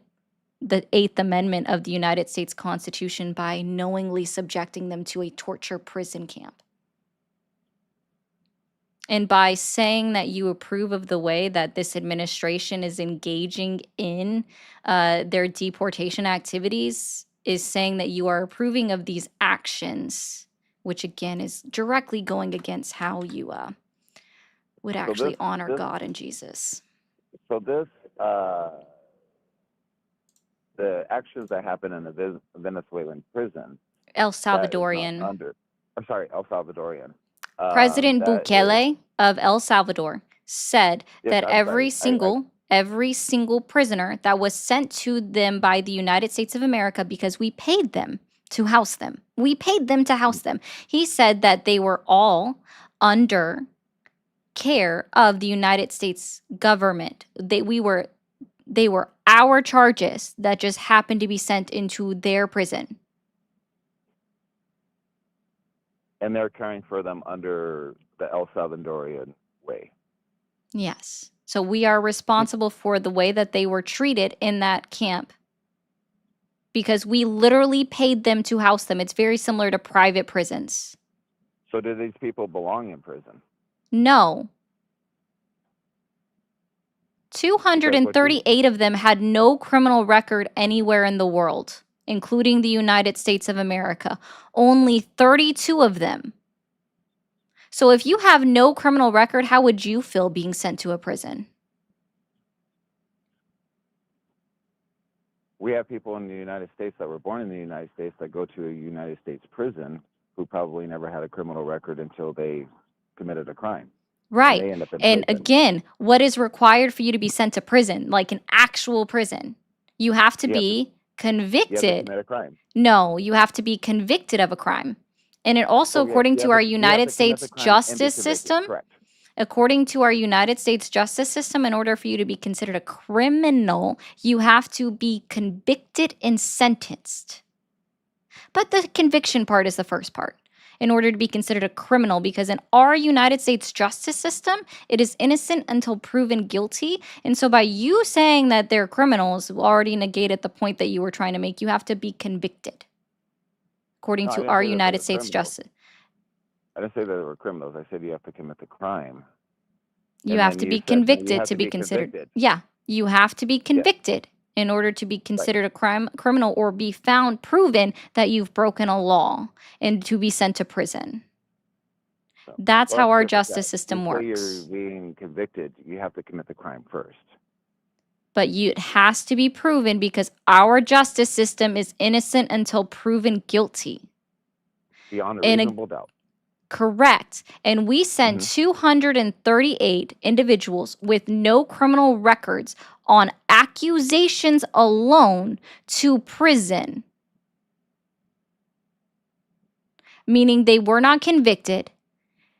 Speaker 1: the Eighth Amendment of the United States Constitution by knowingly subjecting them to a torture prison camp. And by saying that you approve of the way that this administration is engaging in their deportation activities, is saying that you are approving of these actions, which again is directly going against how you would actually honor God and Jesus.
Speaker 8: So this, the actions that happen in the Venezuelan prison.
Speaker 1: El Salvadorian.
Speaker 8: El Salvadorian.
Speaker 1: President Bukele of El Salvador said that every single prisoner that was sent to them by the United States of America, because we paid them to house them. We paid them to house them. He said that they were all under care of the United States government. They were our charges that just happened to be sent into their prison.
Speaker 8: And they're caring for them under the El Salvadorian way.
Speaker 1: Yes. So we are responsible for the way that they were treated in that camp because we literally paid them to house them. It's very similar to private prisons.
Speaker 8: So do these people belong in prison?
Speaker 1: No. 238 of them had no criminal record anywhere in the world, including the United States of America. Only 32 of them. So if you have no criminal record, how would you feel being sent to a prison?
Speaker 8: We have people in the United States that were born in the United States that go to a United States prison who probably never had a criminal record until they committed a crime.
Speaker 1: Right.
Speaker 8: And
Speaker 1: again, what is required for you to be sent to prison, like an actual prison? You have to be convicted.
Speaker 8: You have to commit a crime.
Speaker 1: No, you have to be convicted of a crime. And it also, according to our United States justice system, according to our United States justice system, in order for you to be considered a criminal, you have to be convicted and sentenced. But the conviction part is the first part. In order to be considered a criminal, because in our United States justice system, it is innocent until proven guilty. And so by you saying that they're criminals, already negated the point that you were trying to make. You have to be convicted, according to our United States justice.
Speaker 8: I didn't say that they were criminals. I said you have to commit the crime.
Speaker 1: You have to be convicted to be considered. Yeah, you have to be convicted in order to be considered a criminal or be found, proven that you've broken a law and to be sent to prison. That's how our justice system works.
Speaker 8: Before you're being convicted, you have to commit the crime first.
Speaker 1: But it has to be proven because our justice system is innocent until proven guilty.
Speaker 8: Beyond a reasonable doubt.
Speaker 1: Correct. And we sent 238 individuals with no criminal records on accusations alone to prison meaning they were not convicted,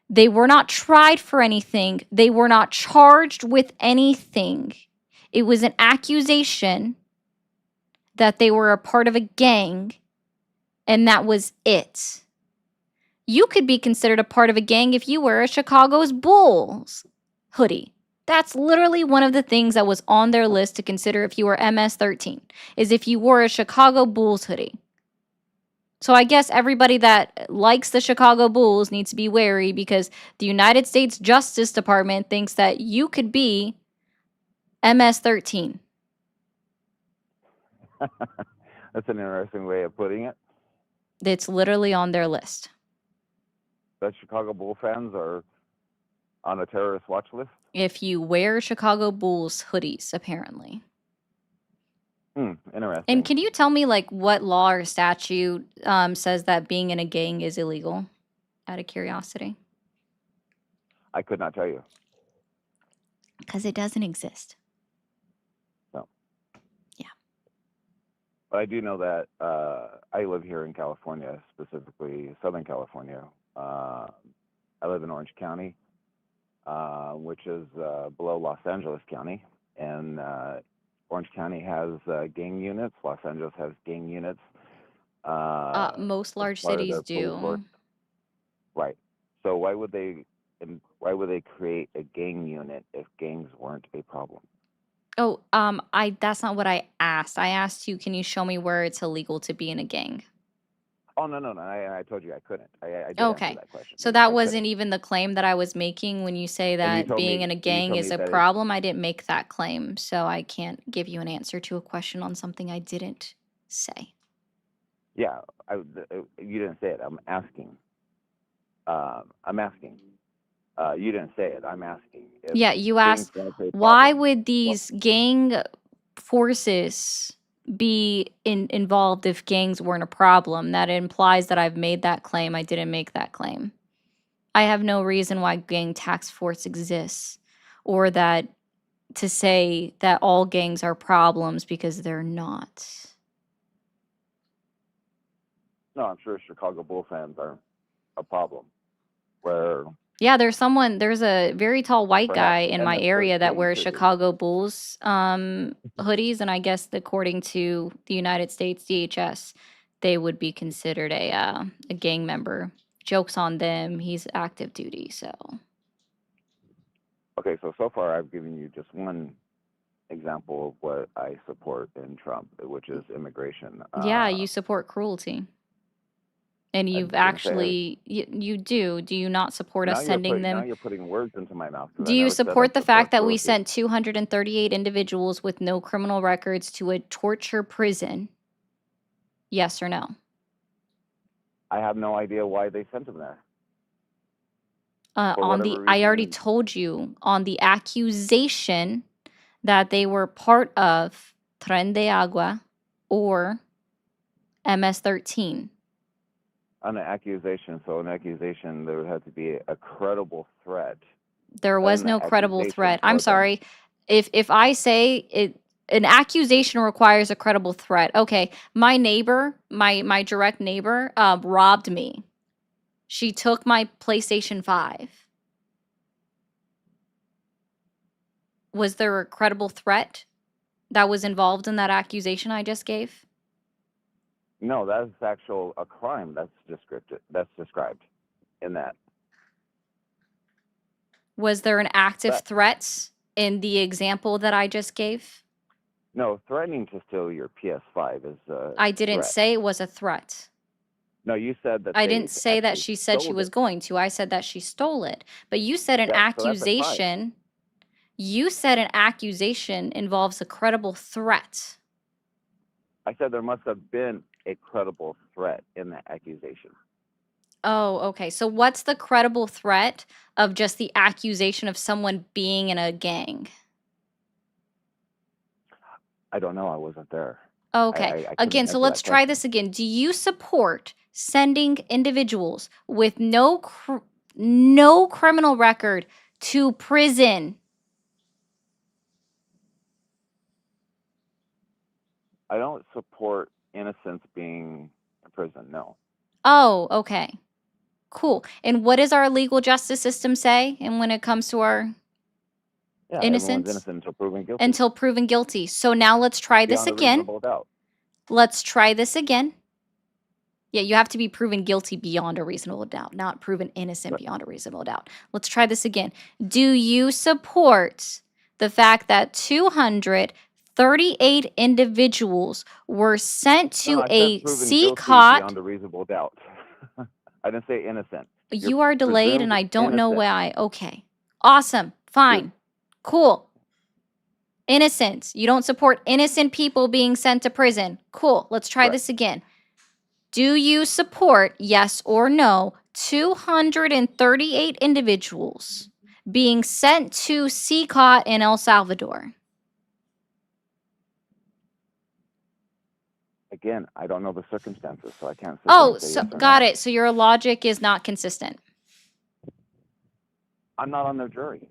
Speaker 1: they were not tried for anything, they were not charged with anything. It was an accusation that they were a part of a gang, and that was it. You could be considered a part of a gang if you wear a Chicago's Bulls hoodie. That's literally one of the things that was on their list to consider if you were MS-13, is if you wore a Chicago Bulls hoodie. So I guess everybody that likes the Chicago Bulls needs to be wary, because the United States Justice Department thinks that you could be MS-13.
Speaker 8: That's an interesting way of putting it.
Speaker 1: It's literally on their list.
Speaker 8: That Chicago Bull fans are on a terrorist watch list.
Speaker 1: If you wear Chicago Bulls hoodies, apparently.
Speaker 8: Interesting.
Speaker 1: And can you tell me, like, what law or statute says that being in a gang is illegal? Out of curiosity.
Speaker 8: I could not tell you.
Speaker 1: Because it doesn't exist.
Speaker 8: No.
Speaker 1: Yeah.
Speaker 8: But I do know that I live here in California, specifically Southern California. I live in Orange County, which is below Los Angeles County. And Orange County has gang units. Los Angeles has gang units.
Speaker 1: Most large
Speaker 8: as part of
Speaker 1: cities
Speaker 8: their police force.
Speaker 1: do.
Speaker 8: Right. So why would they create a gang unit if gangs weren't a problem?
Speaker 1: Oh, that's not what I asked. I asked you, can you show me where it's illegal to be in a gang?
Speaker 8: Oh no. I told you I couldn't. I did
Speaker 1: Okay.
Speaker 8: answer that question.
Speaker 1: So that
Speaker 8: I
Speaker 1: wasn't
Speaker 8: couldn't.
Speaker 1: even the claim that I was making when you say
Speaker 8: And you
Speaker 1: that
Speaker 8: told
Speaker 1: being
Speaker 8: me
Speaker 1: in a
Speaker 8: and you
Speaker 1: gang
Speaker 8: told
Speaker 1: is
Speaker 8: me
Speaker 1: a
Speaker 8: that
Speaker 1: problem. I didn't make that claim, so I can't give you an answer to a question on something I didn't say.
Speaker 8: yeah, you didn't say it. I'm asking. You didn't say it. I'm asking. If
Speaker 1: Yeah, you
Speaker 8: gangs
Speaker 1: asked,
Speaker 8: weren't a
Speaker 1: why
Speaker 8: problem,
Speaker 1: would these gang forces be involved if gangs weren't a problem? That implies that I've made that claim. I didn't make that claim. I have no reason why gang task force exists, or that to say that all gangs are problems, because they're not.
Speaker 8: no, I'm sure Chicago Bull fans are a problem. Where
Speaker 1: Yeah, there's a very tall white guy
Speaker 8: perhaps
Speaker 1: in my area that
Speaker 8: MS-13
Speaker 1: wears
Speaker 8: could be.
Speaker 1: Chicago Bulls hoodies, and I guess according to the United States DHS, they would be considered a gang member. Joke's on them. He's active duty, so.
Speaker 8: Okay, so far I've given you just one example of what I support in Trump, which is immigration.
Speaker 1: Yeah, you support cruelty. And
Speaker 8: I
Speaker 1: you've
Speaker 8: didn't say
Speaker 1: actually, you do. Do you not support us
Speaker 8: now
Speaker 1: sending
Speaker 8: now
Speaker 1: them?
Speaker 8: you're putting words into my mouth, because
Speaker 1: Do
Speaker 8: I
Speaker 1: you
Speaker 8: never said I
Speaker 1: support the fact that we
Speaker 8: cruelty.
Speaker 1: sent 238 individuals with no criminal records to a torture prison? Yes or no?
Speaker 8: I have no idea why they sent them there. For
Speaker 1: On
Speaker 8: whatever
Speaker 1: I already
Speaker 8: reason.
Speaker 1: told you, on the accusation that they were part of Tren de Agua or MS-13.
Speaker 8: On an accusation, there would have to be a credible threat.
Speaker 1: There
Speaker 8: And
Speaker 1: was
Speaker 8: the
Speaker 1: no credible
Speaker 8: accusation
Speaker 1: threat.
Speaker 8: for
Speaker 1: I'm
Speaker 8: them.
Speaker 1: sorry. If I say it, an accusation requires a credible threat. Okay, my neighbor, my direct neighbor, robbed me. She took my PlayStation 5. Was there a credible threat that was involved in that accusation I just gave?
Speaker 8: No, that's a crime that's described in that.
Speaker 1: Was there an active
Speaker 8: That-
Speaker 1: threat in the example that I just gave?
Speaker 8: No, threatening to steal your PS5 is a
Speaker 1: I didn't
Speaker 8: threat.
Speaker 1: say it was a threat.
Speaker 8: No, you said that
Speaker 1: I
Speaker 8: they
Speaker 1: didn't say that
Speaker 8: actually
Speaker 1: she said she
Speaker 8: stole
Speaker 1: was
Speaker 8: it.
Speaker 1: going to. I said that she stole it. But you said an
Speaker 8: So that's a crime.
Speaker 1: accusation. You said an accusation involves a credible threat.
Speaker 8: I said there must have been a credible threat in that accusation.
Speaker 1: Oh, okay. So what's the credible threat of just the accusation of someone being in a gang?
Speaker 8: I don't know. I wasn't there.
Speaker 1: Okay.
Speaker 8: I couldn't
Speaker 1: Again, so
Speaker 8: answer
Speaker 1: let's
Speaker 8: that
Speaker 1: try
Speaker 8: question.
Speaker 1: this again. Do you support sending individuals with no criminal record to prison?
Speaker 8: I don't support innocents being in prison. No.
Speaker 1: Oh, okay. Cool. And what does our legal justice system say? And when it comes to our
Speaker 8: Yeah, everyone's
Speaker 1: innocence?
Speaker 8: innocent until proven guilty.
Speaker 1: Until proven guilty. So now let's try this
Speaker 8: Beyond a
Speaker 1: again.
Speaker 8: reasonable doubt.
Speaker 1: Let's try this again. Yeah, you have to be proven guilty beyond a reasonable doubt, not proven innocent
Speaker 8: Right.
Speaker 1: beyond a reasonable doubt. Let's try this again. Do you support the fact that 238 individuals were sent
Speaker 8: No,
Speaker 1: to
Speaker 8: I said
Speaker 1: a
Speaker 8: proven guilty
Speaker 1: CCOT?
Speaker 8: beyond a reasonable doubt. I didn't say innocent. You're
Speaker 1: You are delayed and
Speaker 8: presumed
Speaker 1: I don't know
Speaker 8: innocent.
Speaker 1: why. Okay. Awesome. Fine. Cool. Innocent. You don't support innocent people being sent to prison. Cool. Let's try
Speaker 8: Correct.
Speaker 1: this again. Do you support, yes or no, 238 individuals being sent to CCOT in El Salvador?
Speaker 8: Again, I don't know the circumstances, so I can't sit there
Speaker 1: Oh,
Speaker 8: and say
Speaker 1: so
Speaker 8: yes or
Speaker 1: got
Speaker 8: no.
Speaker 1: it. So your logic is not consistent.
Speaker 8: I'm not on their jury.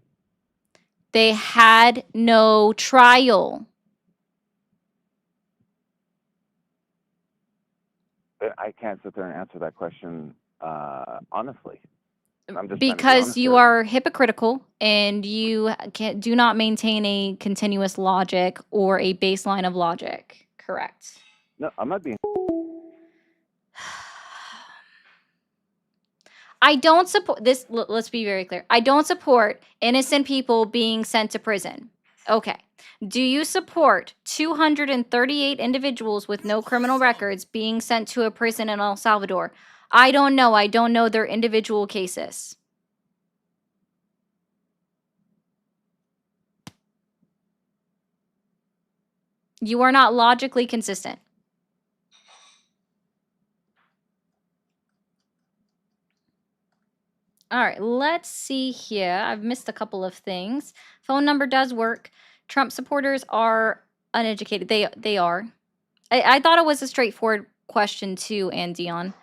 Speaker 1: They had no trial.
Speaker 8: I can't sit there and answer that question honestly. I'm just trying to be
Speaker 1: Because
Speaker 8: honest
Speaker 1: you
Speaker 8: here.
Speaker 1: are hypocritical and you do not maintain a continuous logic or a baseline of logic. Correct.
Speaker 8: No, I'm not being.
Speaker 1: I don't support this. Let's be very clear. I don't support innocent people being sent to prison. Okay. Do you support 238 individuals with no criminal records being sent to a prison in El Salvador? I don't know. I don't know their individual cases. You are not logically consistent. All right, let's see here. I've missed a couple of things. Phone number does work. Trump supporters are uneducated. They are. I thought it was a straightforward question too, and Dion.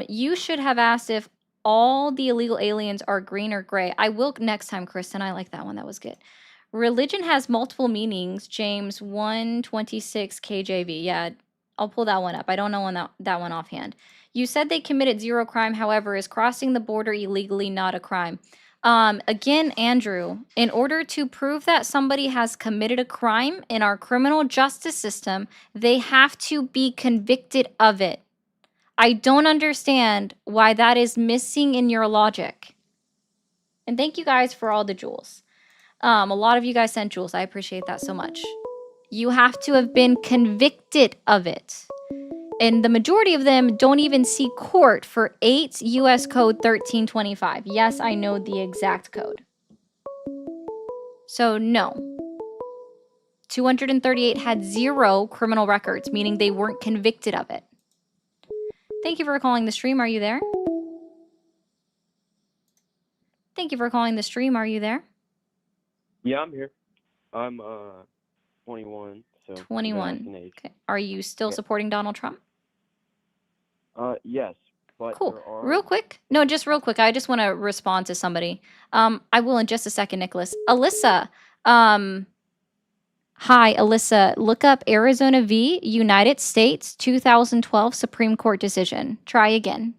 Speaker 1: You should have asked if all the illegal aliens are green or gray. I will next time, Kristen. I like that one. That was good. Religion has multiple meanings. James 126 KJV. Yeah, I'll pull that one up. I don't know that one offhand. You said they committed zero crime. However, is crossing the border illegally not a crime? Again, Andrew, in order to prove that somebody has committed a crime in our criminal justice system, they have to be convicted of it. I don't understand why that is missing in your logic. And thank you guys for all the jewels. A lot of you guys sent jewels. I appreciate that so much. You have to have been convicted of it. And the majority of them don't even see court for 8 U.S. Code 1325. Yes, I know the exact code. So, no. 238 had 0 criminal records, meaning they weren't convicted of it. Thank you for calling the stream. Are you there? Thank you for calling the stream. Are you there?
Speaker 7: Yeah, I'm here. I'm 21, so
Speaker 1: 21.
Speaker 7: age.
Speaker 1: Okay. Are you still
Speaker 7: Yeah.
Speaker 1: supporting Donald Trump?
Speaker 7: Yes, but
Speaker 1: Cool.
Speaker 7: there are
Speaker 1: Real quick. No, just real quick. I just want to respond to somebody. I will in just a second, Nicholas. Alyssa. Hi, Alyssa. Look up Arizona v. United States 2012 Supreme Court decision. Try again.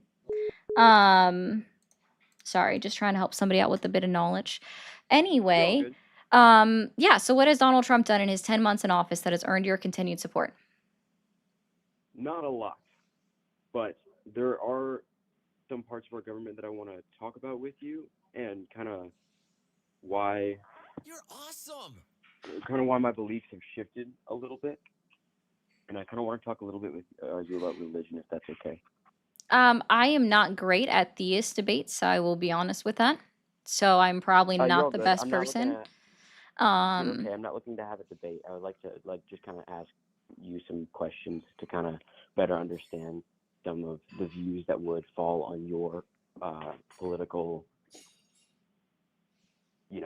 Speaker 1: Sorry, just trying to help somebody out with a bit of knowledge. Anyway, yeah, so what has Donald Trump done in his 10 months in office that has earned your continued support?
Speaker 7: not a lot, but there are some parts of our government that I want to talk about with you and kind of why.
Speaker 9: You're awesome.
Speaker 7: Kind of why my beliefs have shifted a little bit, and I kind of want to talk a little bit with you about religion, if that's okay.
Speaker 1: I am not great at theist debates, I will be honest with that. So I'm probably
Speaker 7: You're
Speaker 1: not
Speaker 7: all
Speaker 1: the
Speaker 7: good.
Speaker 1: best
Speaker 7: I'm not
Speaker 1: person.
Speaker 7: You're okay. I'm not looking to have a debate. I would like to just kind of ask you some questions to kind of better understand some of the views that would fall on your political,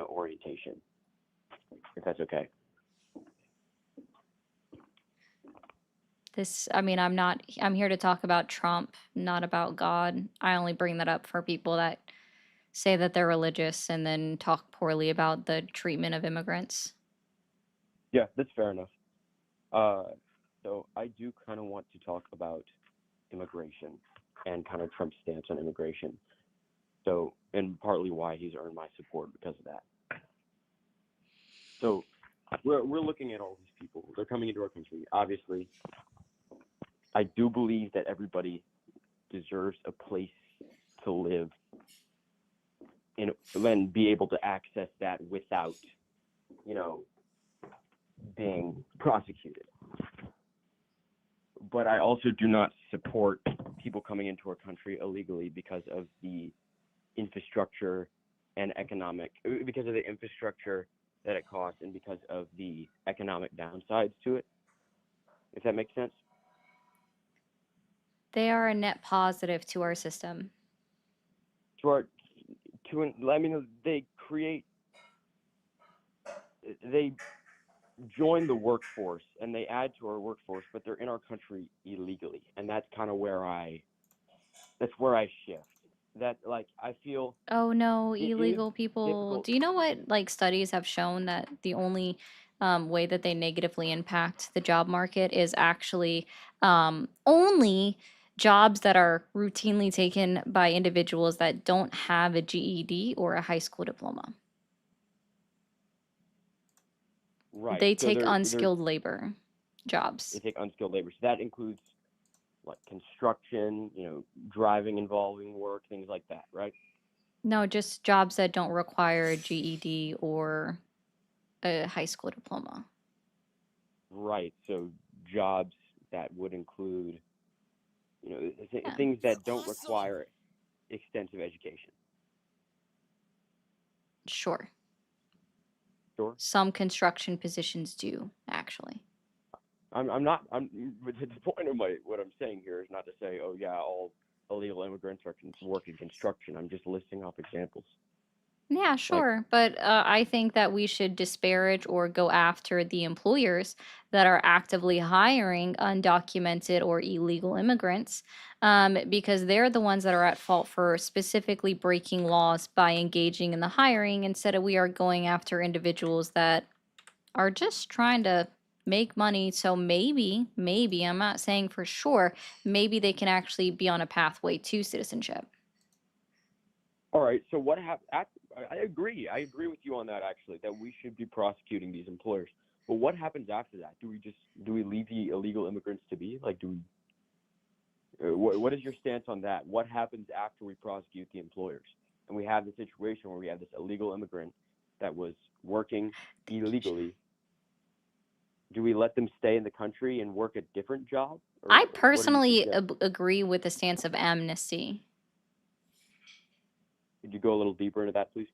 Speaker 7: orientation, if that's okay.
Speaker 1: I'm here to talk about Trump, not about God. I only bring that up for people that say that they're religious and then talk poorly about the treatment of immigrants.
Speaker 7: Yeah, that's fair enough. So I do kind of want to talk about immigration. and kind of Trump's stance on immigration. So, and partly why he's earned my support because of that. So, we're looking at all these people. They're coming into our country. Obviously, I do believe that everybody deserves a place to live and be able to access that without, being prosecuted. But I also do not support people coming into our country illegally because of the infrastructure and because of the infrastructure that it costs and because of the economic downsides to it, if that makes sense.
Speaker 1: They are a net positive to our system.
Speaker 7: They join the workforce and they add to our workforce, but they're in our country illegally, and that's kind of where I shift. That I feel.
Speaker 1: Oh no,
Speaker 7: It is
Speaker 1: illegal people.
Speaker 7: difficult.
Speaker 1: Do you know what studies have shown that the only way that they negatively impact the job market is actually only jobs that are routinely taken by individuals that don't have a GED or a high school diploma.
Speaker 7: Right.
Speaker 1: They
Speaker 7: So
Speaker 1: take
Speaker 7: they're
Speaker 1: unskilled labor
Speaker 7: they
Speaker 1: jobs.
Speaker 7: take unskilled labor. So that includes construction, driving involving work, things like that, right?
Speaker 1: No, just jobs that don't require a GED or a high school diploma.
Speaker 7: Right. So jobs that would include,
Speaker 1: Yeah.
Speaker 7: things that don't require extensive education.
Speaker 1: Sure.
Speaker 7: Sure.
Speaker 1: Some construction positions do, actually.
Speaker 7: The point of what I'm saying here is not to say, oh yeah, all illegal immigrants work in construction. I'm just listing off examples.
Speaker 1: Yeah, sure. But I think that we should disparage or go after the employers that are actively hiring undocumented or illegal immigrants because they're the ones that are at fault for specifically breaking laws by engaging in the hiring instead of we are going after individuals that are just trying to make money. So maybe, I'm not saying for sure, maybe they can actually be on a pathway to citizenship.
Speaker 7: All right. So what happened? I agree. I agree with you on that, actually, that we should be prosecuting these employers. But what happens after that? Do we leave the illegal immigrants to be? What is your stance on that? What happens after we prosecute the employers? And we have the situation where we have this illegal immigrant that was working illegally. Do we let them stay in the country and work a different job?
Speaker 1: I personally agree with the stance of amnesty.
Speaker 7: Could you go a little deeper into that, please?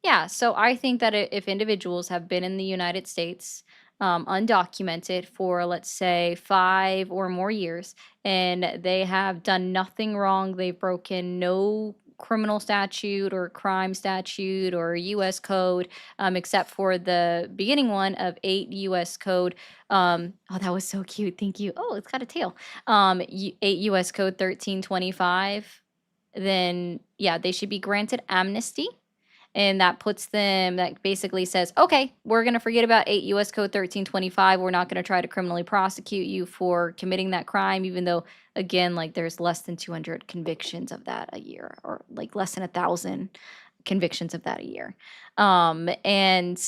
Speaker 1: Yeah, so I think that if individuals have been in the United States undocumented for, let's say, 5 or more years, and they have done nothing wrong, they've broken no criminal statute or crime statute or U.S. code, except for the beginning one of 8 U.S. code. Oh, that was so cute. Thank you. Oh, it's got a tail. 8 U.S. code 1325. Then, yeah, they should be granted amnesty. And that basically says, okay, we're going to forget about 8 U.S. Code 1325. We're not going to try to criminally prosecute you for committing that crime, even though, again, there's less than 200 convictions of that a year, or less than 1,000 convictions of that a year. And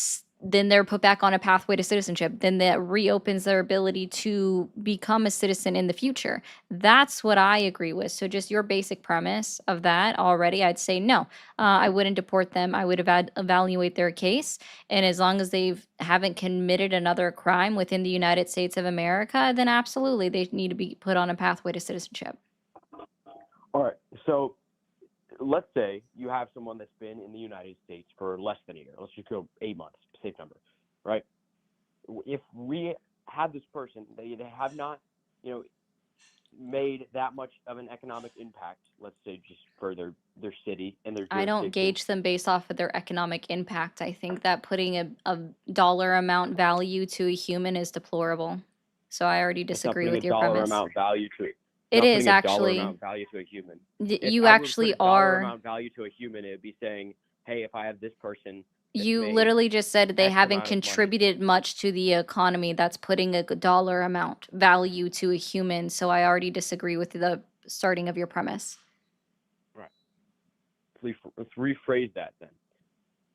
Speaker 1: then they're put back on a pathway to citizenship. Then that reopens their ability to become a citizen in the future. That's what I agree with. So just your basic premise of that already, I'd say no. I wouldn't deport them. I would evaluate their case. And as long as they haven't committed another crime within the United States of America, then absolutely they need to be put on a pathway to citizenship.
Speaker 7: All right. So let's say you have someone that's been in the United States for less than a year. Let's just go 8 months, safe number, right? If we have this person, they have not, made that much of an economic impact, let's say just for their city and their
Speaker 1: I don't gauge them based off of their economic impact. I think that putting a dollar amount value to a human is deplorable. So I already disagree with your premise.
Speaker 7: Amount value to it.
Speaker 1: It is
Speaker 7: dollar
Speaker 1: actually.
Speaker 7: amount value to a human.
Speaker 1: You actually
Speaker 7: dollar
Speaker 1: are.
Speaker 7: amount value to a human, it would be saying, hey, if I have this person.
Speaker 1: You literally just said they
Speaker 7: X
Speaker 1: haven't
Speaker 7: amount of money.
Speaker 1: contributed much to the economy. That's putting a dollar amount value to a human. So I already disagree with the starting of your premise.
Speaker 7: Right. Let's rephrase that then.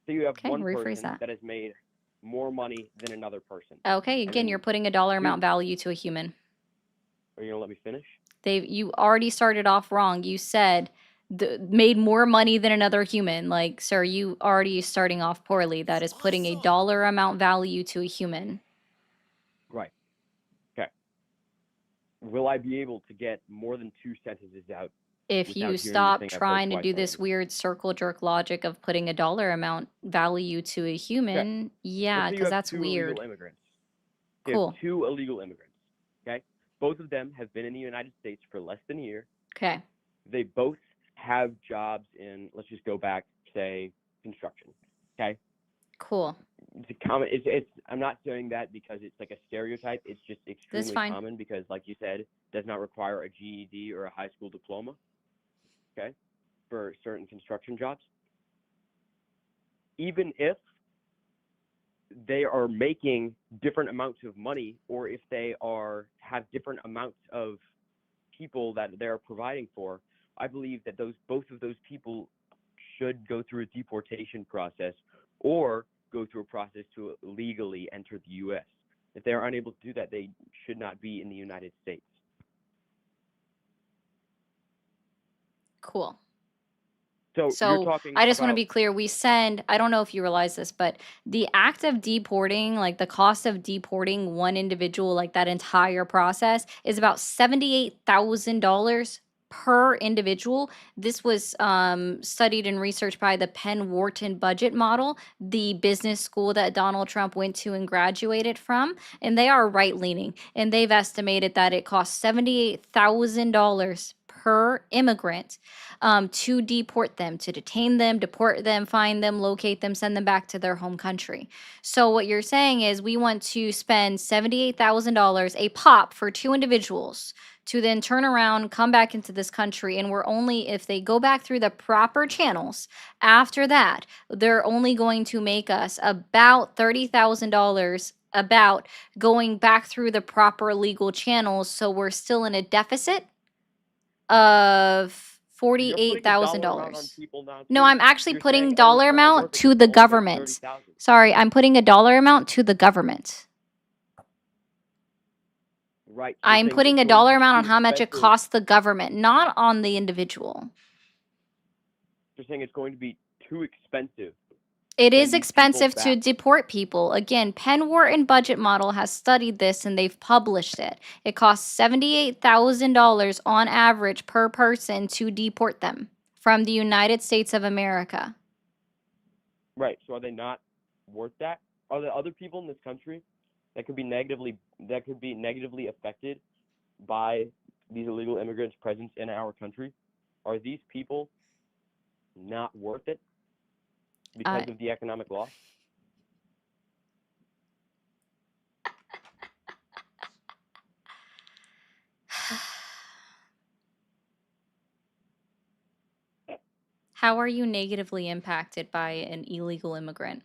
Speaker 7: So you have
Speaker 1: Okay,
Speaker 7: one
Speaker 1: rephrase
Speaker 7: person
Speaker 1: that.
Speaker 7: that has made more money than another person.
Speaker 1: Okay,
Speaker 7: And
Speaker 1: again,
Speaker 7: then
Speaker 1: you're putting a dollar
Speaker 7: two,
Speaker 1: amount value to a human.
Speaker 7: are you gonna let me finish?
Speaker 1: You already started off wrong. You said made more money than another human. Like, sir, you already starting off poorly. That is putting a dollar amount value to a human.
Speaker 7: Right. Okay. Will I be able to get more than 2 sentences out
Speaker 1: If
Speaker 7: without
Speaker 1: you
Speaker 7: hearing the
Speaker 1: stop
Speaker 7: thing I've heard
Speaker 1: trying to
Speaker 7: twice
Speaker 1: do this
Speaker 7: already?
Speaker 1: weird circle jerk logic of putting a dollar amount value to a
Speaker 7: Okay.
Speaker 1: human, yeah,
Speaker 7: Let's say you
Speaker 1: because
Speaker 7: have
Speaker 1: that's
Speaker 7: 2
Speaker 1: weird.
Speaker 7: illegal immigrants. You have
Speaker 1: Cool.
Speaker 7: 2 illegal immigrants. Okay. Both of them have been in the United States for less than a year.
Speaker 1: Okay.
Speaker 7: They both have jobs in, let's just go back, say, construction. Okay.
Speaker 1: Cool.
Speaker 7: It's a common. I'm not saying that because it's like a stereotype. It's just
Speaker 1: That's
Speaker 7: extremely
Speaker 1: fine.
Speaker 7: common because, like you said, does not require a GED or a high school diploma. Okay, for certain construction jobs. Even if they are making different amounts of money, or if they have different amounts of people that they're providing for, I believe that both of those people should go through a deportation process or go through a process to legally enter the U.S. If they are unable to do that, they should not be in the United States.
Speaker 1: Cool.
Speaker 7: So you're
Speaker 1: So
Speaker 7: talking
Speaker 1: I just want to
Speaker 7: about
Speaker 1: be clear. I don't know if you realize this, but the act of deporting, like the cost of deporting one individual, like that entire process, is about $78,000 per individual. This was studied and researched by the Penn Wharton budget model, the business school that Donald Trump went to and graduated from. And they are right leaning. And they've estimated that it costs $78,000 per immigrant to deport them, to detain them, deport them, find them, locate them, send them back to their home country. So what you're saying is we want to spend $78,000 a pop for 2 individuals to then turn around, come back into this country, and we're only, if they go back through the proper channels, after that, they're only going to make us about $30,000 about going back through the proper legal channels. So we're still in a deficit of
Speaker 7: you're putting a dollar amount on
Speaker 1: $48,000.
Speaker 7: people now
Speaker 1: No,
Speaker 7: too.
Speaker 1: I'm actually
Speaker 7: You're
Speaker 1: putting
Speaker 7: saying, oh, it's
Speaker 1: dollar
Speaker 7: not
Speaker 1: amount
Speaker 7: worth it
Speaker 1: to
Speaker 7: because
Speaker 1: the
Speaker 7: it only makes
Speaker 1: government.
Speaker 7: 30,000.
Speaker 1: Sorry, I'm putting a dollar amount to the government.
Speaker 7: Right. So you're
Speaker 1: I'm
Speaker 7: saying
Speaker 1: putting
Speaker 7: it's
Speaker 1: a
Speaker 7: going to
Speaker 1: dollar
Speaker 7: be
Speaker 1: amount on
Speaker 7: too
Speaker 1: how much it
Speaker 7: expensive.
Speaker 1: costs the government, not on the individual.
Speaker 7: You're saying it's going to be too expensive.
Speaker 1: It
Speaker 7: Send
Speaker 1: is
Speaker 7: these people
Speaker 1: expensive to
Speaker 7: back.
Speaker 1: deport people. Again, Penn Wharton budget model has studied this and they've published it. It costs $78,000 on average per person to deport them from the United States of America.
Speaker 7: Right. So are they not worth that? Are there other people in this country that could be negatively affected by these illegal immigrants' presence in our country? Are these people not worth it because of the economic loss?
Speaker 1: How are you negatively impacted by an illegal immigrant?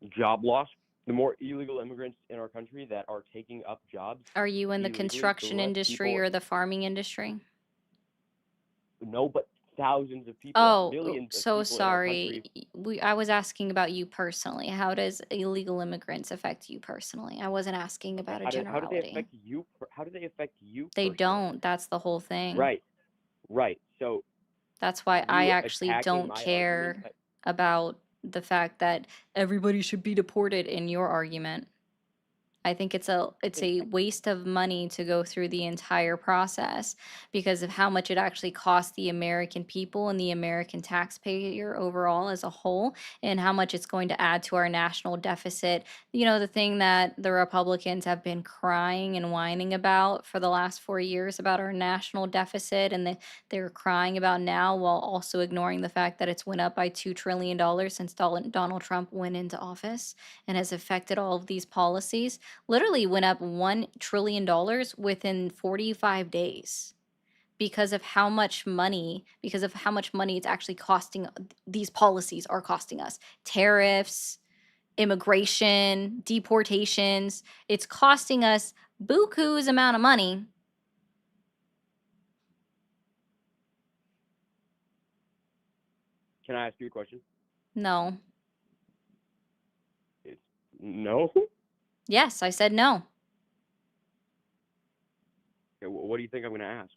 Speaker 7: Job loss. The more illegal immigrants in our country that are taking up jobs
Speaker 1: Are you in the
Speaker 7: illegally, the
Speaker 1: construction
Speaker 7: less
Speaker 1: industry
Speaker 7: people.
Speaker 1: or the farming industry?
Speaker 7: No, but thousands of people,
Speaker 1: Oh,
Speaker 7: millions of
Speaker 1: so
Speaker 7: people in our country.
Speaker 1: sorry. I was asking about you personally. How does illegal immigrants affect you personally? I wasn't asking
Speaker 7: Okay,
Speaker 1: about a
Speaker 7: how do they
Speaker 1: generality.
Speaker 7: affect you? How do they affect you
Speaker 1: They
Speaker 7: personally?
Speaker 1: don't. That's the whole thing.
Speaker 7: Right, right. So
Speaker 1: That's why I
Speaker 7: you
Speaker 1: actually
Speaker 7: attacking
Speaker 1: don't
Speaker 7: my
Speaker 1: care
Speaker 7: argument.
Speaker 1: about the fact that everybody should be deported in your argument. I think it's a waste of money to go through the entire process because of how much it actually costs the American people and the American taxpayer overall as a whole, and how much it's going to add to our national deficit. You know, the thing that the Republicans have been crying and whining about for the last 4 years about our national deficit, and they're crying about now while also ignoring the fact that it's went up by $2 trillion since Donald Trump went into office and has affected all of these policies. Literally went up $1 trillion within 45 days because of how much money it's actually costing. These policies are costing us tariffs, immigration, deportations. It's costing us buku's amount of money
Speaker 7: Can I ask you a question?
Speaker 1: No.
Speaker 7: No?
Speaker 1: Yes, I said no.
Speaker 7: Okay, what do you think I'm going to ask?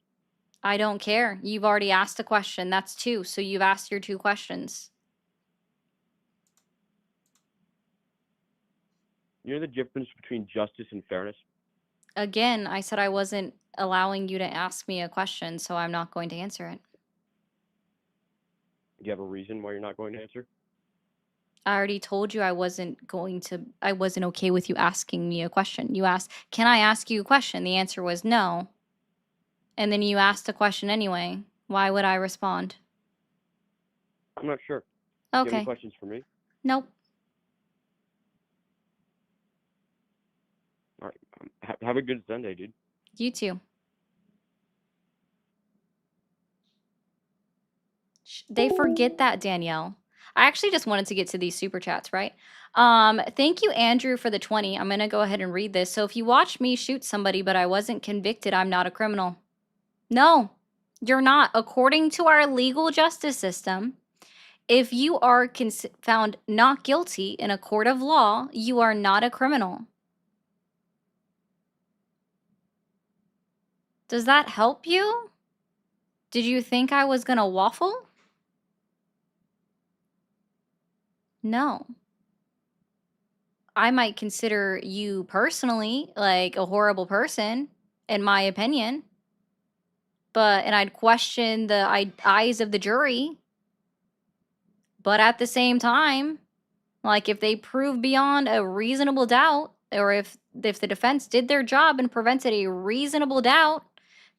Speaker 1: I don't care. You've already asked a question. That's 2. So you've asked your 2 questions.
Speaker 7: You know the difference between justice and fairness?
Speaker 1: Again, I said I wasn't allowing you to ask me a question, so I'm not going to answer it.
Speaker 7: Do you have a reason why you're not going to answer?
Speaker 1: I already told you I wasn't okay with you asking me a question. You asked, "Can I ask you a question?" The answer was no. And then you asked a question anyway. Why would I respond?
Speaker 7: I'm not sure. Do you have any
Speaker 1: Okay.
Speaker 7: questions for me?
Speaker 1: Nope.
Speaker 7: All right. Have a good Sunday, dude.
Speaker 1: You too. They forget that, Danielle. I actually just wanted to get to these super chats, right? Thank you, Andrew, for the 20. I'm going to go ahead and read this. So if you watch me shoot somebody, but I wasn't convicted, I'm not a criminal. No, you're not. According to our legal justice system, if you are found not guilty in a court of law, you are not a criminal. Does that help you? Did you think I was going to waffle? No. I might consider you personally like a horrible person, in my opinion. And I'd question the eyes of the jury. But at the same time, like if they prove beyond a reasonable doubt, or if the defense did their job and prevented a reasonable doubt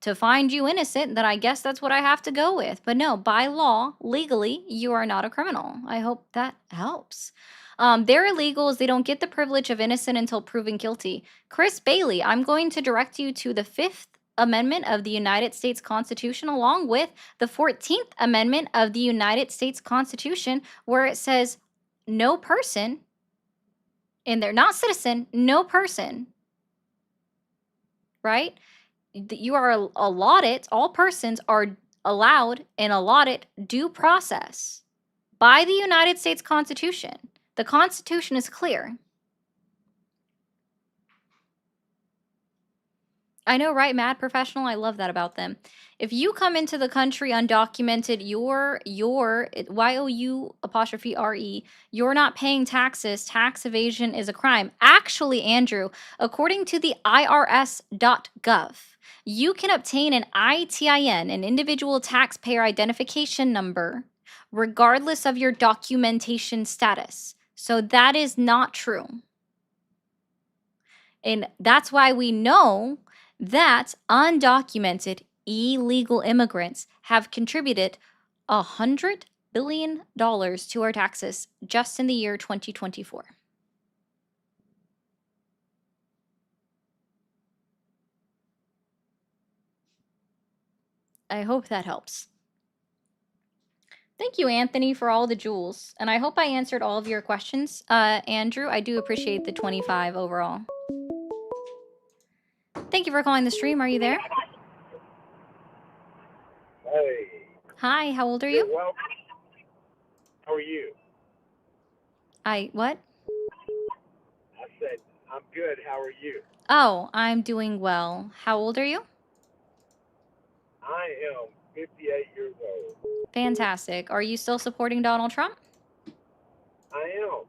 Speaker 1: to find you innocent, then I guess that's what I have to go with. But no, by law, legally, you are not a criminal. I hope that helps. They're illegals. They don't get the privilege of innocent until proven guilty. Chris Bailey, I'm going to direct you to the 5th Amendment of the United States Constitution, along with the 14th Amendment of the United States Constitution, where it says no person, and they're not citizen, no person, right? You are allotted, all persons are allowed and allotted due process by the United States Constitution. The Constitution is clear. I know, right? Mad professional. I love that about them. If you come into the country undocumented, your YOU''RE, you're not paying taxes. Tax evasion is a crime. Actually, Andrew, according to the IRS.gov, you can obtain an ITIN, an individual taxpayer identification number, regardless of your documentation status. So that is not true. And that's why we know that undocumented illegal immigrants have contributed $100 billion to our taxes just in the year 2024. I hope that helps. Thank you, Anthony, for all the jewels. And I hope I answered all of your questions. Andrew, I do appreciate the 25 overall. Thank you for calling the stream. Are you there?
Speaker 9: Hey.
Speaker 1: Hi, how old are you?
Speaker 9: Well, how are you?
Speaker 1: What?
Speaker 9: I said, I'm good. How are you?
Speaker 1: Oh, I'm doing well. How old are you?
Speaker 9: I am 58 years old.
Speaker 1: Fantastic. Are you still supporting Donald Trump?
Speaker 9: I am.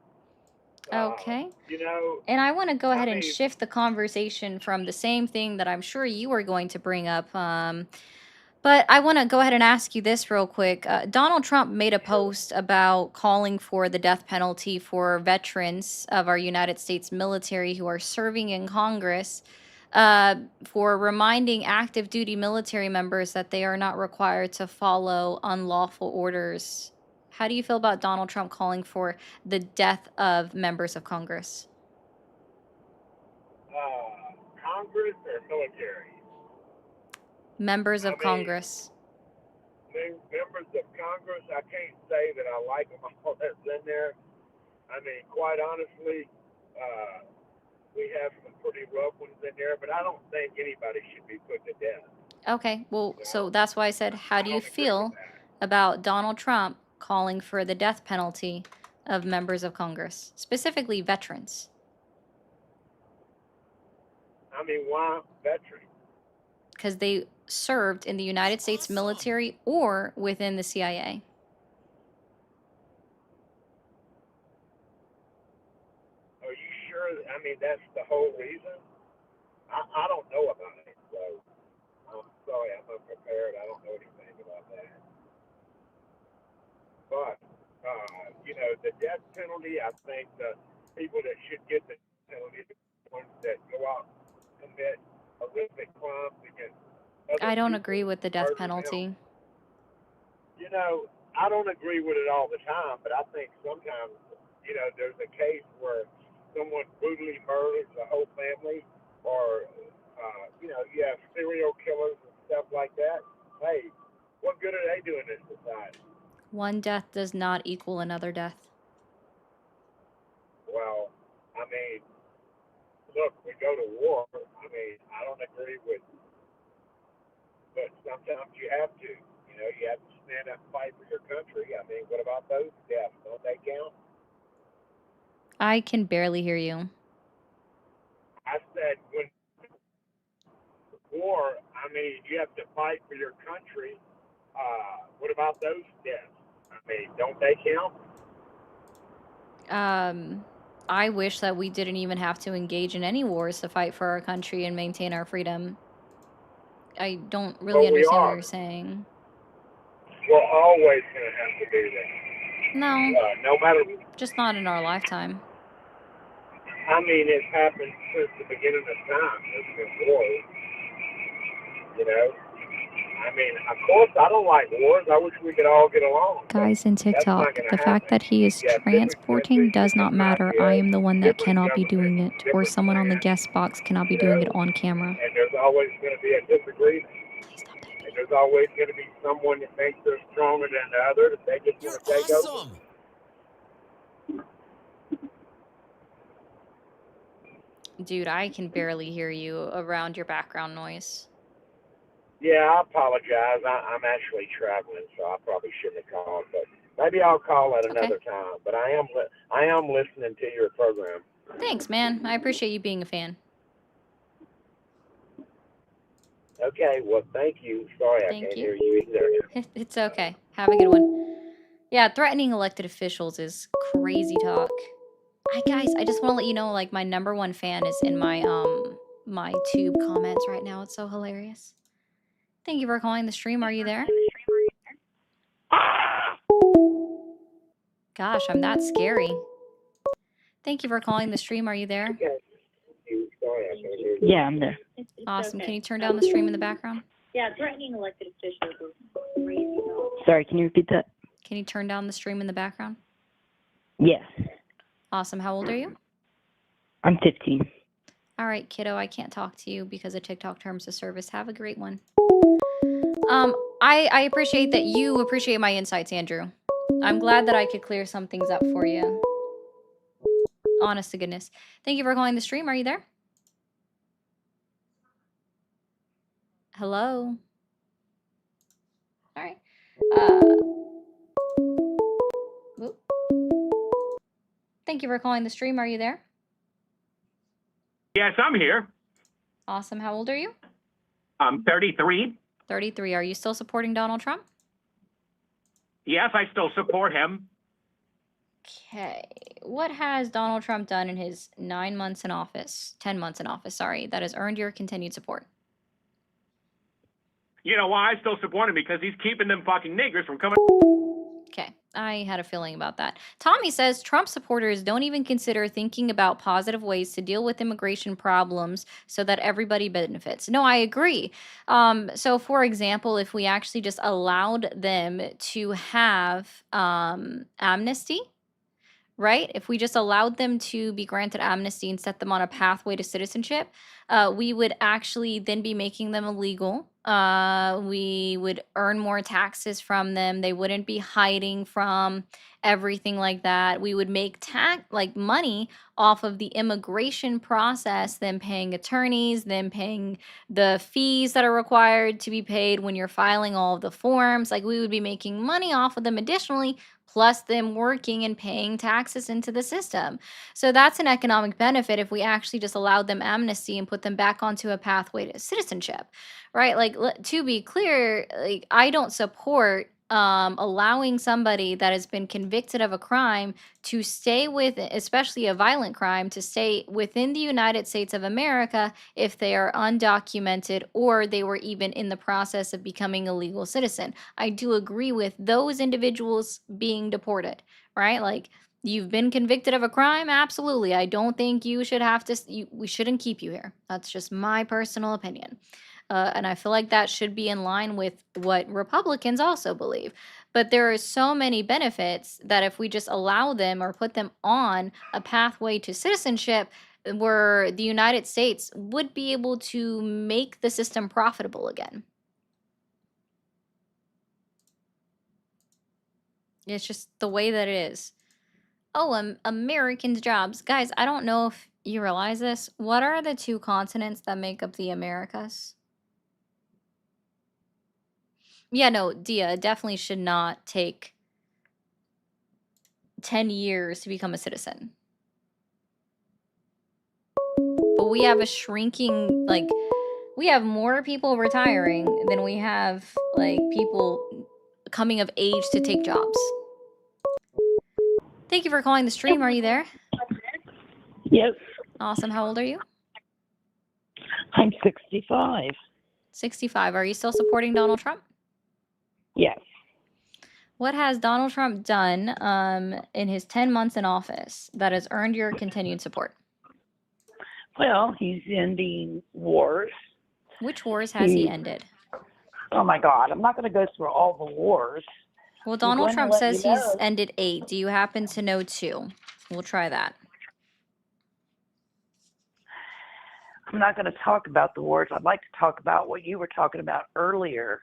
Speaker 1: Okay.
Speaker 9: You know,
Speaker 1: and I want to go ahead and shift the conversation from the same thing that I'm sure you are going to bring up. But I want to go ahead and ask you this real quick. Donald Trump made a post about calling for the death penalty for veterans of our United States military who are serving in Congress, for reminding active duty military members that they are not required to follow unlawful orders. How do you feel about Donald Trump calling for the death of members of Congress?
Speaker 9: Congress or military?
Speaker 1: Members of Congress.
Speaker 9: Members of Congress, I can't say that I like them all that's in there. I mean, quite honestly, we have some pretty rough ones in there, but I don't think anybody should be put to death.
Speaker 1: Okay, well, so that's why I said, how do you feel about Donald Trump calling for the death penalty of members of Congress, specifically veterans.
Speaker 9: I mean, why veterans?
Speaker 1: Because they served in the United States military or within the CIA.
Speaker 9: Are you sure? I mean, that's the whole reason? I don't know about it, so I'm sorry, I'm unprepared. I don't know anything about that. But, you know, the death penalty, I think the people that should get the penalty are the ones that go out and commit horrific crimes against other
Speaker 1: I don't
Speaker 9: people,
Speaker 1: agree with the death
Speaker 9: murder them.
Speaker 1: penalty.
Speaker 9: You know, I don't agree with it all the time, but I think sometimes, you know, there's a case where someone brutally murders a whole family, or, you know, you have serial killers and stuff like that. Hey, what good are they doing in society?
Speaker 1: One death does not equal another death.
Speaker 9: Well, I mean, look, we go to war. I mean, I don't agree with, but sometimes you have to. You know, you have to stand up and fight for your country. I mean, what about those deaths? Don't they count?
Speaker 1: I can barely hear you.
Speaker 9: I said, when war, I mean, you have to fight for your country. What about those deaths? I mean, don't they count?
Speaker 1: I wish that we didn't even have to engage in any wars to fight for our country and maintain our freedom. I don't really
Speaker 9: But we
Speaker 1: understand what
Speaker 9: are.
Speaker 1: you're saying.
Speaker 9: We're always going to have to do that.
Speaker 1: No,
Speaker 9: No matter.
Speaker 1: just not in our lifetime.
Speaker 9: I mean, it's happened since the beginning of time. There's been wars. You know. I mean, of course, I don't like wars. I wish we could all get along.
Speaker 1: Guys in
Speaker 9: That's not
Speaker 1: TikTok,
Speaker 9: going to
Speaker 1: the
Speaker 9: happen.
Speaker 1: fact that he is
Speaker 9: You have different
Speaker 1: transporting does not
Speaker 9: different
Speaker 1: matter. I am the one that
Speaker 9: different
Speaker 1: cannot be doing it,
Speaker 9: governments,
Speaker 1: or
Speaker 9: different
Speaker 1: someone on the
Speaker 9: plans,
Speaker 1: guest box cannot be
Speaker 9: you
Speaker 1: doing it
Speaker 9: know,
Speaker 1: on camera.
Speaker 9: and there's always going to be a disagreement.
Speaker 1: Please don't take
Speaker 9: And there's always going to be someone that thinks they're stronger than the other, that they just want to take over.
Speaker 1: Dude, I can barely hear you around your background noise.
Speaker 9: Yeah, I apologize. I'm actually traveling, so I probably shouldn't have called, but maybe I'll call at another time. But I am listening to your program.
Speaker 1: Thanks, man. I appreciate you being a fan.
Speaker 9: Okay, well, thank you. Sorry, I can't hear you either.
Speaker 1: It's okay. Have a good one. Yeah, threatening elected officials is crazy talk. Guys, I just want to let you know, like, my number one fan is in my my tube comments right now. It's so hilarious. Thank you for calling the stream. Are you there? Gosh, I'm that scary. Thank you for calling the stream. Are you there?
Speaker 10: Yeah, I'm there.
Speaker 1: Awesome. Can you turn down the stream in the background?
Speaker 10: Yeah, threatening elected officials is crazy. Sorry, can you repeat that?
Speaker 1: Can you turn down the stream in the background?
Speaker 10: Yes.
Speaker 1: Awesome. How old are you?
Speaker 10: I'm 15.
Speaker 1: All right, kiddo, I can't talk to you because of TikTok terms of service. Have a great one. I appreciate that you appreciate my insights, Andrew. I'm glad that I could clear some things up for you. Honest to goodness. Thank you for calling the stream. Are you there? Hello? All right. Whoop. Thank you for calling the stream. Are you there?
Speaker 11: Yes, I'm here.
Speaker 1: Awesome. How old are you?
Speaker 11: I'm 33.
Speaker 1: 33. Are you still supporting Donald Trump?
Speaker 11: Yes, I still support him.
Speaker 1: Okay. What has Donald Trump done in his 10 months in office, sorry, that has earned your continued support?
Speaker 11: You know why I still support him? Because he's keeping them fucking niggers from coming.
Speaker 1: Okay, I had a feeling about that. Tommy says Trump supporters don't even consider thinking about positive ways to deal with immigration problems so that everybody benefits. No, I agree. So, for example, if we actually just allowed them to have amnesty, right? If we just allowed them to be granted amnesty and set them on a pathway to citizenship, we would actually then be making them illegal. We would earn more taxes from them. They wouldn't be hiding from everything like that. We would make money off of the immigration process, them paying attorneys, them paying the fees that are required to be paid when you're filing all of the forms. Like, we would be making money off of them additionally, plus them working and paying taxes into the system. So that's an economic benefit if we actually just allowed them amnesty and put them back onto a pathway to citizenship, right? Like, to be clear, like, I don't support allowing somebody that has been convicted of a crime to stay with, especially a violent crime, to stay within the United States of America if they are undocumented or they were even in the process of becoming a legal citizen. I do agree with those individuals being deported, right? Like, you've been convicted of a crime, absolutely. I don't think you should have to. We shouldn't keep you here. That's just my personal opinion. And I feel like that should be in line with what Republicans also believe. But there are so many benefits that if we just allow them or put them on a pathway to citizenship, where the United States would be able to make the system profitable again. It's just the way that it is. Oh, Americans' jobs. Guys, I don't know if you realize this. What are the two continents that make up the Americas? Yeah, no, Dia, it definitely should not take 10 years to become a citizen. But we have a shrinking, like, we have more people retiring than we have, like, people coming of age to take jobs. Thank you for calling the stream. Are you there?
Speaker 12: Yes.
Speaker 1: Awesome. How old are you?
Speaker 12: I'm 65.
Speaker 1: 65. Are you still supporting Donald Trump?
Speaker 12: Yes.
Speaker 1: What has Donald Trump done in his 10 months in office that has earned your continued support?
Speaker 12: Well, he's ending wars.
Speaker 1: Which wars has he ended?
Speaker 12: Oh my God, I'm not going to go through all the wars.
Speaker 1: Well, Donald Trump says he's ended 8. Do you happen to know 2? We'll try that.
Speaker 12: I'm not going to talk about the wars. I'd like to talk about what you were talking about earlier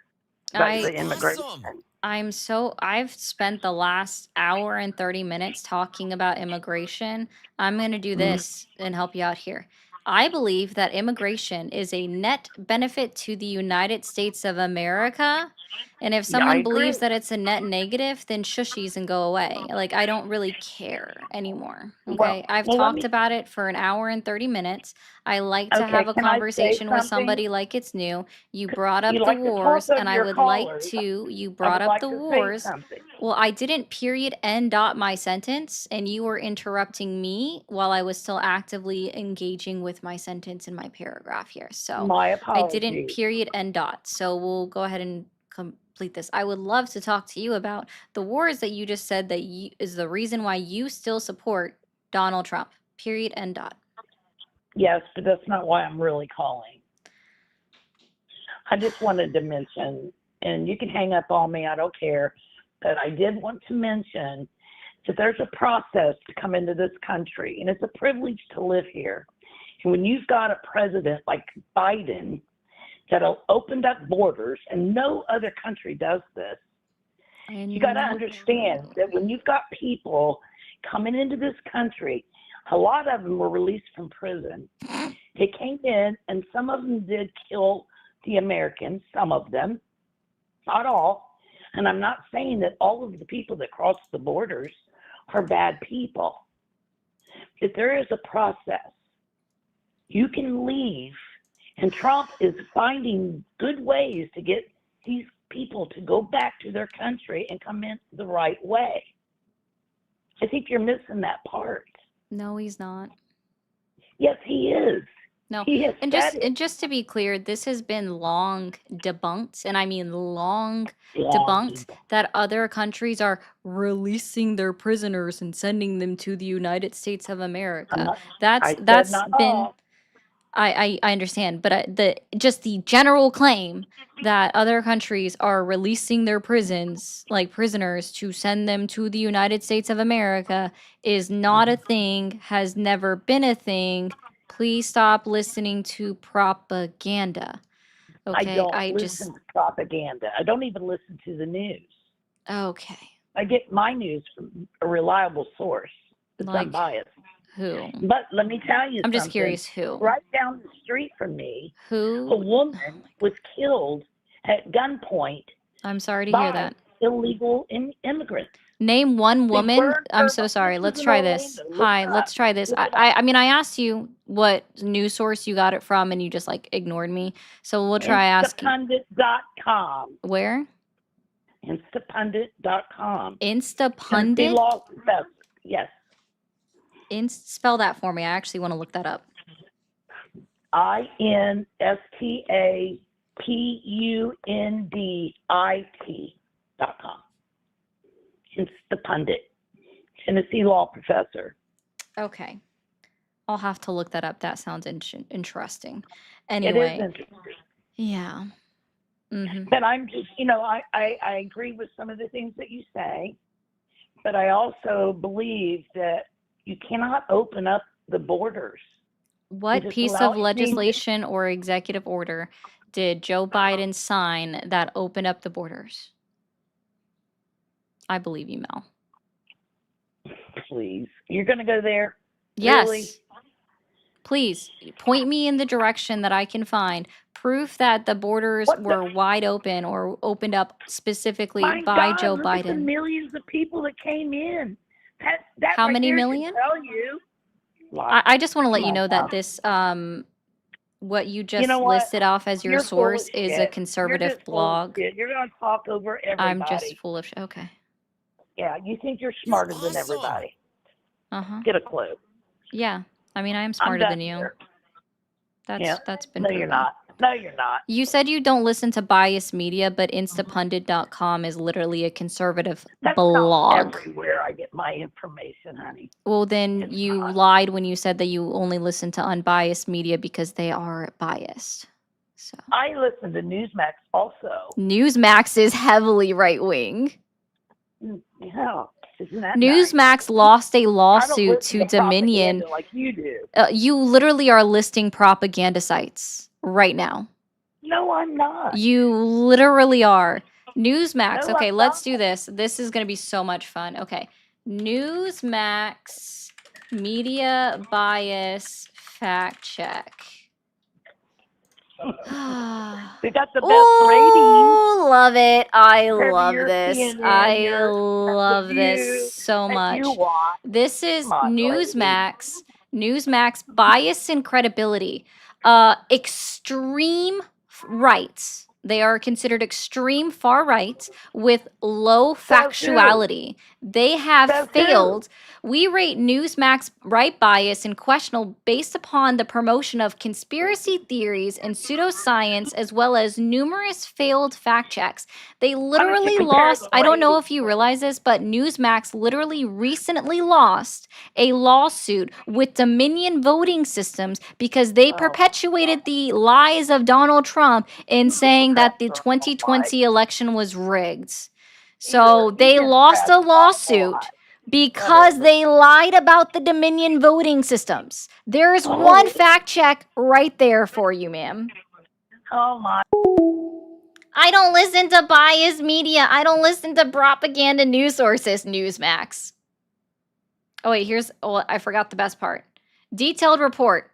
Speaker 12: about the immigration.
Speaker 1: I've spent the last hour and 30 minutes talking about immigration. I'm going to do this and help you out here. I believe that immigration is a net benefit to the United States of America. And if someone believes that it's a net negative, then shushies and go away. Like, I don't really care anymore. Okay. I've talked about it for an hour and 30 minutes. I like to have a conversation with somebody like it's new. You brought up the wars, and I would like to. You brought up the wars. Well, I didn't period end dot my sentence, and you were interrupting me while I was still actively engaging with my sentence in my paragraph here. So I didn't period end dot. So we'll go ahead and complete this. I would love to talk to you about the wars that you just said that is the reason why you still support Donald Trump. Period end dot.
Speaker 12: Yes, but that's not why I'm really calling. I just wanted to mention, and you can hang up on me, I don't care, but I did want to mention that there's a process to come into this country, and it's a privilege to live here. And when you've got a president like Biden that'll opened up borders, and no other country does this, you got to understand that when you've got people coming into this country, a lot of them were released from prison. They came in, and some of them did kill the Americans, some of them, not all. And I'm not saying that all of the people that cross the borders are bad people. But there is a process. You can leave, and Trump is finding good ways to get these people to go back to their country and come in the right way. I think you're missing that part.
Speaker 1: No, he's not.
Speaker 12: Yes, he is.
Speaker 1: No,
Speaker 12: He has
Speaker 1: and just to be clear, this has been long debunked, and I mean long debunked, that other countries are releasing their prisoners and sending them to the United States of America. That's been. I understand, but the general claim that other countries are releasing their prisoners to send them to the United States of America is not a thing, has never been a thing. Please stop listening to propaganda.
Speaker 12: I
Speaker 1: Okay,
Speaker 12: don't listen to propaganda. I don't even listen to the news.
Speaker 1: Okay.
Speaker 12: I get my news from a reliable source that's
Speaker 1: Like
Speaker 12: unbiased.
Speaker 1: who?
Speaker 12: But let me tell you
Speaker 1: I'm just
Speaker 12: something.
Speaker 1: curious who.
Speaker 12: Right down the street from me,
Speaker 1: Who?
Speaker 12: a woman was killed at gunpoint
Speaker 1: I'm sorry to hear
Speaker 12: by
Speaker 1: that.
Speaker 12: illegal immigrants.
Speaker 1: Name one
Speaker 12: They
Speaker 1: woman.
Speaker 12: burned
Speaker 1: I'm
Speaker 12: her.
Speaker 1: so sorry.
Speaker 12: This
Speaker 1: Let's
Speaker 12: was in
Speaker 1: try this.
Speaker 12: Orlando. Look
Speaker 1: Hi,
Speaker 12: it
Speaker 1: let's
Speaker 12: up.
Speaker 1: try this.
Speaker 12: Look it
Speaker 1: I
Speaker 12: up.
Speaker 1: mean, I asked you what news source you got it from, and you just like ignored me. So we'll try asking.
Speaker 12: Instapundit.com.
Speaker 1: Where?
Speaker 12: Instapundit.com. Tennessee
Speaker 1: Instapundit?
Speaker 12: law professor. Yes.
Speaker 1: Spell that for me. I actually want to look that up.
Speaker 12: INSTAPUNDIT.com. Instapundit. Tennessee law professor.
Speaker 1: Okay. I'll have to look that up. That sounds interesting.
Speaker 12: It is
Speaker 1: Anyway.
Speaker 12: interesting.
Speaker 1: Yeah.
Speaker 12: But I'm just, I agree with some of the things that you say, but I also believe that you cannot open up the borders.
Speaker 1: What piece of legislation or executive order did Joe Biden sign that opened up the borders? I believe you, Mel.
Speaker 12: Please. You're going to go there?
Speaker 1: Yes.
Speaker 12: Really?
Speaker 1: Please point me in the direction that I can find proof that the borders were wide open or opened up specifically by Joe
Speaker 12: look at the
Speaker 1: Biden.
Speaker 12: millions of people that came in. That
Speaker 1: How
Speaker 12: right
Speaker 1: many
Speaker 12: there
Speaker 1: million?
Speaker 12: should tell you.
Speaker 1: I just want to let
Speaker 12: Come
Speaker 1: you
Speaker 12: on
Speaker 1: know
Speaker 12: now.
Speaker 1: that this what you just
Speaker 12: You know what?
Speaker 1: listed off as your
Speaker 12: You're full of
Speaker 1: source is a
Speaker 12: shit.
Speaker 1: conservative
Speaker 12: You're just full of
Speaker 1: blog.
Speaker 12: shit. You're going to talk over everybody.
Speaker 1: I'm just full of okay.
Speaker 12: Yeah, you think you're smarter than everybody.
Speaker 1: Uh-huh.
Speaker 12: Get a clue.
Speaker 1: Yeah. I mean, I am
Speaker 12: I'm
Speaker 1: smarter
Speaker 12: done
Speaker 1: than you.
Speaker 12: here.
Speaker 1: That's been
Speaker 12: No,
Speaker 1: proven.
Speaker 12: you're not. No, you're not.
Speaker 1: You said you don't listen to biased media, but instapundit.com is literally a conservative blog.
Speaker 12: Not everywhere I get my information, honey.
Speaker 1: Well, then you lied when you said that you only listen to unbiased media because they are biased. So
Speaker 12: I listen to Newsmax also.
Speaker 1: Newsmax is heavily right-wing.
Speaker 12: Yeah. Isn't that
Speaker 1: Newsmax lost a
Speaker 12: I don't
Speaker 1: lawsuit
Speaker 12: listen
Speaker 1: to Dominion.
Speaker 12: propaganda like you do.
Speaker 1: You literally are listing propaganda sites right now.
Speaker 12: No, I'm not.
Speaker 1: You literally are. Newsmax.
Speaker 12: No,
Speaker 1: Okay,
Speaker 12: I'm
Speaker 1: let's
Speaker 12: not.
Speaker 1: do this. This is going to be so much fun. Okay. Newsmax media bias fact check.
Speaker 12: They got the best ratings.
Speaker 1: Love it. I
Speaker 12: Compared to
Speaker 1: love
Speaker 12: your
Speaker 1: this.
Speaker 12: CNN,
Speaker 1: I love
Speaker 12: that
Speaker 1: this so
Speaker 12: that you
Speaker 1: much.
Speaker 12: watch.
Speaker 1: This is
Speaker 12: Come on, lady.
Speaker 1: Newsmax. Newsmax bias and credibility. Extreme rights. They are considered extreme far right with low factuality. They have failed. We rate Newsmax right bias and questionable based upon the promotion of conspiracy theories and pseudoscience, as well as numerous failed fact checks. They literally lost, I don't know if you realize this, but Newsmax literally recently lost a lawsuit with Dominion voting systems because they perpetuated the lies of Donald Trump in saying that the 2020 election was rigged. So they lost a lawsuit because they lied about the Dominion voting systems. There's one fact check right there for you, ma'am.
Speaker 12: Oh my.
Speaker 1: I don't listen to biased media. I don't listen to propaganda news sources, Newsmax. Oh, wait, I forgot the best part. Detailed report.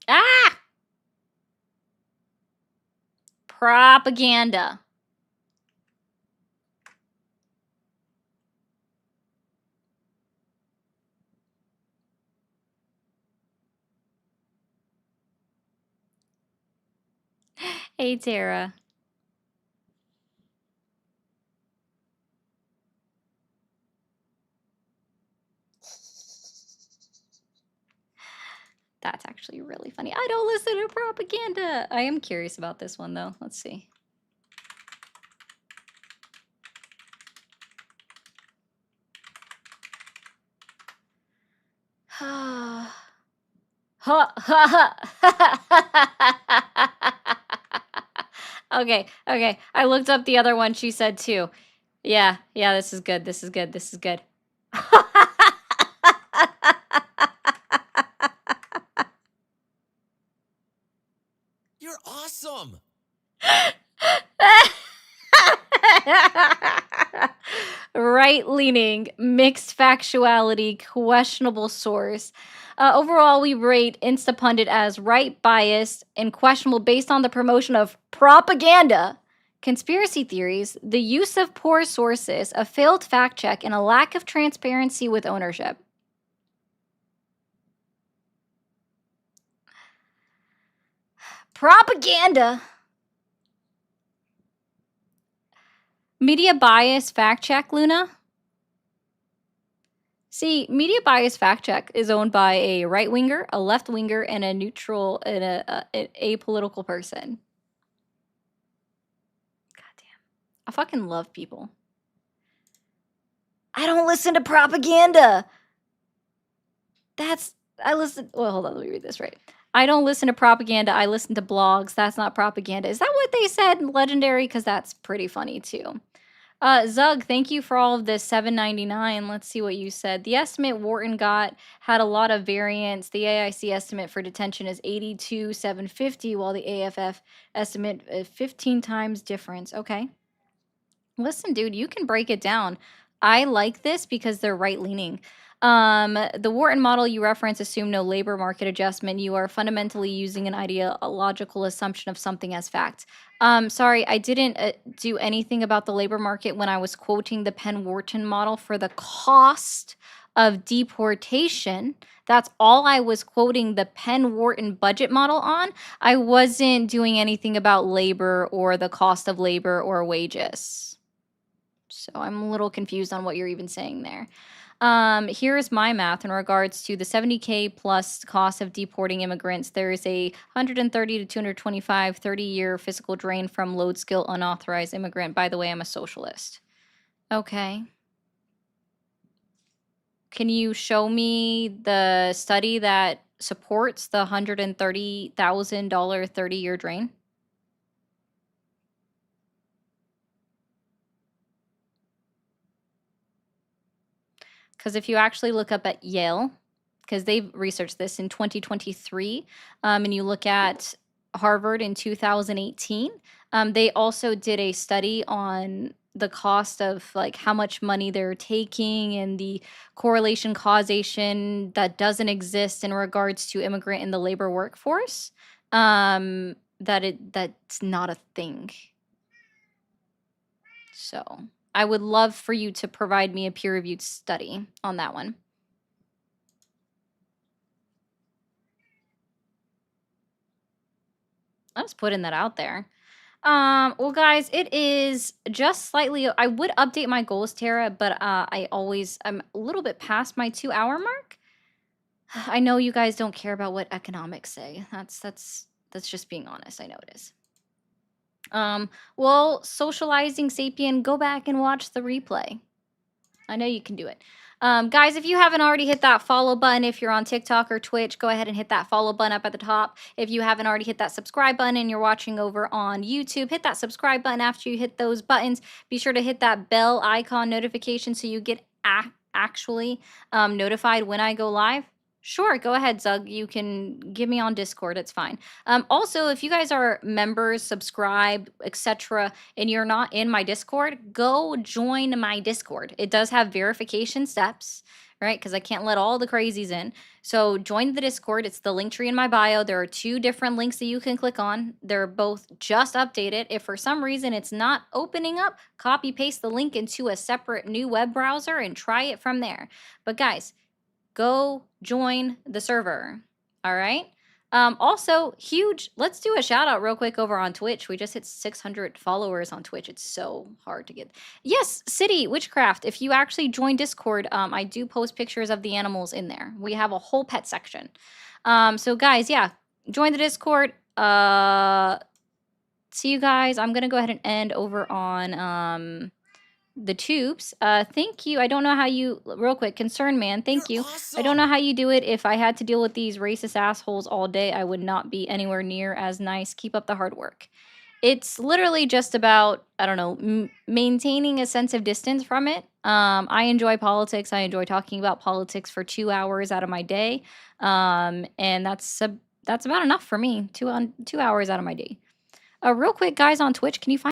Speaker 1: Ah! Propaganda. Hey, Tara. That's actually really funny. I don't listen to propaganda. I am curious about this one, though. Let's see. Okay, okay. I looked up the other one she said too. Yeah, yeah, this is good. This is good. This is good.
Speaker 13: You're awesome.
Speaker 1: Right-leaning, mixed factuality, questionable source. Overall, we rate Instapundit as right-biased and questionable based on the promotion of propaganda, conspiracy theories, the use of poor sources, a failed fact check, and a lack of transparency with ownership. Propaganda. Media bias fact check, Luna? See, Media Bias Fact Check is owned by a right winger, a left winger, and a neutral and an apolitical person. Goddamn. I fucking love people. I don't listen to propaganda. Well, hold on, let me read this right. I don't listen to propaganda. I listen to blogs. That's not propaganda. Is that what they said in Legendary? Because that's pretty funny too. Zug, thank you for all of this. $7.99. Let's see what you said. The estimate Wharton got had a lot of variance. The AIC estimate for detention is 82,750, while the AFF estimate 15 times difference. Okay. Listen, dude, you can break it down. I like this because they're right leaning. The Wharton model you reference assume no labor market adjustment. You are fundamentally using an ideological assumption of something as fact. Sorry, I didn't do anything about the labor market when I was quoting the Penn-Wharton model for the cost of deportation. That's all I was quoting the Penn-Wharton budget model on. I wasn't doing anything about labor or the cost of labor or wages. So I'm a little confused on what you're even saying there. Here's my math in regards to the 70K plus cost of deporting immigrants. There is a 130 to 225 30-year fiscal drain from load skill unauthorized immigrant. By the way, I'm a socialist. Okay. Can you show me the study that supports the $130,000 30-year drain? Because if you actually look up at Yale, because they've researched this in 2023, and you look at Harvard in 2018, they also did a study on the cost of like how much money they're taking and the correlation causation that doesn't exist in regards to immigrant in the labor workforce. That's not a thing. So I would love for you to provide me a peer-reviewed study on that one. I'm just putting that out there. Well, guys, it is just slightly. I would update my goals, Tara, but I'm a little bit past my 2-hour mark. I know you guys don't care about what economics say. That's just being honest. I know it is. Well, socializing sapien, go back and watch the replay. I know you can do it. Guys, if you haven't already hit that follow button, if you're on TikTok or Twitch, go ahead and hit that follow button up at the top. If you haven't already hit that subscribe button and you're watching over on YouTube, hit that subscribe button after you hit those buttons. Be sure to hit that bell icon notification so you get actually notified when I go live. Sure, go ahead, Zug. You can give me on Discord. It's fine. Also, if you guys are members, subscribe, etc., and you're not in my Discord, go join my Discord. It does have verification steps, right? Because I can't let all the crazies in. So join the Discord. It's the link tree in my bio. There are 2 different links that you can click on. They're both just updated. If for some reason it's not opening up, copy paste the link into a separate new web browser and try it from there. But guys, go join the server. All right. Also, let's do a shout out real quick over on Twitch. We just hit 600 followers on Twitch. It's so hard to get. Yes, City Witchcraft. If you actually join Discord, I do post pictures of the animals in there. We have a whole pet section. So guys, yeah, join the Discord. See you guys. I'm gonna go ahead and end over on the tubes. Thank you. I don't know how you, real quick, Concern Man, thank you. I don't know how you do it. If I had to deal with these racist assholes all day, I would not be anywhere near as nice. Keep up the hard work. It's literally just about, I don't know, maintaining a sense of distance from it. I enjoy politics. I enjoy talking about politics for 2 hours out of my day. And that's about enough for me. 2 hours out of my day. Real quick, guys on Twitch, can you find